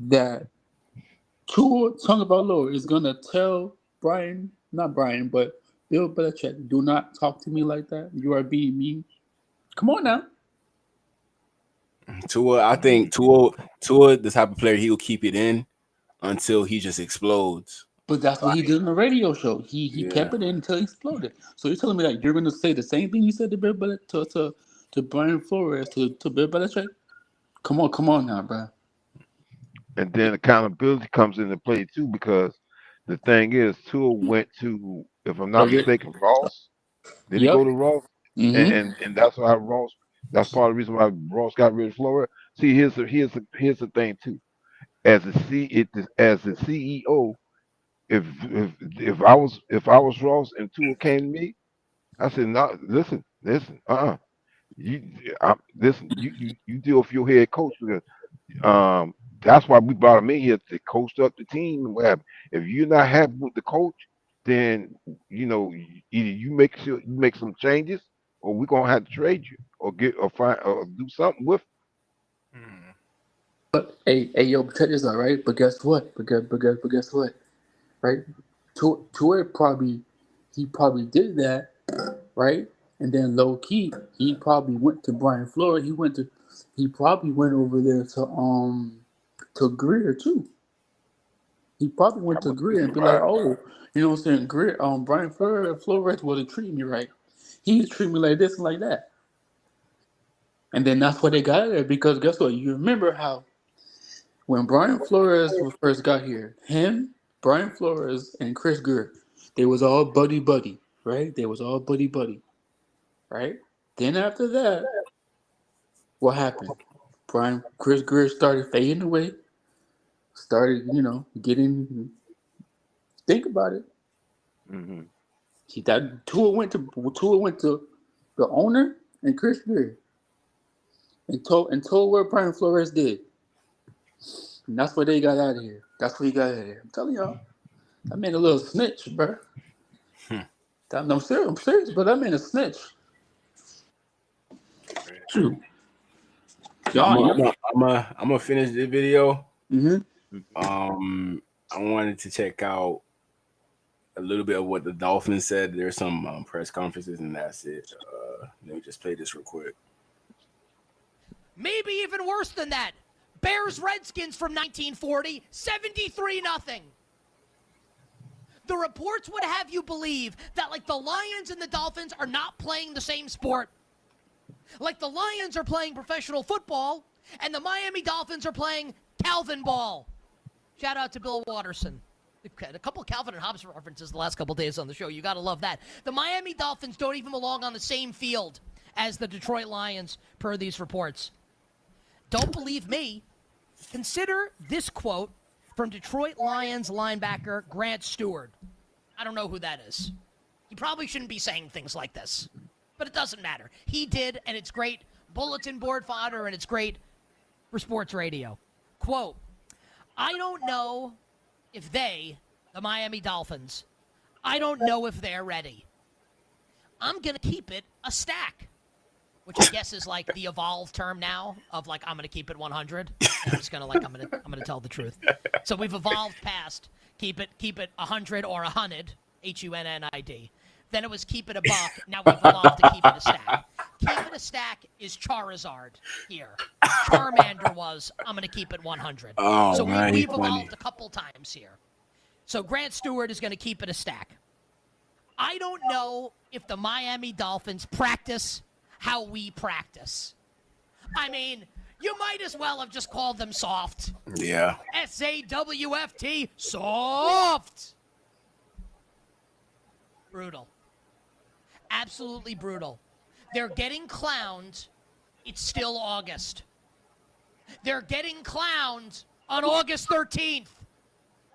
that Tua Tagovailoa is gonna tell not Brian, but Bill Belichick, do not talk to me like that. You are being mean. Come on now. I think Tua, the type of player he'll keep it in until he just explodes. But that's what he did on the radio show. He kept Yeah. it in until he exploded. So you're telling me that you're gonna say the same thing you said to Bill Belichick to Brian Flores to Bill Belichick? Come on now, bro. And then accountability comes into play too because the thing is, Tua went to, if I'm not mistaken, Ross. Did he Yep. go to Ross? Mm-hmm. And that's why Ross. That's part of the reason why Ross got rid of Florida. See, here's the thing too. As the CEO, if I was Ross and Tua came to me, I said, no, listen, you, listen, you deal with your head coach because that's why we brought him in here to coach up the team and whatever. If you're not happy with the coach, then either you make some changes, or we're gonna have to trade you, or find or do something with. But hey, yo, check this out, right? But guess what? But guess what? Right? Tua probably did that, right? And then low key, he probably went to Brian Flores. He probably went over there to Greer too. He probably went to Greer and be like, oh, you know what I'm saying? Greer, Brian Flores wasn't treating me right. He was treating me like this and like that. And then that's why they got there because guess what? You remember how when Brian Flores first got here, Brian Flores, and Chris Greer, they was all buddy, right? They was all buddy, right? Then after that, what happened? Chris Greer started fading away, started, getting, think about it. Mm-hmm. Tua went to the owner and Chris Greer and told what Brian Flores did. And that's why they got out of here. That's why he got out of here. I'm telling y'all. I made a little snitch, bro. I'm serious, but I made a snitch. True. I'm gonna finish this video. Mm-hmm. I wanted to check out a little bit of what the Dolphins said. There's some press conferences, and that's it. Let me just play this real quick. Maybe even worse than that. Bears Redskins from 1940, 73-0. The reports would have you believe that like the Lions and the Dolphins are not playing the same sport. Like the Lions are playing professional football and the Miami Dolphins are playing Calvin ball. Shout out to Bill Watterson. A couple of Calvin and Hobbes references the last couple of days on the show. You got to love that. The Miami Dolphins don't even belong on the same field as the Detroit Lions per these reports. Don't believe me? Consider this quote from Detroit Lions linebacker Grant Stewart. I don't know who that is. He probably shouldn't be saying things like this, but it doesn't matter. He did, and it's great bulletin board fodder, and it's great for sports radio. Quote, I don't know if they, the Miami Dolphins, I don't know if they're ready. I'm going to keep it a stack, which I guess is like the evolved term now of like, I'm going to keep it 100. I'm just going to like, I'm going to tell the truth. So we've evolved past keep it 100 or 100, HUNNID. Then it was keep it a buck. Now we've evolved to keep it a stack. Keep it a stack is Charizard here. Charmander was, I'm going to keep it 100. Oh, so man, we've funny. evolved a couple times here. So Grant Stewart is going to keep it a stack. I don't know if the Miami Dolphins practice how we practice. I mean, you might as well have just called them soft. Yeah. SAWFT, soft. Brutal. Absolutely brutal. They're getting clowned. It's still August. They're getting clowned on August 13th.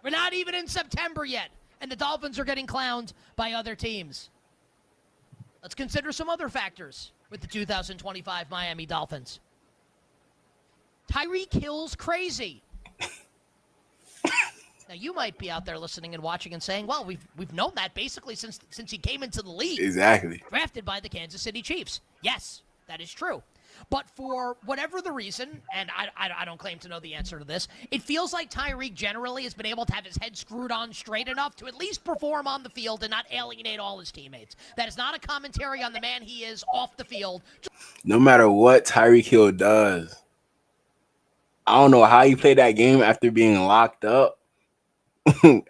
We're not even in September yet, and the Dolphins are getting clowned by other teams. Let's consider some other factors with the 2025 Miami Dolphins. Tyreek Hill's crazy. Now, you might be out there listening and watching and saying, well, we've known that basically since he came into the league. Exactly. Drafted by the Kansas City Chiefs. Yes, that is true. But for whatever the reason, and I don't claim to know the answer to this, it feels like Tyreek generally has been able to have his head screwed on straight enough to at least perform on the field and not alienate all his teammates. That is not a commentary on the man he is off the field. No matter what Tyreek Hill does, I don't know how he played that game after being locked up,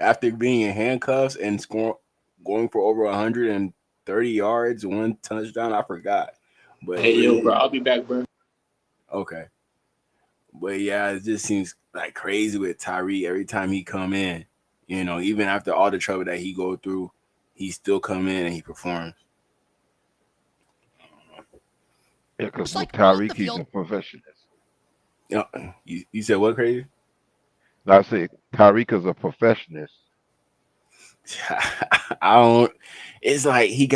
after being in handcuffs and going for over 130 yards, 1 touchdown. I forgot. But hey, yo, bro, I'll be back, bro. Okay. But yeah, it just seems like crazy with Tyreek every time he come in. You know, even after all the trouble that he go through, he still come in and he performs. Yeah, because Like, Tyreek, on the he's field- a perfectionist. Yeah, you said what, crazy? I say Tyreek is a perfectionist. I don't. It's like he's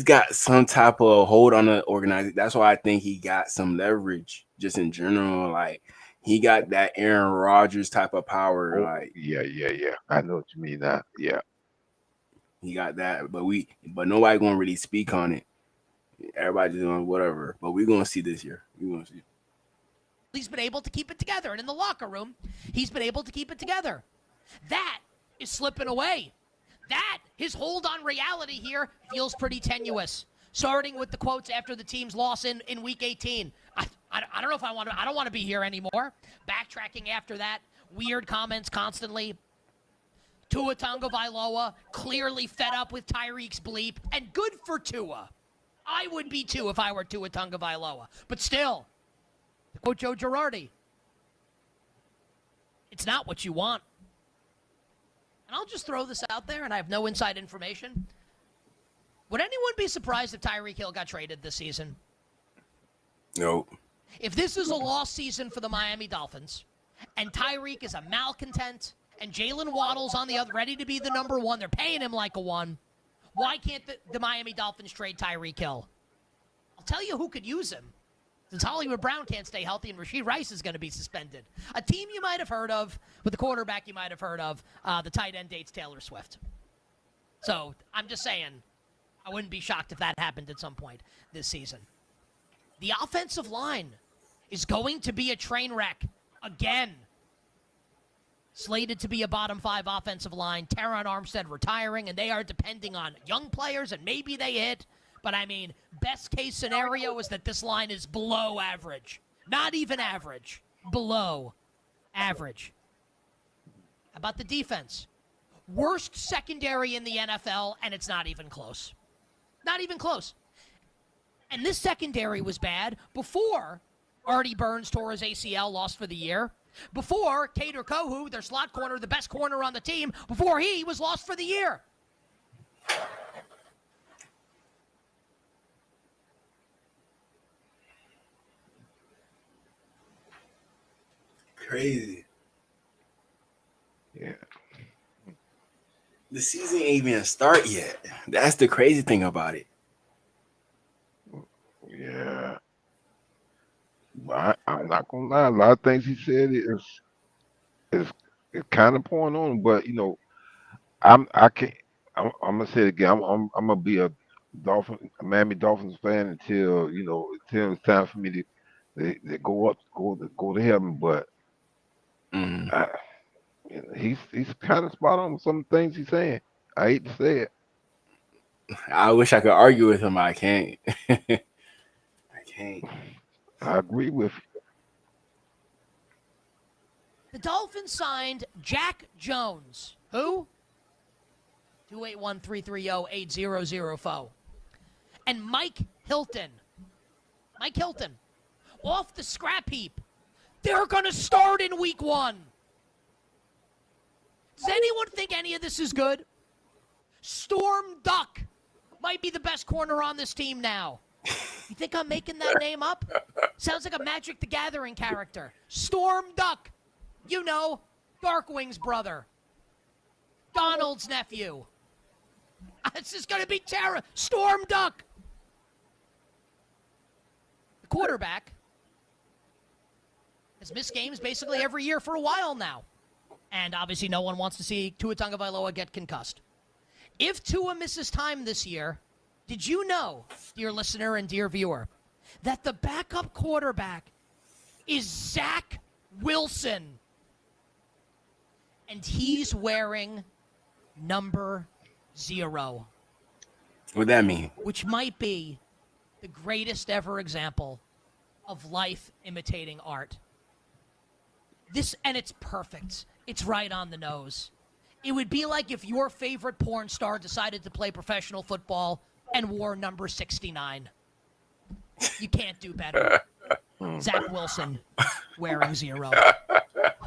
got some type of hold on the organization. That's why I think he got some leverage just in general. Like he got that Aaron Rodgers type of power. Like Yeah. I know what you mean now. Yeah. he got that, but nobody gonna really speak on it. Everybody just doing whatever. But we're gonna see this year. We're gonna see. He's been able to keep it together. And in the locker room, he's been able to keep it together. That is slipping away. That, his hold on reality here feels pretty tenuous. Starting with the quotes after the team's loss in Week 18. I don't know if I don't want to be here anymore. Backtracking after that. Weird comments constantly. Tua Tagovailoa clearly fed up with Tyreek's bleep. And good for Tua. I would be too if I were Tua Tagovailoa. But still, to quote Joe Girardi, it's not what you want. And I'll just throw this out there, and I have no inside information. Would anyone be surprised if Tyreek Hill got traded this season? Nope. If this is a lost season for the Miami Dolphins, and Tyreek is a malcontent, and Jalen Waddle's on the other, ready to be the number one, they're paying him like a one, why can't the Miami Dolphins trade Tyreek Hill? I'll tell you who could use him. Since Hollywood Brown can't stay healthy and Rashee Rice is going to be suspended. A team you might have heard of, with a quarterback you might have heard of, the tight end dates Taylor Swift. So I'm just saying, I wouldn't be shocked if that happened at some point this season. The offensive line is going to be a train wreck again. Slated to be a bottom 5 offensive line. Teron Armstead retiring, and they are depending on young players, and maybe they hit. But, I mean, best case scenario is that this line is below average. Not even average. Below average. How about the defense? Worst secondary in the NFL, and it's not even close. Not even close. And this secondary was bad before Artie Burns tore his ACL, lost for the year. Before Kader Kohu, their slot corner, the best corner on the team, before he was lost for the year. Crazy. Yeah. The season ain't even start yet. That's the crazy thing about it. Yeah. Well, I I'm not gonna lie. A lot of things he said is kind of pouring on him, but I can't. I'm gonna say it again. I'm gonna be a Miami Dolphins fan until it's time for me to they go to heaven. But Mm. I, he's kind of spot on with some things he's saying. I hate to say it. I wish I could argue with him. I can't. I can't. I agree with The Dolphins signed Jack Jones. Who? 281-330-8004. And Mike Hilton. Mike Hilton. Off the scrap heap. They're going to start in week 1. Does anyone think any of this is good? Storm Duck might be the best corner on this team now. You think I'm making that name up? Sounds like a Magic the Gathering character. Storm Duck. You know, Darkwing's brother. Donald's nephew. This is going to be terror. Storm Duck. The quarterback has missed games basically every year for a while now. And obviously no one wants to see Tua Tagovailoa get concussed. If Tua misses time this year, did you know, dear listener and dear viewer, that the backup quarterback is Zach Wilson? And he's wearing number 0. What that mean? Which might be the greatest ever example of life imitating art. And it's perfect. It's right on the nose. It would be like if your favorite porn star decided to play professional football and wore number 69. You can't do better. Zach Wilson wearing 0.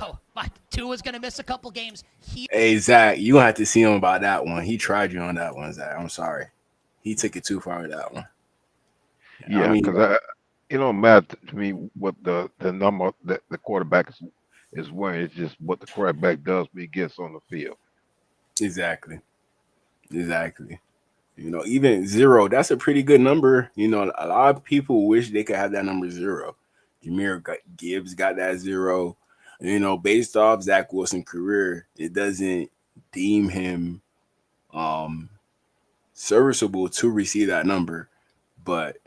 Oh, but Tua's going to miss a couple games. Hey, Zach, you gonna have to see him about that one. He tried you on that one, Zach. I'm sorry. He took it too far with that one. Yeah, because it don't matter to me what the number that the quarterback is wearing. It's just what the quarterback does when he gets on the field. Exactly. Even 0, that's a pretty good number. A lot of people wish they could have that number 0. Jahmyr Gibbs got that 0. Based off Zach Wilson's career, it doesn't deem him serviceable to receive that number, but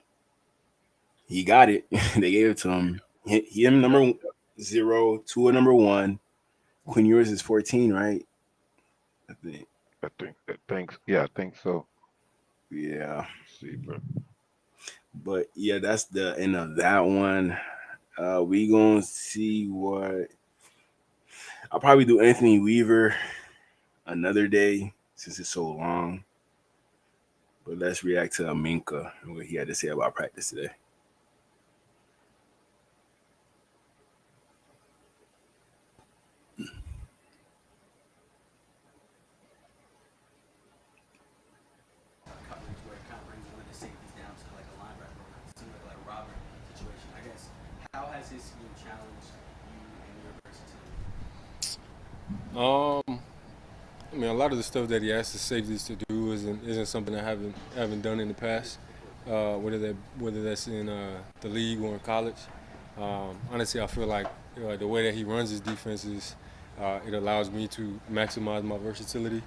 he got it. They gave it to him. Him number 0, Tua number 1. Quinn Ewers is 14, right? I think so. Yeah. Let's see, bro. But yeah, that's the end of that one. We gonna see what I'll probably do Anthony Weaver another day since it's so long. But let's react to Minka and what he had to say about practice today. How has his scheme challenged you and your versatility? A lot of the stuff that he asks the safeties to do isn't something I haven't done in the past. Whether that's in the league or in college. Honestly, I feel like the way that he runs his defense it allows me to maximize my versatility.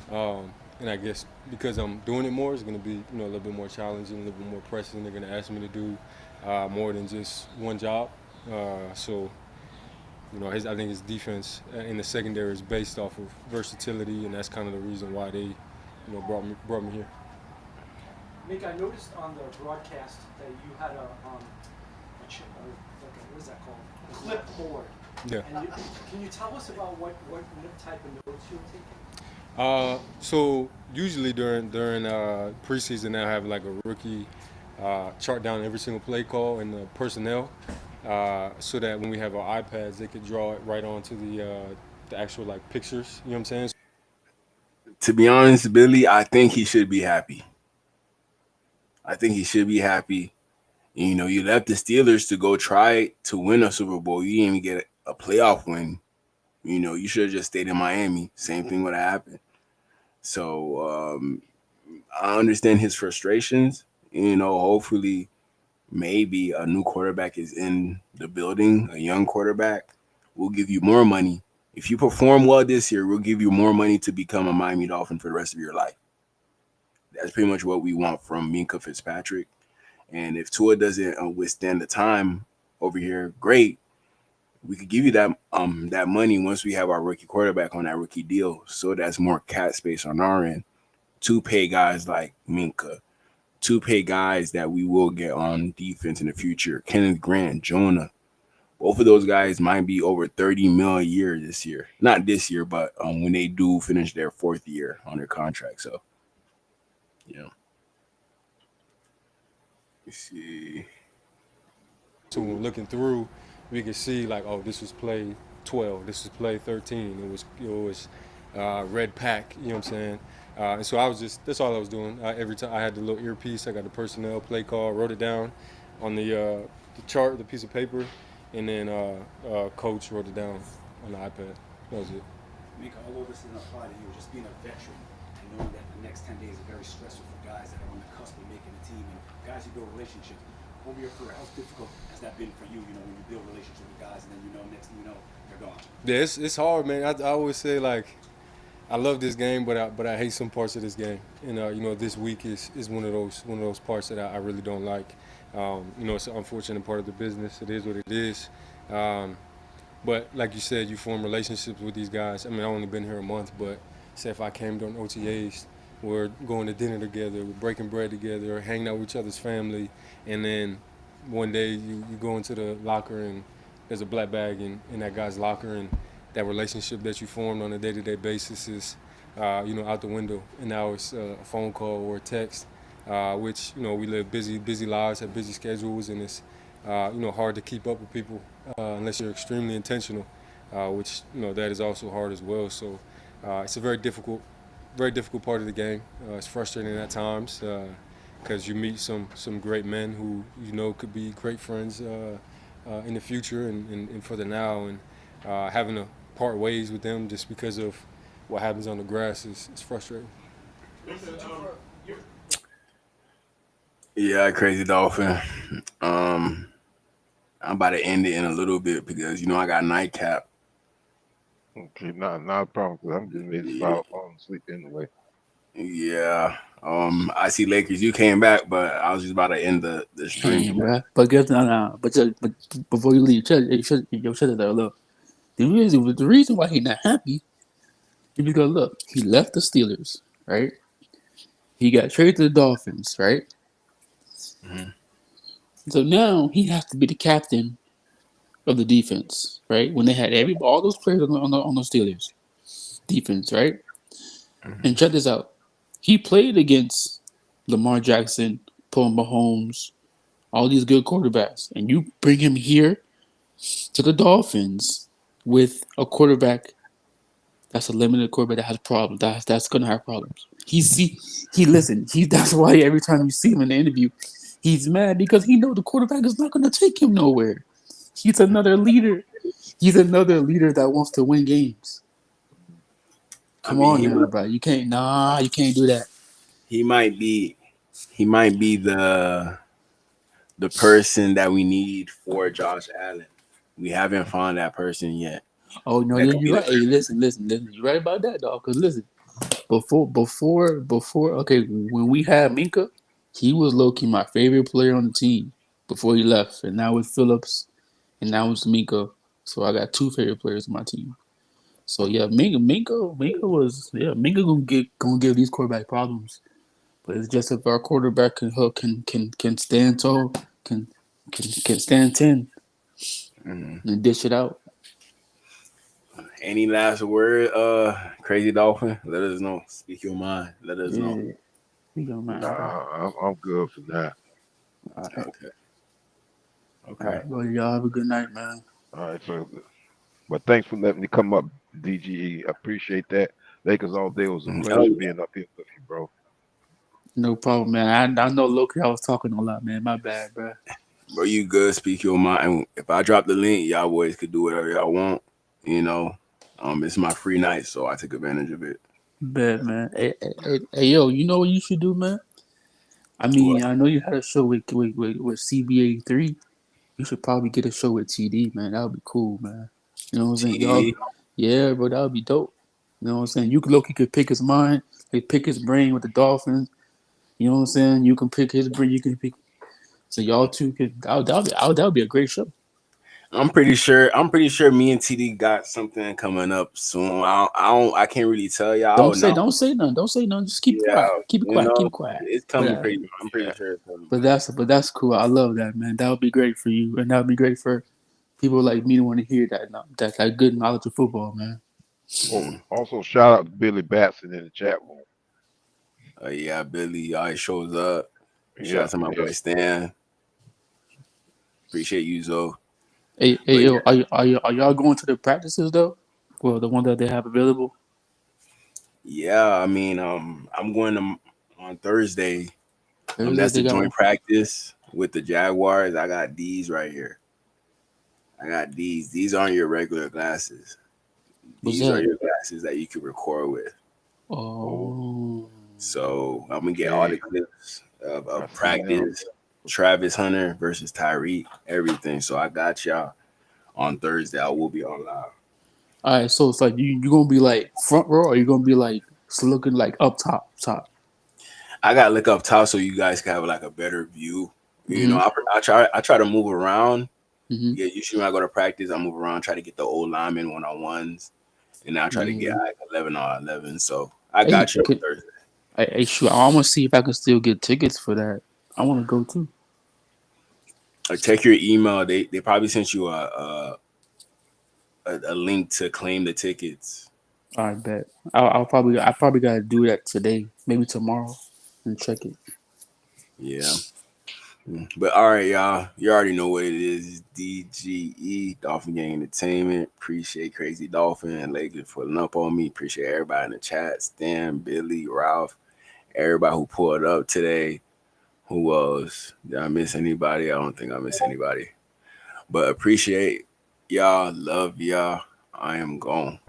And I guess because I'm doing it more, it's going to be a little bit more challenging, a little bit more pressing. They're going to ask me to do more than just one job. I think his defense in the secondary is based off of versatility, and that's kind of the reason why they, brought me here. Nick, I noticed on the broadcast that you had what is that called? A clipboard. Yeah. And can you tell us about what type of notes you're taking? So usually during preseason, they'll have like a rookie chart down every single play call and the personnel, so that when we have our iPads, they could draw it right onto the actual like pictures. You know what I'm saying? To be honest, Billy, I think he should be happy. You left the Steelers to go try to win a Super Bowl. You didn't even get a playoff win. You should have just stayed in Miami. Same thing would have happened. So I understand his frustrations. Hopefully maybe a new quarterback is in the building, a young quarterback, we'll give you more money. If you perform well this year, we'll give you more money to become a Miami Dolphin for the rest of your life. That's pretty much what we want from Minka Fitzpatrick. And if Tua doesn't withstand the time over here, great. We could give you that money once we have our rookie quarterback on that rookie deal. So that's more cap space on our end to pay guys like Minka, to pay guys that we will get on defense in the future. Kenneth Grant, Jonah. Both of those guys might be over 30 mil a year this year. Not this year, but when they do finish their fourth year on their contract. So, yeah. Let's see. So when looking through, we could see like, oh, this was play 12, this was play 13. It was red pack. You know what I'm saying? And so that's all I was doing. Every time I had the little earpiece, I got the personnel play call, wrote it down on the chart, the piece of paper, and then coach wrote it down on the iPad. That was it. Mika, all of this doesn't apply to you. Just being a veteran and knowing that the next 10 days are very stressful for guys that are on the cusp of making a team and guys who build relationships. Over your career, how difficult has that been for you? You know, when you build relationships with guys and then next thing you know, they're gone. Yeah, it's hard, man. I always say like, I love this game, but I hate some parts of this game. And this week is one of those parts that I really don't like. It's an unfortunate part of the business. It is what it is. But like you said, you form relationships with these guys. I mean, I've only been here a month, but say if I came during OTAs, we're going to dinner together, we're breaking bread together, hanging out with each other's family, and then one day you go into the locker and there's a black bag in that guy's locker, and that relationship that you formed on a day-to-day basis is, out the window. And now it's a phone call or a text, which, we live busy lives, have busy schedules, and it's, hard to keep up with people unless you're extremely intentional, which, that is also hard as well. So it's a very difficult part of the game. It's frustrating at times because you meet some great men who could be great friends in the future and for the now, and having to part ways with them just because of what happens on the grass is frustrating. Yeah, crazy Dolphin. I'm about to end it in a little bit because I got nightcap. Okay, not a problem because I'm getting ready to fall asleep anyway. Yeah. I see Lakers. You came back, but I was just about to end the stream. Bruh. But before you leave, shut it down. Look, the reason why he's not happy is because look, he left the Steelers, right? He got traded to the Dolphins, right? Mm-hmm. So now he has to be the captain of the defense, right? When they had all those players on the Steelers defense, right? Mm-hmm. And check this out. He played against Lamar Jackson, Paul Mahomes, all these good quarterbacks, and you bring him here to the Dolphins with a quarterback that's a limited quarterback that has problems. That's gonna have problems. That's why every time you see him in the interview, he's mad because he knows the quarterback is not gonna take him nowhere. He's another leader. He's another leader that wants to win games. Come on now, bro. You can't do that. He might be the person that we need for Josh Allen. We haven't found that person yet. Oh no, you're right. Hey, listen. You're right about that, dog. Because listen, before, okay, when we had Minka, he was low-key my favorite player on the team before he left, and now with Phillips, and now it's Minka. So I got two favorite players on my team. So yeah, Minka gonna give these quarterback problems. But it's just if our quarterback can stand tall, can stand 10 and dish it out. Any last word, Crazy Dolphin? Let us know. Speak your mind. Let us know. Speak your mind. Nah, I'm good for now. Okay. All right. Well, y'all have a good night, man. All right, so, but thanks for letting me come up, DGE. I appreciate that. Lakers all day. It was a pleasure being up here with you, bro. No problem, man. I know Loki, I was talking a lot, man. My bad, bro. Bro, you good. Speak your mind. If I drop the link, y'all boys could do whatever y'all want. It's my free night, so I take advantage of it. Bet, man. Hey, yo, you know what you should do, man? I mean, I know you had a show with CBA3. You should probably get a show with TD, man. That would be cool, man. You know what I'm saying? Y'all, TD. yeah, bro, that would be dope. You know what I'm saying? You could look, you could pick his mind, like pick his brain with the Dolphins. You know what I'm saying? You can pick his brain. You can pick. So y'all two could. That would be a great show. I'm pretty sure me and TD got something coming up soon. I can't really tell y'all. Don't say nothing. Don't say nothing. Just keep it quiet. Keep it you quiet. Keep know, it quiet. it's coming pretty. I'm pretty sure it's coming. But that's cool. I love that, man. That would be great for you, and that would be great for people like me to want to hear that. That good knowledge of football, man. Also, shout out to Billy Batson in the chat room. Yeah, Billy always shows up. Shout Yeah, out to my boy Stan. Appreciate you, Zoe. Hey, yo, are y'all going to the practices though? Well, the one that they have available. Yeah, I mean, I'm going on Thursday. That's they the got joint one. practice with the Jaguars. I got these right here. I got these. These aren't your regular glasses. What's These are that? your glasses that you can record with. Oh. So I'm gonna get all the clips of I see practice, Travis Hunter versus Tyreek, everything. So I got y'all on Thursday. I will be on live. All right, so it's like you gonna be like front row, or you gonna be like looking like up top. I gotta look up top so you guys can have like a better view. You know, I try to move around. Yeah, usually when I go to practice, I move around, try to get the old linemen 1-on-1s, and I try to get like 11 on 11. So I got you on Thursday. Hey, shoot, I want to see if I can still get tickets for that. I want to go too. Check your email. They probably sent you a link to claim the tickets. I bet. I probably gotta do that today, maybe tomorrow, and check it. Yeah. But all right, y'all. You already know what it is. DGE, Dolphin Gang Entertainment. Appreciate Crazy Dolphin and Lakers pulling up on me. Appreciate everybody in the chat. Stan, Billy, Ralph, everybody who pulled up today. Who else? Did I miss anybody? I don't think I missed anybody. But appreciate y'all. Love y'all. I am gone.